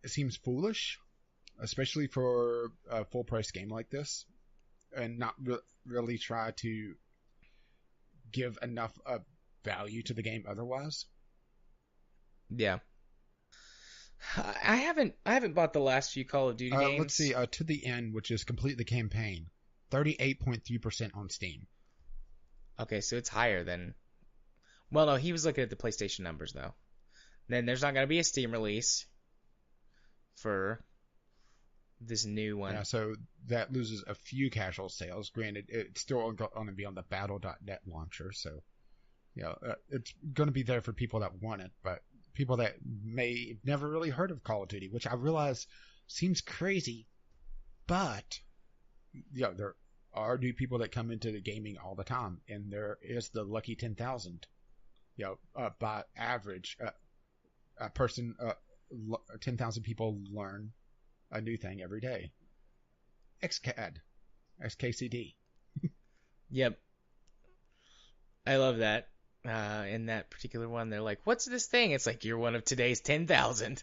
seems foolish, especially for a full price game like this, and not really try to give enough value to the game otherwise. Yeah. I haven't bought the last few Call of Duty games. Let's see, To the End, which is complete the campaign, 38.3% on Steam. Okay, so it's higher than... Well, no, he was looking at the PlayStation numbers, though. Then there's not going to be a Steam release for this new one. Yeah, so that loses a few casual sales. Granted, it's still going to be on the Battle.net launcher, so it's going to be there for people that want it, but people that may never really heard of Call of Duty, which I realize seems crazy, but there are new people that come into the gaming all the time, and there is the lucky 10,000. By average, a person, 10,000 people learn a new thing every day. XKCD. Yep. I love that. In that particular one, they're like, "What's this thing?" It's like, "You're one of today's 10,000."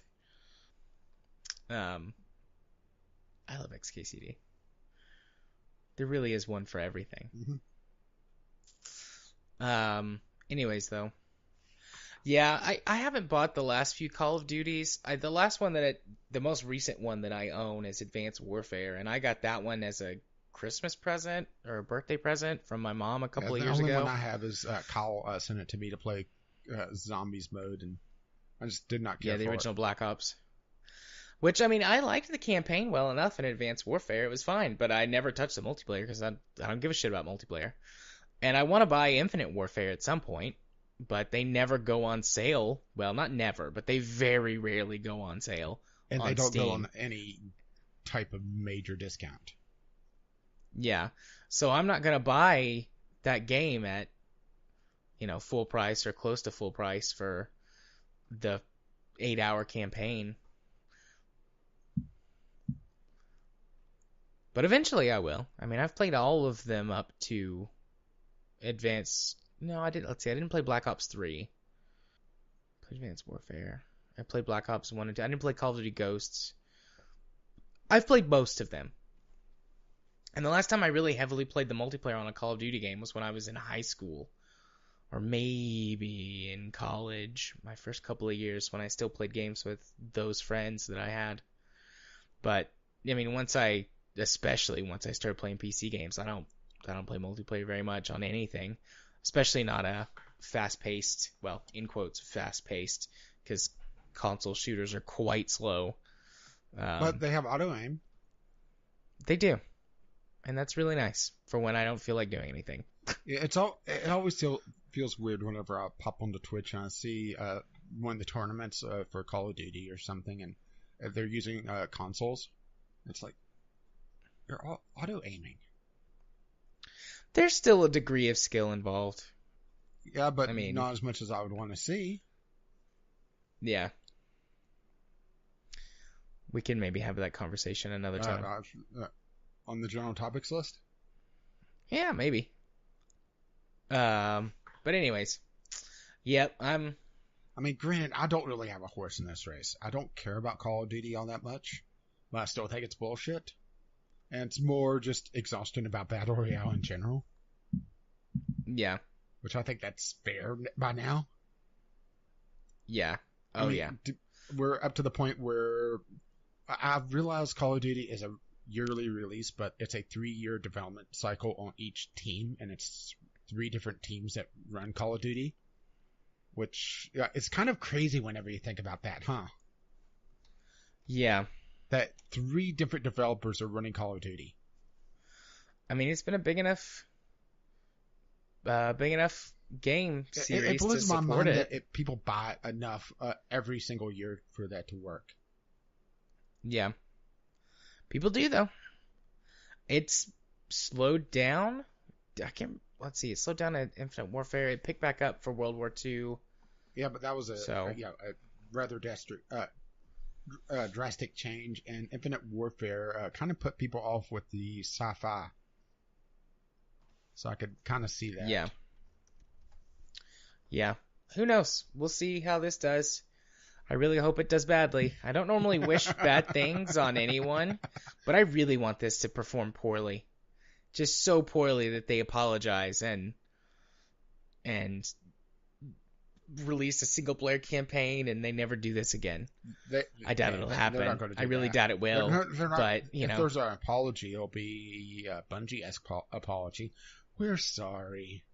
I love XKCD. There really is one for everything. Mm-hmm. Anyways, though, yeah, I haven't bought the last few Call of Duties. The last one the most recent one that I own is Advanced Warfare, and I got that one as a Christmas present or a birthday present from my mom a couple of years ago. The only one I have is Kyle sent it to me to play Zombies mode, and I just did not care for it. Yeah, the original Black Ops. Which, I mean, I liked the campaign well enough in Advanced Warfare. It was fine, but I never touched the multiplayer because I don't give a shit about multiplayer. And I want to buy Infinite Warfare at some point. but they never go on sale. Well, not never, but they very rarely go on sale And on they don't Steam. go on any type of major discount. Yeah. So I'm not gonna buy that game at, full price or close to full price for the 8-hour campaign. But eventually I will. I mean, I've played all of them up to Advanced. No, I didn't. Let's see. I didn't play Black Ops 3. I played Advanced Warfare. I played Black Ops 1 and 2. I didn't play Call of Duty Ghosts. I've played most of them. And the last time I really heavily played the multiplayer on a Call of Duty game was when I was in high school. Or maybe in college. My first couple of years when I still played games with those friends that I had. But, I mean, especially once I started playing PC games, I don't play multiplayer very much on anything. Especially not a fast-paced, well, in quotes, fast-paced, because console shooters are quite slow. But they have auto-aim. They do. And that's really nice for when I don't feel like doing anything. Yeah, it always feels weird whenever I pop onto Twitch and I see one of the tournaments for Call of Duty or something, and they're using consoles. It's like, you're auto-aiming. There's still a degree of skill involved. Yeah, but not as much as I would want to see. Yeah. We can maybe have that conversation another time. On the general topics list? Yeah, maybe. But anyways. Yep, I mean, granted, I don't really have a horse in this race. I don't care about Call of Duty all that much, but I still think it's bullshit. And it's more just exhausting about Battle Royale in general. Yeah. Which I think that's fair by now. Yeah. Oh, yeah. We're up to the point where I've realized Call of Duty is a yearly release, but it's a 3-year development cycle on each team, and it's 3 different teams that run Call of Duty. Which, it's kind of crazy whenever you think about that, huh? Yeah. That 3 different developers are running Call of Duty. I mean, it's been a big enough game series it blows to my support mind it. that people buy enough every single year for that to work. Yeah. People do, though. It's slowed down. Let's see. It slowed down at Infinite Warfare. It picked back up for World War II. Yeah, but that was a rather drastic change, and Infinite Warfare kind of put people off with the sci-fi. So I could kind of see that. Yeah. Yeah. Who knows? We'll see how this does. I really hope it does badly. I don't normally wish bad things on anyone, but I really want this to perform poorly. Just so poorly that they apologize and release a single-player campaign and they never do this again. I doubt it'll happen. I really doubt it will. They're not, but, if there's an apology, it'll be a Bungie-esque apology. We're sorry.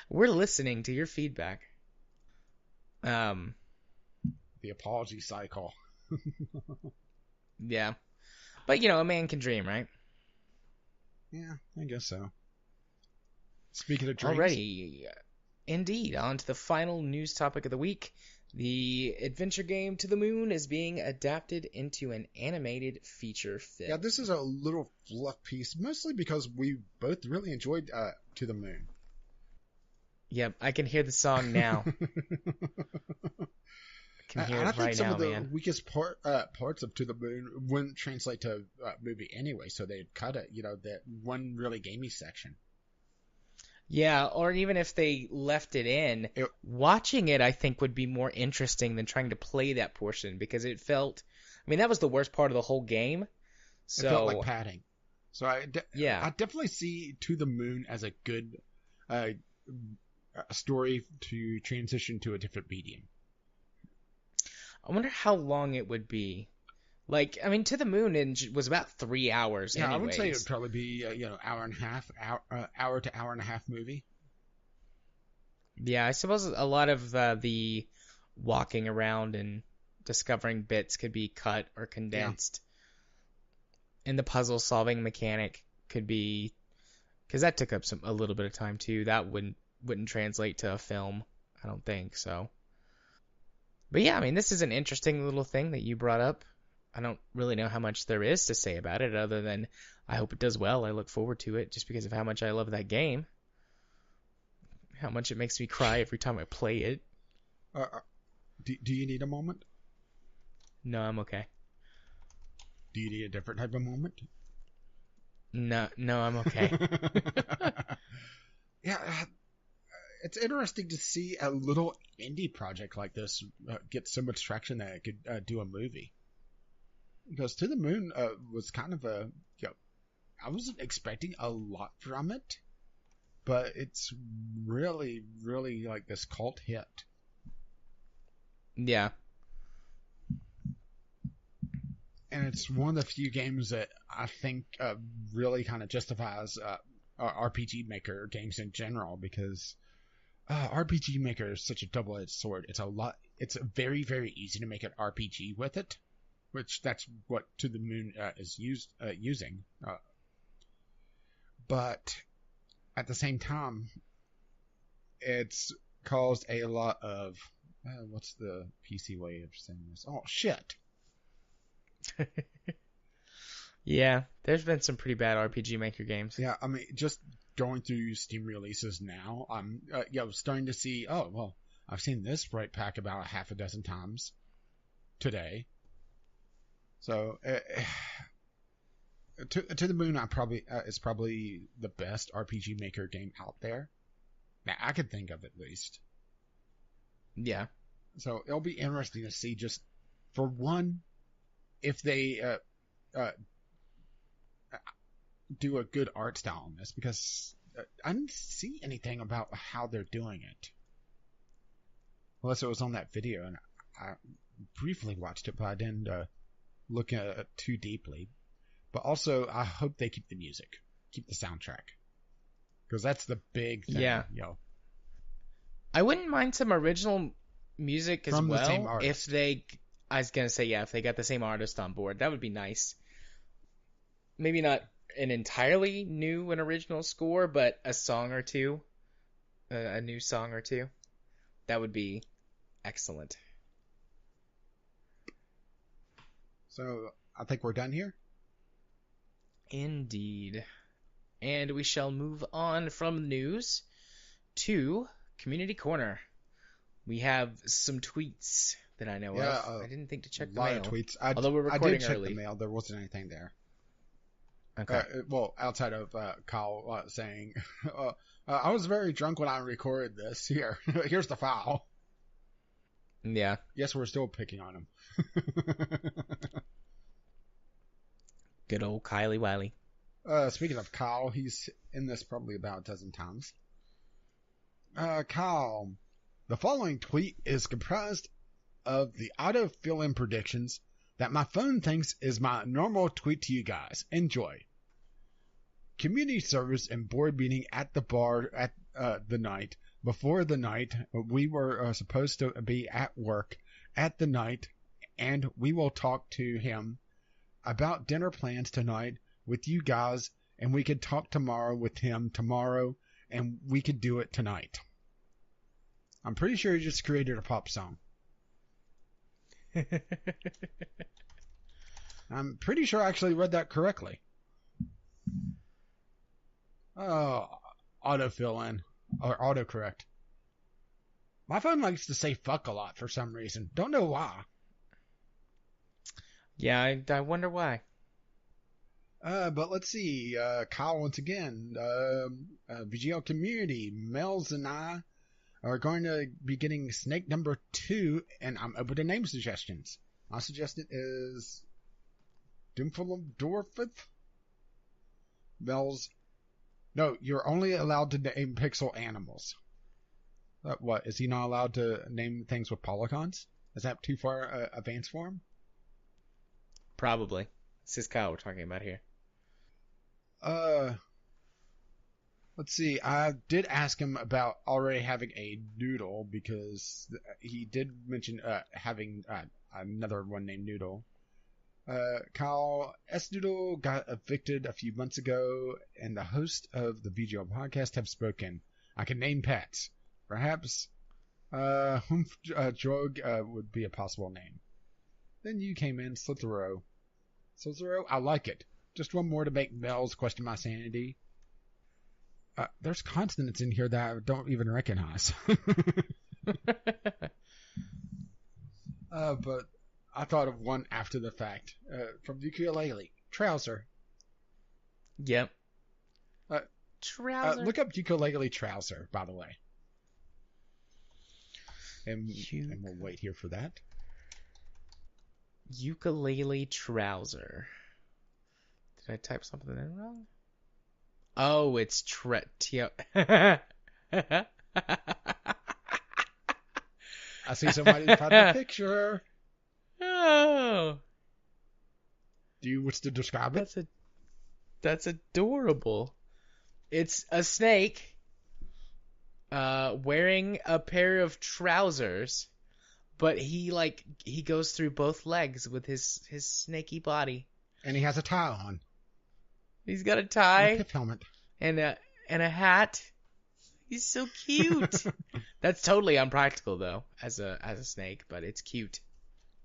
We're listening to your feedback. The apology cycle. Yeah. But, a man can dream, right? Yeah, I guess so. Speaking of dreams. Already, indeed, on to the final news topic of the week. The adventure game To the Moon is being adapted into an animated feature film. Yeah, this is a little fluff piece, mostly because we both really enjoyed To the Moon. Yep, I can hear the song now. I can hear it right now, man. I think some of the weakest parts of To the Moon wouldn't translate to a movie anyway, so they'd cut it, that one really gamey section. Yeah, or even if they left it in, watching it I think would be more interesting than trying to play that portion, because it felt, that was the worst part of the whole game. So, it felt like padding. So I definitely see To the Moon as a good story to transition to a different medium. I wonder how long it would be. To the Moon was about 3 hours. Yeah, anyways. I would say it would probably be hour and a half, hour to hour and a half movie. Yeah, I suppose a lot of the walking around and discovering bits could be cut or condensed. Yeah. And the puzzle solving mechanic could be, because that took up a little bit of time too. That wouldn't wouldn't translate to a film. I don't think so. But yeah, I mean, this is an interesting little thing that you brought up. I don't really know how much there is to say about it other than I hope it does well. I look forward to it just because of how much I love that game. How much it makes me cry every time I play it. Do you need a moment? No, I'm okay. Do you need a different type of moment? No, I'm okay. Yeah, it's interesting to see a little indie project like this get so much traction that it could do a movie. Because To the Moon was kind of I wasn't expecting a lot from it, but it's really, really like this cult hit. Yeah. And it's one of the few games that I think really kind of justifies RPG Maker games in general, because RPG Maker is such a double-edged sword. It's very, very easy to make an RPG with it, which that's what To the Moon is using. But at the same time, it's caused a lot of what's the PC way of saying this? Oh shit! Yeah, there's been some pretty bad RPG Maker games. Yeah, I mean, just going through Steam releases now, I'm starting to see. Oh well, I've seen this sprite pack about a half a dozen times today. So, to the Moon, is probably the best RPG Maker game out there. Now I could think of at least. Yeah. So it'll be interesting to see, just for one, if they do a good art style on this, because I didn't see anything about how they're doing it. Unless it was on that video, and I briefly watched it, but I didn't look at it too deeply. But also, I hope they keep the music, keep the soundtrack, because that's the big thing. Yeah. I wouldn't mind some original music as From the well same artist. I was gonna say, yeah, if they got the same artist on board, that would be nice. Maybe not an entirely new and original score, but a song or two, a new song or two. That would be excellent. So I think we're done here. Indeed. And we shall move on from news to Community Corner. We have some tweets that I know of. I didn't think to check the mail. A lot of tweets. Although we're recording I did check early. the mail. There wasn't anything there. Okay. Well, outside of Kyle saying, I was very drunk when I recorded this. Here's the file. Yeah. Yes, we're still picking on him. Good old Kylie Wiley. Speaking of Kyle, he's in this probably about a dozen times. Kyle, the following tweet is comprised of the auto fill-in predictions that my phone thinks is my normal tweet to you guys. Enjoy. Community service and board meeting at the bar at the night. Before the night, we were supposed to be at work at the night, and we will talk to him about dinner plans tonight with you guys, and we could talk tomorrow with him tomorrow, and we could do it tonight. I'm pretty sure he just created a pop song. I'm pretty sure I actually read that correctly. Oh, autofill in or autocorrect. My phone likes to say fuck a lot for some reason. Don't know why. Yeah, I wonder why. But let's see. Kyle, once again, VGL community, Mel's and I are going to be getting snake number 2, and I'm open to name suggestions. My suggestion is Doomfuldorfith. Mel's. No, you're only allowed to name pixel animals. What? Is he not allowed to name things with polygons? Is that too far advanced for him? Probably. This is Kyle we're talking about here. Let's see. I did ask him about already having a noodle, because he did mention having another one named Noodle. Kyle S. Noodle got evicted a few months ago, and the host of the VGL podcast have spoken. I can name pets. Perhaps Drug would be a possible name. Then you came in, Slithero. Slithero, I like it. Just one more to make Mel's question my sanity. There's consonants in here that I don't even recognize. But I thought of one after the fact. From Ukulele. Trouser. Yep. Trouser. Look up Ukulele Trouser, by the way. And we'll wait here for that. Ukulele Trouser. Did I type something in wrong? Oh, it's I see somebody found the picture. Oh. Do you wish to describe it? That's adorable. It's a snake wearing a pair of trousers, but he goes through both legs with his snaky body. And he has a tie on. He's got a tie. And a pith helmet. And a hat. He's so cute. That's totally unpractical though, as a snake, but it's cute.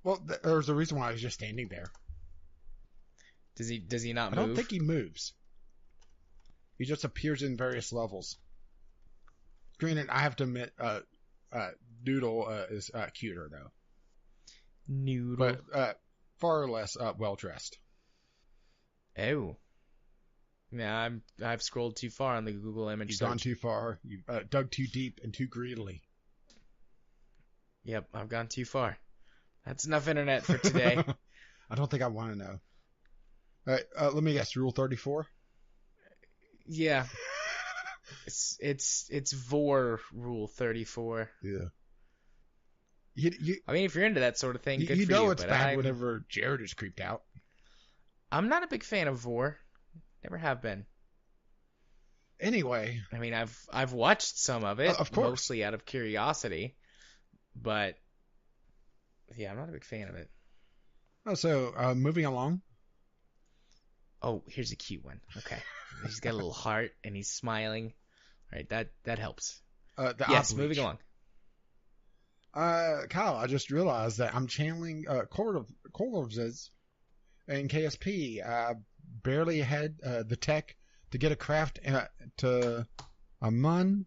Well, there's a reason why he's just standing there. Does he not move? I don't think he moves. He just appears in various levels. Granted, I have to admit, Noodle is cuter though. Noodle, but far less well dressed. Oh. Yeah, I've scrolled too far on the Google image search. You've gone too far. You've dug too deep and too greedily. Yep, I've gone too far. That's enough internet for today. I don't think I want to know. All right, let me guess. Rule 34. Yeah. It's Vor Rule 34. Yeah. I mean, if you're into that sort of thing, good for you. You know it's bad whenever Jared is creeped out. I'm not a big fan of Vor. Never have been. Anyway. I mean, I've watched some of it. Of course. Mostly out of curiosity. But, yeah, I'm not a big fan of it. Oh, so, moving along. Oh, here's a cute one. Okay. He's got a little heart, and he's smiling. All right, that helps. Yes, moving along. Kyle, I just realized that I'm channeling Corvses in KSP. I barely had the tech to get a craft to a Mun,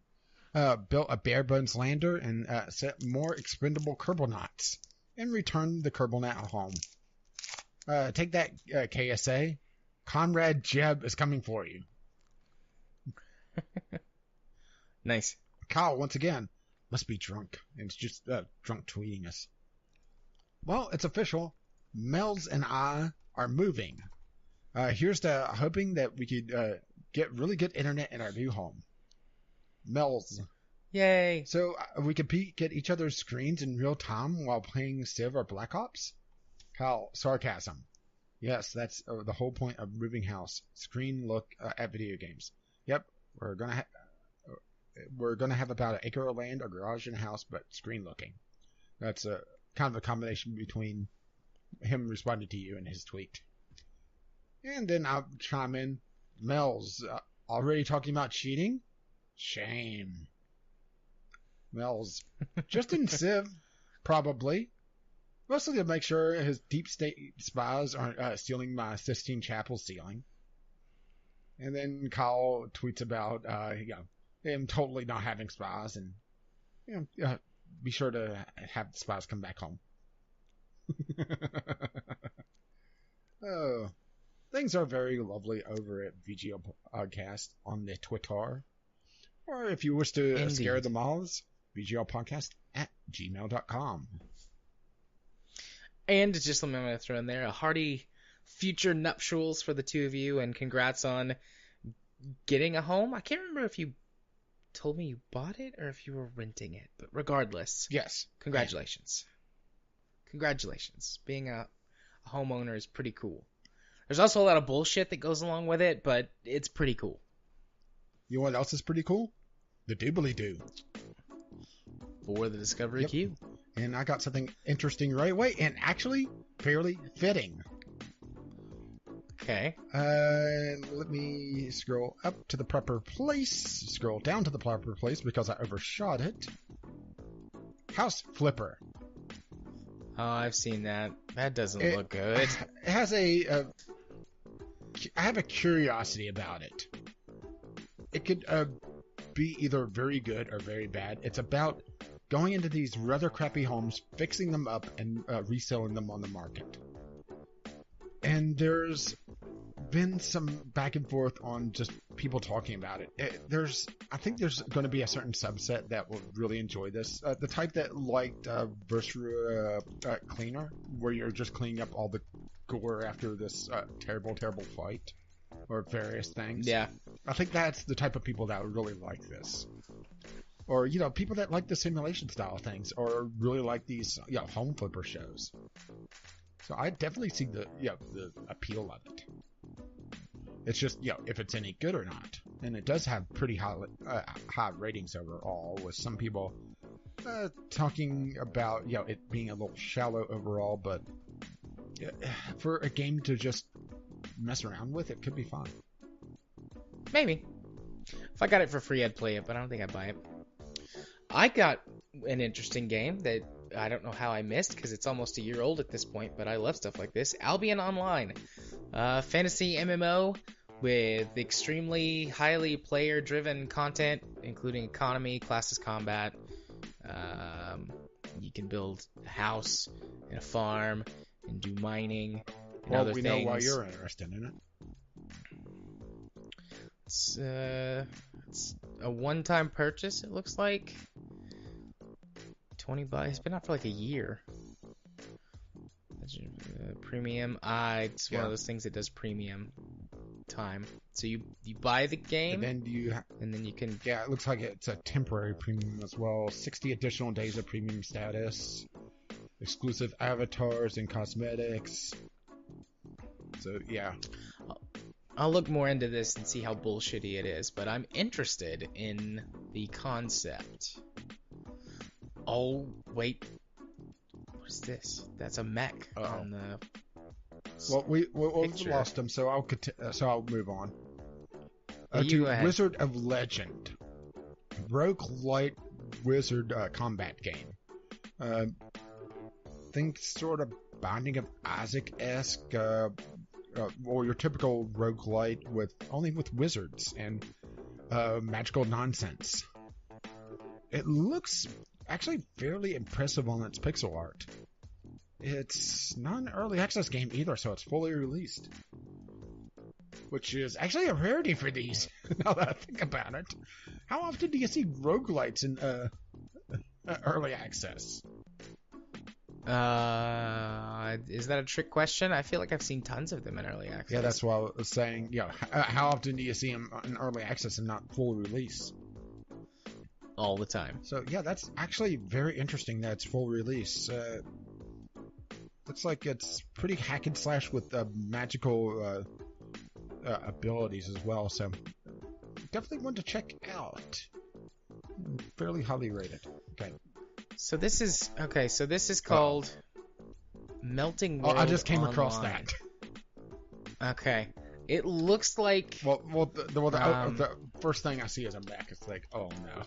built a bare bones lander, and set more expendable Kerbal and returned the Kerbal home. Take that, KSA. Conrad Jeb is coming for you. Nice. Kyle, once again, must be drunk. And it's just drunk tweeting us. Well, it's official. Mel's and I are moving. Here's to hoping that we could get really good internet in our new home. Mel's. Yay. So we could peek at each other's screens in real time while playing Civ or Black Ops? Kyle, sarcasm. Yes, that's the whole point of moving house. Screen look at video games. Yep, we're gonna have about an acre of land, a garage, and a house, but screen looking. That's a kind of a combination between him responding to you and his tweet. And then I'll chime in. Mel's already talking about cheating? Shame. Mel's just in Civ, probably. Mostly to make sure his deep state spies aren't stealing my Sistine Chapel ceiling. And then Kyle tweets about him totally not having spies, and be sure to have the spies come back home. Oh, things are very lovely over at VGL Podcast on the Twitter. Or if you wish to scare the moths, VGLpodcast@gmail.com. And just something I'm going to throw in there, a hearty future nuptials for the two of you, and congrats on getting a home. I can't remember if you told me you bought it or if you were renting it, but regardless. Yes. Congratulations. Congratulations. Being a homeowner is pretty cool. There's also a lot of bullshit that goes along with it, but it's pretty cool. You know what else is pretty cool? The doobly-doo. For the Discovery Queue. And I got something interesting right away, and actually fairly fitting. Okay. Let me scroll up to the proper place. Scroll down to the proper place because I overshot it. House Flipper. Oh, I've seen that. That doesn't look good. It has I have a curiosity about it. It could be either very good or very bad. It's about going into these rather crappy homes, fixing them up, and reselling them on the market. And there's been some back and forth on just people talking about it. I think there's going to be a certain subset that will really enjoy this. The type that liked Versura Cleaner, where you're just cleaning up all the gore after this terrible fight or various things. Yeah. I think that's the type of people that would really like this. Or, people that like the simulation style things or really like these home flipper shows. So I definitely see the appeal of it. It's just, if it's any good or not. And it does have pretty high ratings overall, with some people talking about, it being a little shallow overall, but for a game to just mess around with, it could be fun. Maybe. If I got it for free, I'd play it, but I don't think I'd buy it. I got an interesting game that I don't know how I missed, because it's almost a year old at this point, but I love stuff like this. Albion Online. Fantasy MMO with extremely highly player-driven content, including economy, classes combat. You can build a house and a farm and do mining and other things. Well, we know why you're interested in it. It's a one-time purchase, it looks like. $20. It's been out for like a year. Premium. It's one of those things that does premium time. So you buy the game, and then you can. Yeah, it looks like it's a temporary premium as well. 60 additional days of premium status, exclusive avatars and cosmetics. So yeah. I'll look more into this and see how bullshitty it is, but I'm interested in the concept. Oh, wait. What is this? That's a mech on the. Well, we lost him, so I'll move on. To Wizard of Legend, roguelite wizard combat game. Think sort of Binding of Isaac-esque, or your typical roguelite only with wizards and magical nonsense. It looks actually fairly impressive on its pixel art. It's not an early access game either, so it's fully released. Which is actually a rarity for these, now that I think about it. How often do you see roguelites in early access? Is that a trick question? I feel like I've seen tons of them in early access. Yeah, that's what I was saying. How often do you see them in early access and not full release? All the time. So yeah, that's actually very interesting that it's full release. Looks like it's pretty hack and slash with magical abilities as well. So definitely one to check out. Fairly highly rated. Okay. So this is called Melting World. Oh, I just came Online. across that. Okay. It looks like. The first thing I see is a mech. It's like, oh no.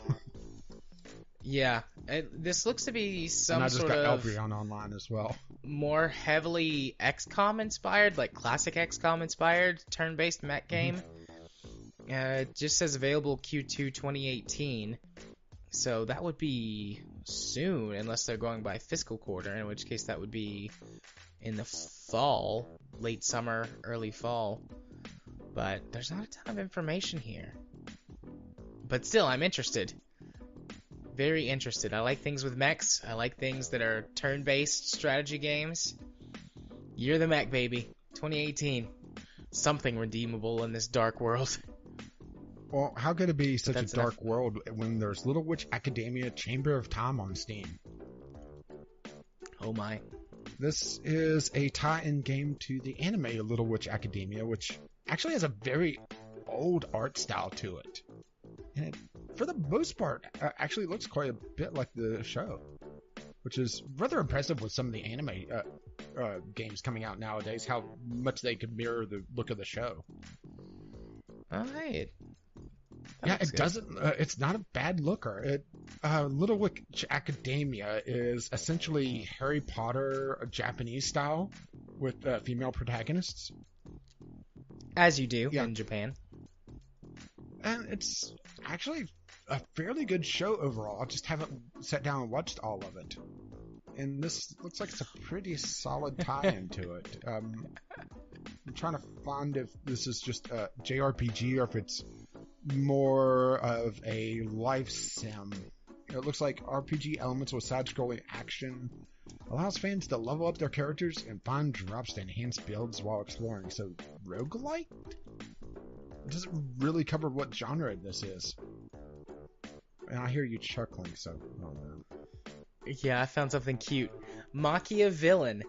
Yeah, this looks to be some and I just sort got of Albion Online as well. More heavily XCOM inspired, like classic XCOM inspired turn-based mech game. It just says available Q2 2018, so that would be soon, unless they're going by fiscal quarter, in which case that would be in the fall, late summer, early fall. But there's not a ton of information here. But still, I'm interested. Very interested. I like things with mechs. I like things that are turn-based strategy games. You're the mech, baby. 2018. Something redeemable in this dark world. Well, how could it be such a dark world when there's Little Witch Academia Chamber of Time on Steam? Oh my. This is a tie-in game to the anime Little Witch Academia, which actually has a very old art style to it. And it, for the most part, actually looks quite a bit like the show, which is rather impressive with some of the anime games coming out nowadays, how much they could mirror the look of the show. All right. Yeah, it doesn't. It's not a bad looker. Little Witch Academia is essentially Harry Potter Japanese style with female protagonists. As you do in Japan. And it's actually a fairly good show overall. I just haven't sat down and watched all of it. And this looks like it's a pretty solid tie-in to it. I'm trying to find if this is just a JRPG or if it's more of a life sim. It looks like RPG elements with side-scrolling action allows fans to level up their characters and find drops to enhance builds while exploring. So, roguelike? It doesn't really cover what genre this is. And I hear you chuckling, so I don't know. Yeah, I found something cute. Machiavellian.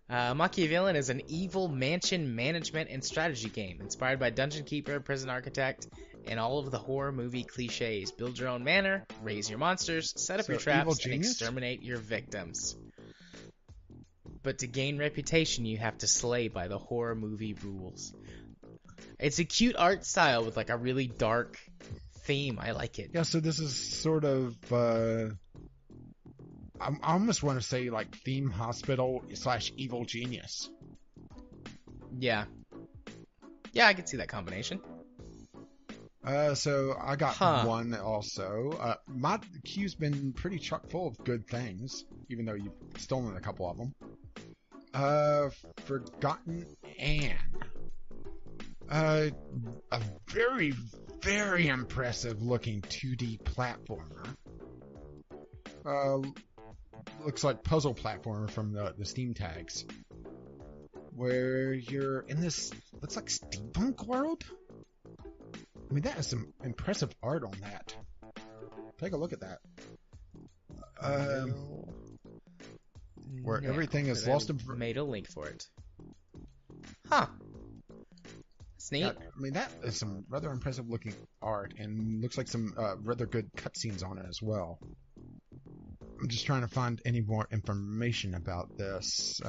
Machiavellian is an evil mansion management and strategy game inspired by Dungeon Keeper, Prison Architect, and all of the horror movie cliches. Build your own manor, raise your monsters, set up your traps, and exterminate your victims. But to gain reputation, you have to slay by the horror movie rules. It's a cute art style with like a really dark theme. I like it. Yeah, so this is sort of I almost want to say like Theme Hospital / Evil Genius. Yeah. Yeah, I could see that combination. So I got one also. My queue's been pretty chock full of good things, even though you've stolen a couple of them. Forgotten Anne. A very, very impressive looking 2D platformer. Looks like puzzle platformer from the Steam tags. Where you're in this, looks like steampunk world? I mean, that is some impressive art on that. Take a look at that. Where everything is lost in... Made a link for it. Huh. That's neat. Yeah, I mean, that is some rather impressive looking art, and looks like some rather good cutscenes on it as well. I'm just trying to find any more information about this.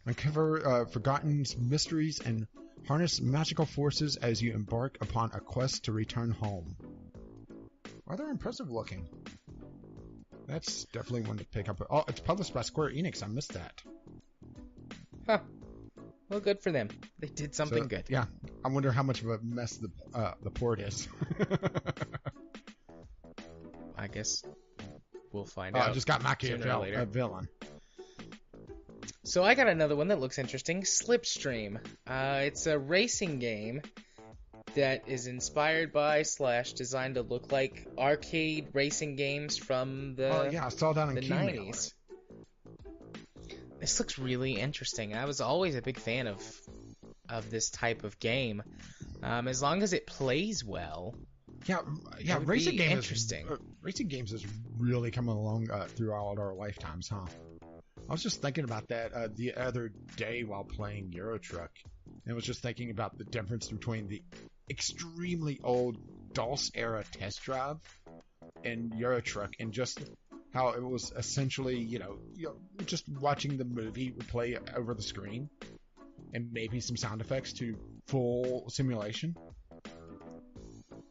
Uncover Forgotten's mysteries and harness magical forces as you embark upon a quest to return home. Rather impressive looking. That's definitely one to pick up. Oh, it's published by Square Enix. I missed that. Huh. Well, good for them. They did something good. Yeah. I wonder how much of a mess the port is. I guess we'll find out. I just got Machiavellian. So I got another one that looks interesting. Slipstream. It's a racing game that is inspired by / designed to look like arcade racing games from the I saw that in the 90s. This looks really interesting. I was always a big fan of this type of game. As long as it plays well. Yeah, racing games interesting. Racing games is really coming along throughout our lifetimes, huh? I was just thinking about that the other day while playing Euro Truck, and was just thinking about the difference between the extremely old DOS era Test Drive and Euro Truck, and just how it was essentially, you know, just watching the movie play over the screen, and maybe some sound effects to full simulation.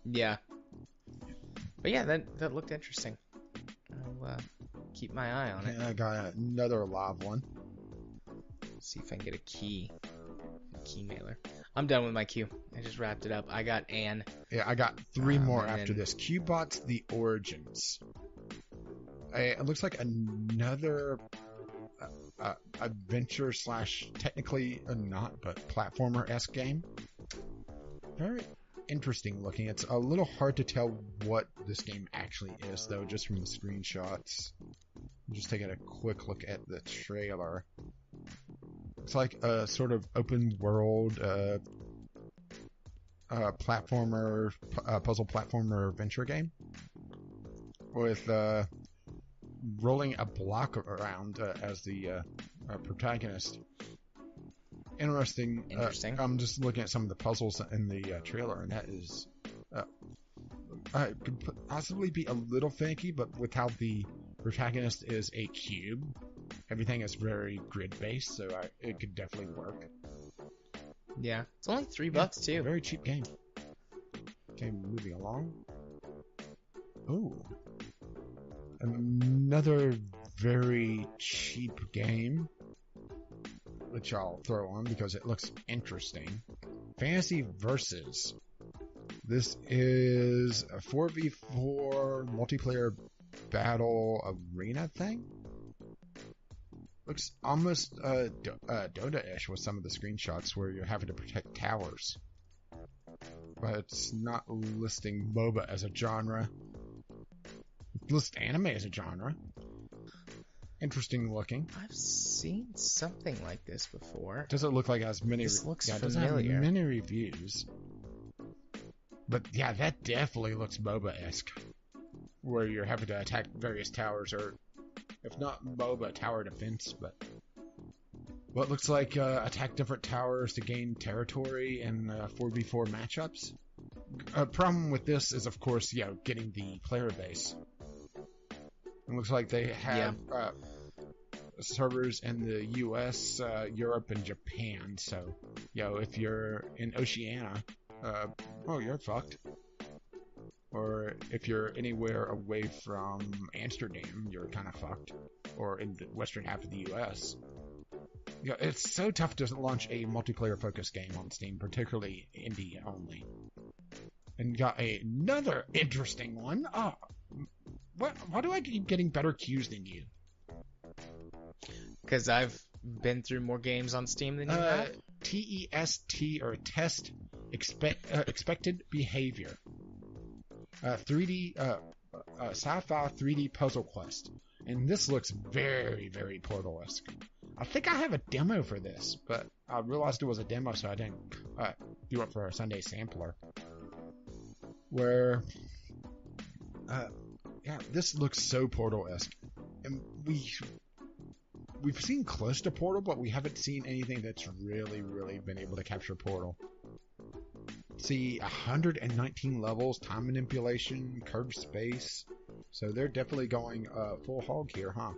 Yeah. But yeah, that looked interesting. I'll keep my eye on it. And I got another live one. See if I can get a key mailer. I'm done with my queue. I just wrapped it up. I got Anne. Yeah, I got 3 more after this. Cubots: The Origins. It looks like another adventure / technically not, but platformer-esque game. Very interesting looking. It's a little hard to tell what this game actually is, though, just from the screenshots. I'm just taking a quick look at the trailer. It's like a sort of open world platformer, puzzle platformer adventure game with rolling a block around as the protagonist. Interesting. I'm just looking at some of the puzzles in the trailer, and that is could possibly be a little finicky, but with how the protagonist is a cube, everything is very grid-based, so it could definitely work. Yeah, it's only $3 too. Very cheap game. Okay, moving along. Ooh. Another very cheap game, which I'll throw on because it looks interesting. Fantasy Versus. This is a 4v4 multiplayer battle arena thing. Looks almost Dota-ish with some of the screenshots where you're having to protect towers. But it's not listing MOBA as a genre. It lists anime as a genre. Interesting looking. I've seen something like this before. Doesn't look like it has many. This looks familiar. familiar. Doesn't have many reviews. But yeah, that definitely looks MOBA-esque, where you're having to attack various towers, or if not MOBA, tower defense. But what looks like attack different towers to gain territory in 4v4 matchups. A problem with this is, of course, getting the player base. It looks like they have servers in the U.S., Europe, and Japan. So, if you're in Oceania, you're fucked. Or if you're anywhere away from Amsterdam, you're kind of fucked. Or in the western half of the U.S. It's so tough to launch a multiplayer-focused game on Steam, particularly indie only. And got another interesting one. Why do I keep getting better cues than you? Because I've been through more games on Steam than you have. TEST, or Test Expected Behavior. 3D sci-fi 3D puzzle quest. And this looks very, very Portal-esque. I think I have a demo for this, but I realized it was a demo, so I didn't do it for a Sunday sampler. Where, this looks so Portal-esque. And we've seen close to Portal, but we haven't seen anything that's really, really been able to capture Portal. See, 119 levels, time manipulation, curved space. So they're definitely going full hog here, huh?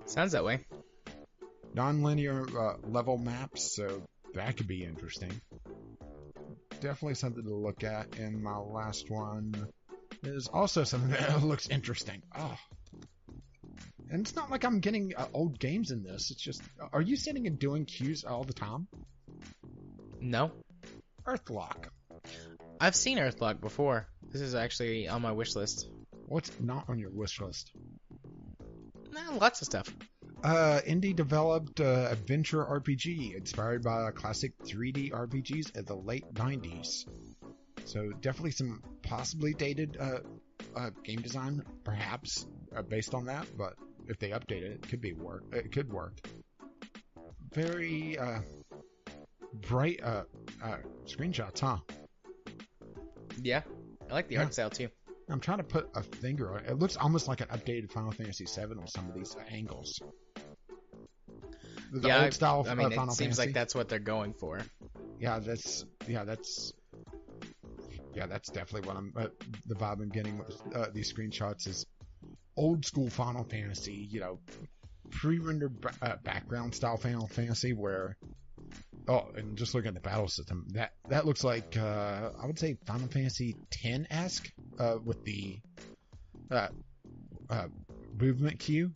Sounds that way. Non-linear level maps, so that could be interesting. Definitely something to look at. And my last one is also something that looks interesting. Oh. And it's not like I'm getting old games in this. It's just, are you sitting and doing cues all the time? No. Earthlock. I've seen Earthlock before. This is actually on my wish list. What's not on your wish list? Lots of stuff. Indie developed adventure RPG inspired by classic 3D RPGs of the late 90s. So definitely some possibly dated game design, perhaps, based on that. But if they update it, it could work. Very bright screenshots, huh? Yeah, I like the art style too. I'm trying to put a finger on it. It looks almost like an updated Final Fantasy VII with some of these angles. The old style I mean, Final it seems Fantasy. like that's what they're going for. That's definitely what the vibe I'm getting with these screenshots is old school Final Fantasy, pre-rendered background style Final Fantasy where, and just looking at the battle system, that looks like, I would say Final Fantasy X-esque, with the movement queue.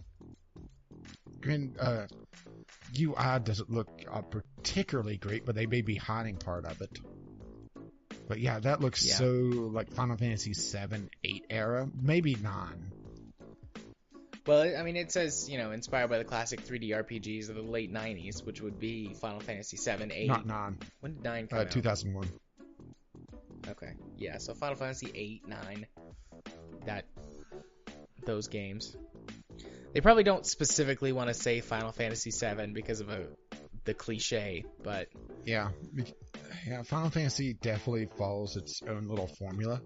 UI doesn't look particularly great, but they may be hiding part of it. But yeah, that looks so like Final Fantasy 7, 8 era, maybe 9. Well, I mean, it says, inspired by the classic 3D RPGs of the late 90s, which would be Final Fantasy 7, 8. Not 9. When did 9 come out? 2001. Okay. Yeah, so Final Fantasy 8, 9. Those games. They probably don't specifically want to say Final Fantasy 7 because of the cliche, but... Yeah, Final Fantasy definitely follows its own little formula.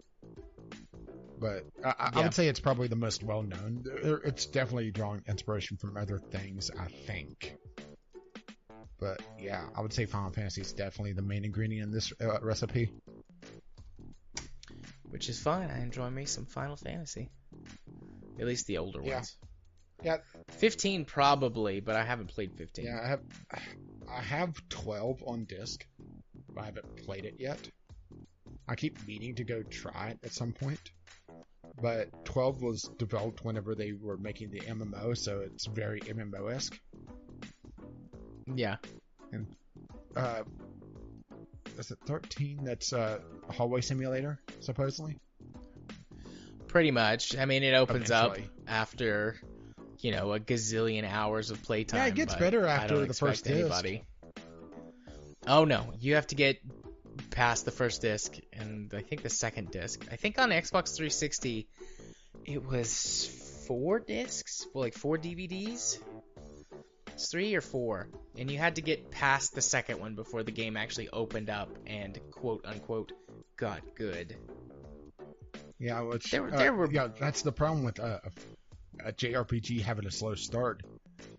But I would say it's probably the most well-known. It's definitely drawing inspiration from other things, I think. But yeah, I would say Final Fantasy is definitely the main ingredient in this recipe. Which is fine. I enjoy me some Final Fantasy. At least the older ones. Yeah, 15 probably, but I haven't played 15. yeah, I have 12 on disc, but I haven't played it yet. I keep meaning to go try it at some point. But 12 was developed whenever they were making the MMO, so it's very MMO-esque. Yeah. And is it 13? That's a hallway simulator, supposedly. Pretty much. I mean, it opens Eventually. up after, a gazillion hours of playtime. Yeah, it gets but better I after don't the first expect disc. anybody. Oh no, you have to get past the first disc and I think the second disc. I think on Xbox 360 it was 4 discs, well, like 4 DVDs. It's 3 or 4, and you had to get past the second one before the game actually opened up and quote unquote got good. Yeah, which There were yeah, that's the problem with a JRPG having a slow start.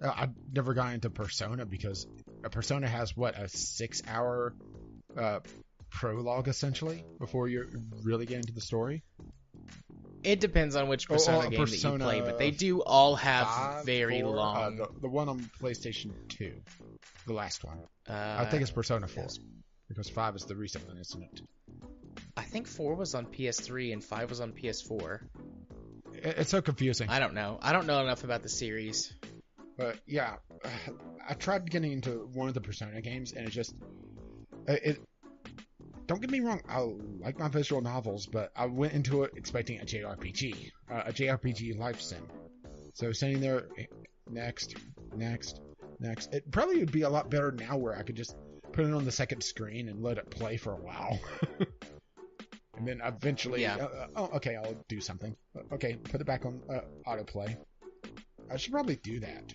I never got into Persona because a Persona has what, a 6-hour prologue essentially before you really get into the story. It depends on which Persona game that you play, but they do all have very long. The one on PlayStation 2, the last one. I Uh, think it's Persona 4 because 5 is the recent one, isn't it? I think 4 was on PS3 and 5 was on PS4. It's so confusing. I don't know. I don't know enough about the series. But yeah, I tried getting into one of the Persona games, and don't get me wrong, I like my visual novels, but I went into it expecting a JRPG life sim. So sitting there, next. It probably would be a lot better now where I could just put it on the second screen and let it play for a while. And then eventually, okay, I'll do something. Okay, put it back on autoplay. I should probably do that.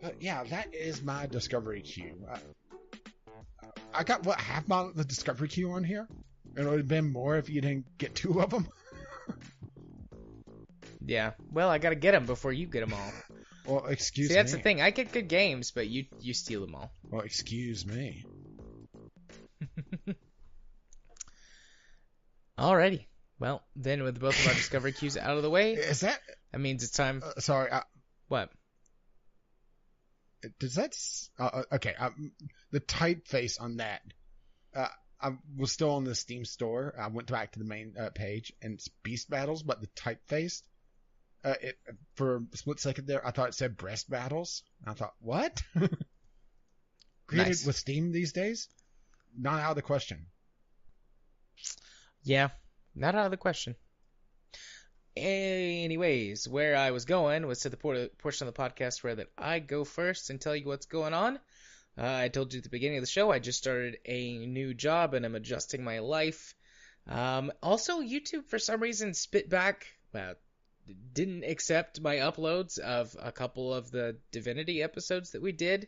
But yeah, that is my discovery queue. I got, half the discovery queue on here? And it would have been more if you didn't get 2 of them. Yeah. Well, I gotta get them before you get them all. Well, excuse me. See, that's the thing. I get good games, but you steal them all. Well, excuse me. Alrighty. Well, then with both of our discovery queues out of the way, Is that... means it's time. Sorry, What? does that... okay, the typeface on that... I was still on the Steam store. I went back to the main page, and it's Beast Battles, but the typeface... for a split second there, I thought it said Breast Battles. I thought, what? Created Nice. with Steam these days? Not out of the question. Yeah, not out of the question. Anyways, where I was going was to the portion of the podcast where that I go first and tell you what's going on. I told you at the beginning of the show I just started a new job and I'm adjusting my life. Also, YouTube for some reason spit back, didn't accept my uploads of a couple of the Divinity episodes that we did.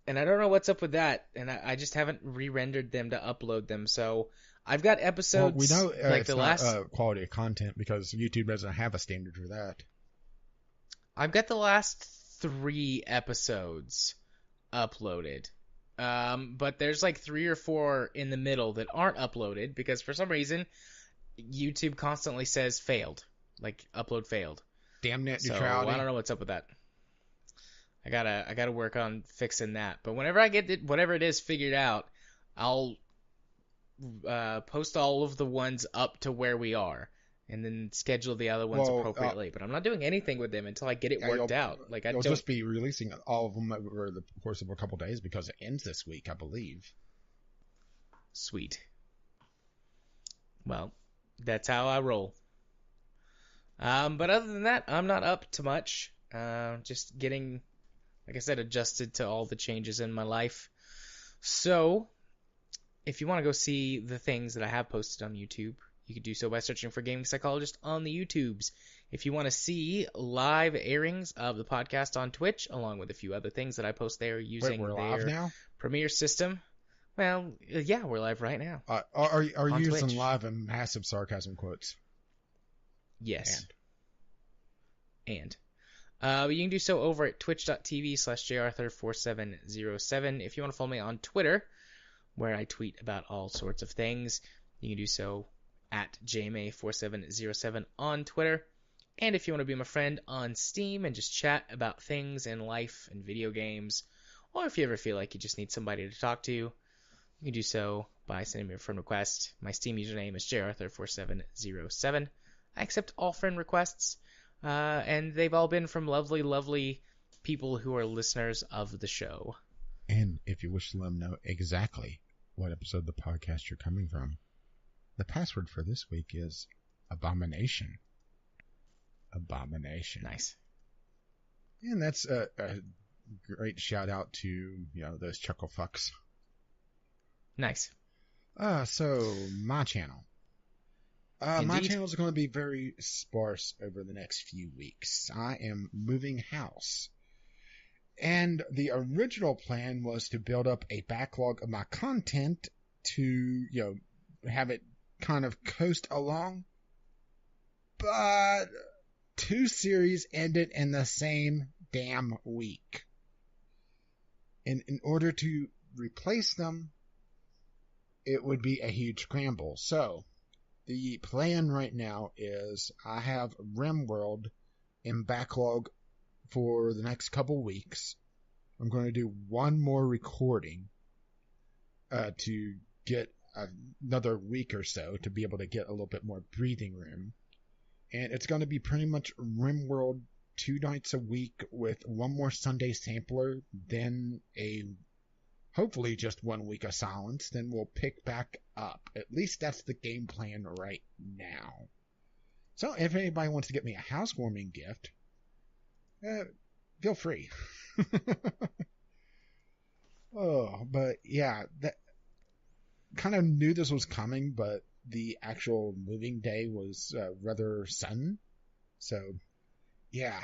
And I don't know what's up with that. And I just haven't re-rendered them to upload them. So I've got episodes Well, we know like it's the not last. quality of content because YouTube doesn't have a standard for that. I've got the last 3 episodes uploaded. But there's like 3 or 4 in the middle that aren't uploaded because for some reason YouTube constantly says failed. Like upload failed. Damn net So neutrality. I don't know what's up with that. I gotta work on fixing that. But whenever I get whatever it is figured out, I'll post all of the ones up to where we are, and then schedule the other ones appropriately. But I'm not doing anything with them until I get it worked out. Like You'll just be releasing all of them over the course of a couple days because it ends this week, I believe. Sweet. Well, that's how I roll. But other than that, I'm not up to much. Just getting, like I said, adjusted to all the changes in my life. So, if you want to go see the things that I have posted on YouTube, you can do so by searching for Gaming Psychologist on the YouTubes. If you want to see live airings of the podcast on Twitch, along with a few other things that I post there using Wait, we're their live now? Premiere system, well, yeah, we're live right now. Are you on using Twitch. live in massive sarcasm quotes? Yes. And you can do so over at twitch.tv/jarthur4707. If you want to follow me on Twitter, where I tweet about all sorts of things, you can do so at jma4707 on Twitter. And if you want to be my friend on Steam and just chat about things in life and video games, or if you ever feel like you just need somebody to talk to, you can do so by sending me a friend request. My Steam username is jarthur4707. I accept all friend requests, and they've all been from lovely, lovely people who are listeners of the show. And if you wish to let them know exactly what episode of the podcast you're coming from, the password for this week is Abomination. Abomination. Nice. And that's a great shout out to, those chuckle fucks. Nice. So my channel. My channel is going to be very sparse over the next few weeks. I am moving house. And the original plan was to build up a backlog of my content to, have it kind of coast along. But 2 series ended in the same damn week. And in order to replace them, it would be a huge scramble. So, the plan right now is I have RimWorld in backlog for the next couple weeks. I'm going to do one more recording to get another week or so to be able to get a little bit more breathing room. And it's going to be pretty much RimWorld 2 nights a week with one more Sunday sampler, then hopefully just 1 week of silence, then we'll pick back up. At least that's the game plan right now. So if anybody wants to get me a housewarming gift, feel free. But yeah, that kind of knew this was coming, but the actual moving day was rather sudden. So yeah,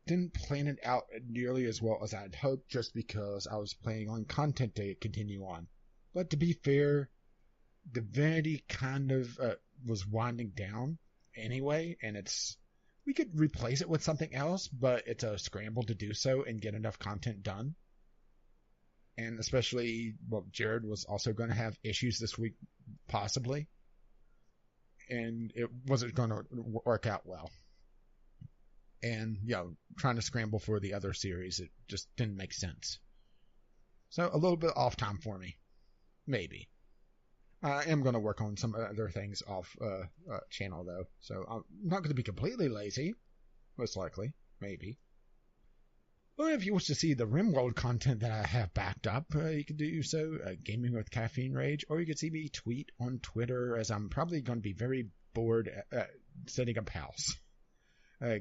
didn't plan it out nearly as well as I'd hoped, just because I was planning on content to continue on. But to be fair, Divinity kind of was winding down anyway, and we could replace it with something else, but it's a scramble to do so and get enough content done. And especially, Jared was also going to have issues this week, possibly. And it wasn't going to work out well. And, trying to scramble for the other series, it just didn't make sense. So, a little bit off time for me. Maybe. I am going to work on some other things off channel, though. So, I'm not going to be completely lazy. Most likely. Maybe. But if you wish to see the RimWorld content that I have backed up, you can do so Gaming with Caffeine Rage, or you can see me tweet on Twitter, as I'm probably going to be very bored setting up house.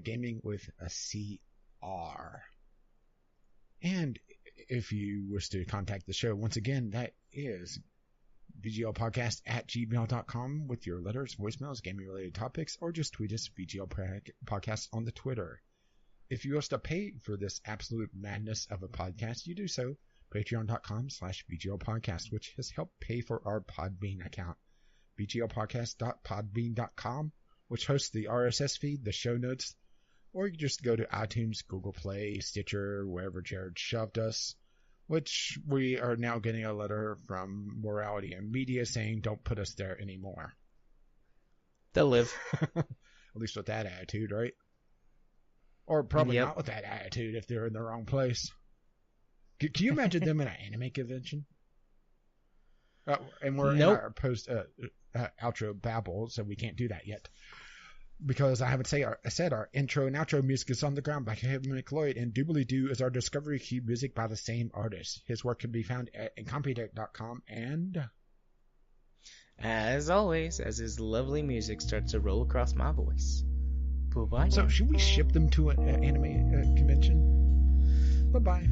Gaming with a CR. And if you wish to contact the show, once again, that is VGLpodcast@gmail.com with your letters, voicemails, gaming-related topics, or just tweet us VGL Podcast on the Twitter. If you wish to pay for this absolute madness of a podcast, you do so. Patreon.com/VGLpodcast, which has helped pay for our Podbean account. VGLpodcast.podbean.com, which hosts the RSS feed, the show notes, or you can just go to iTunes, Google Play, Stitcher, wherever Jared shoved us, which we are now getting a letter from Morality and Media saying don't put us there anymore. They'll live. At least with that attitude, right? Or probably not with that attitude if they're in the wrong place. Can you imagine them at an anime convention? And we're in our post-outro babble, so we can't do that yet. Because I haven't said our intro and outro music is On the Ground by Kevin McLeod, and Doobly Doo is our Discovery Cube music by the same artist. His work can be found at incompetech.com, and... as always, as his lovely music starts to roll across my voice. Bye-bye. So, should we ship them to an anime convention? Bye-bye.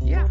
Yeah.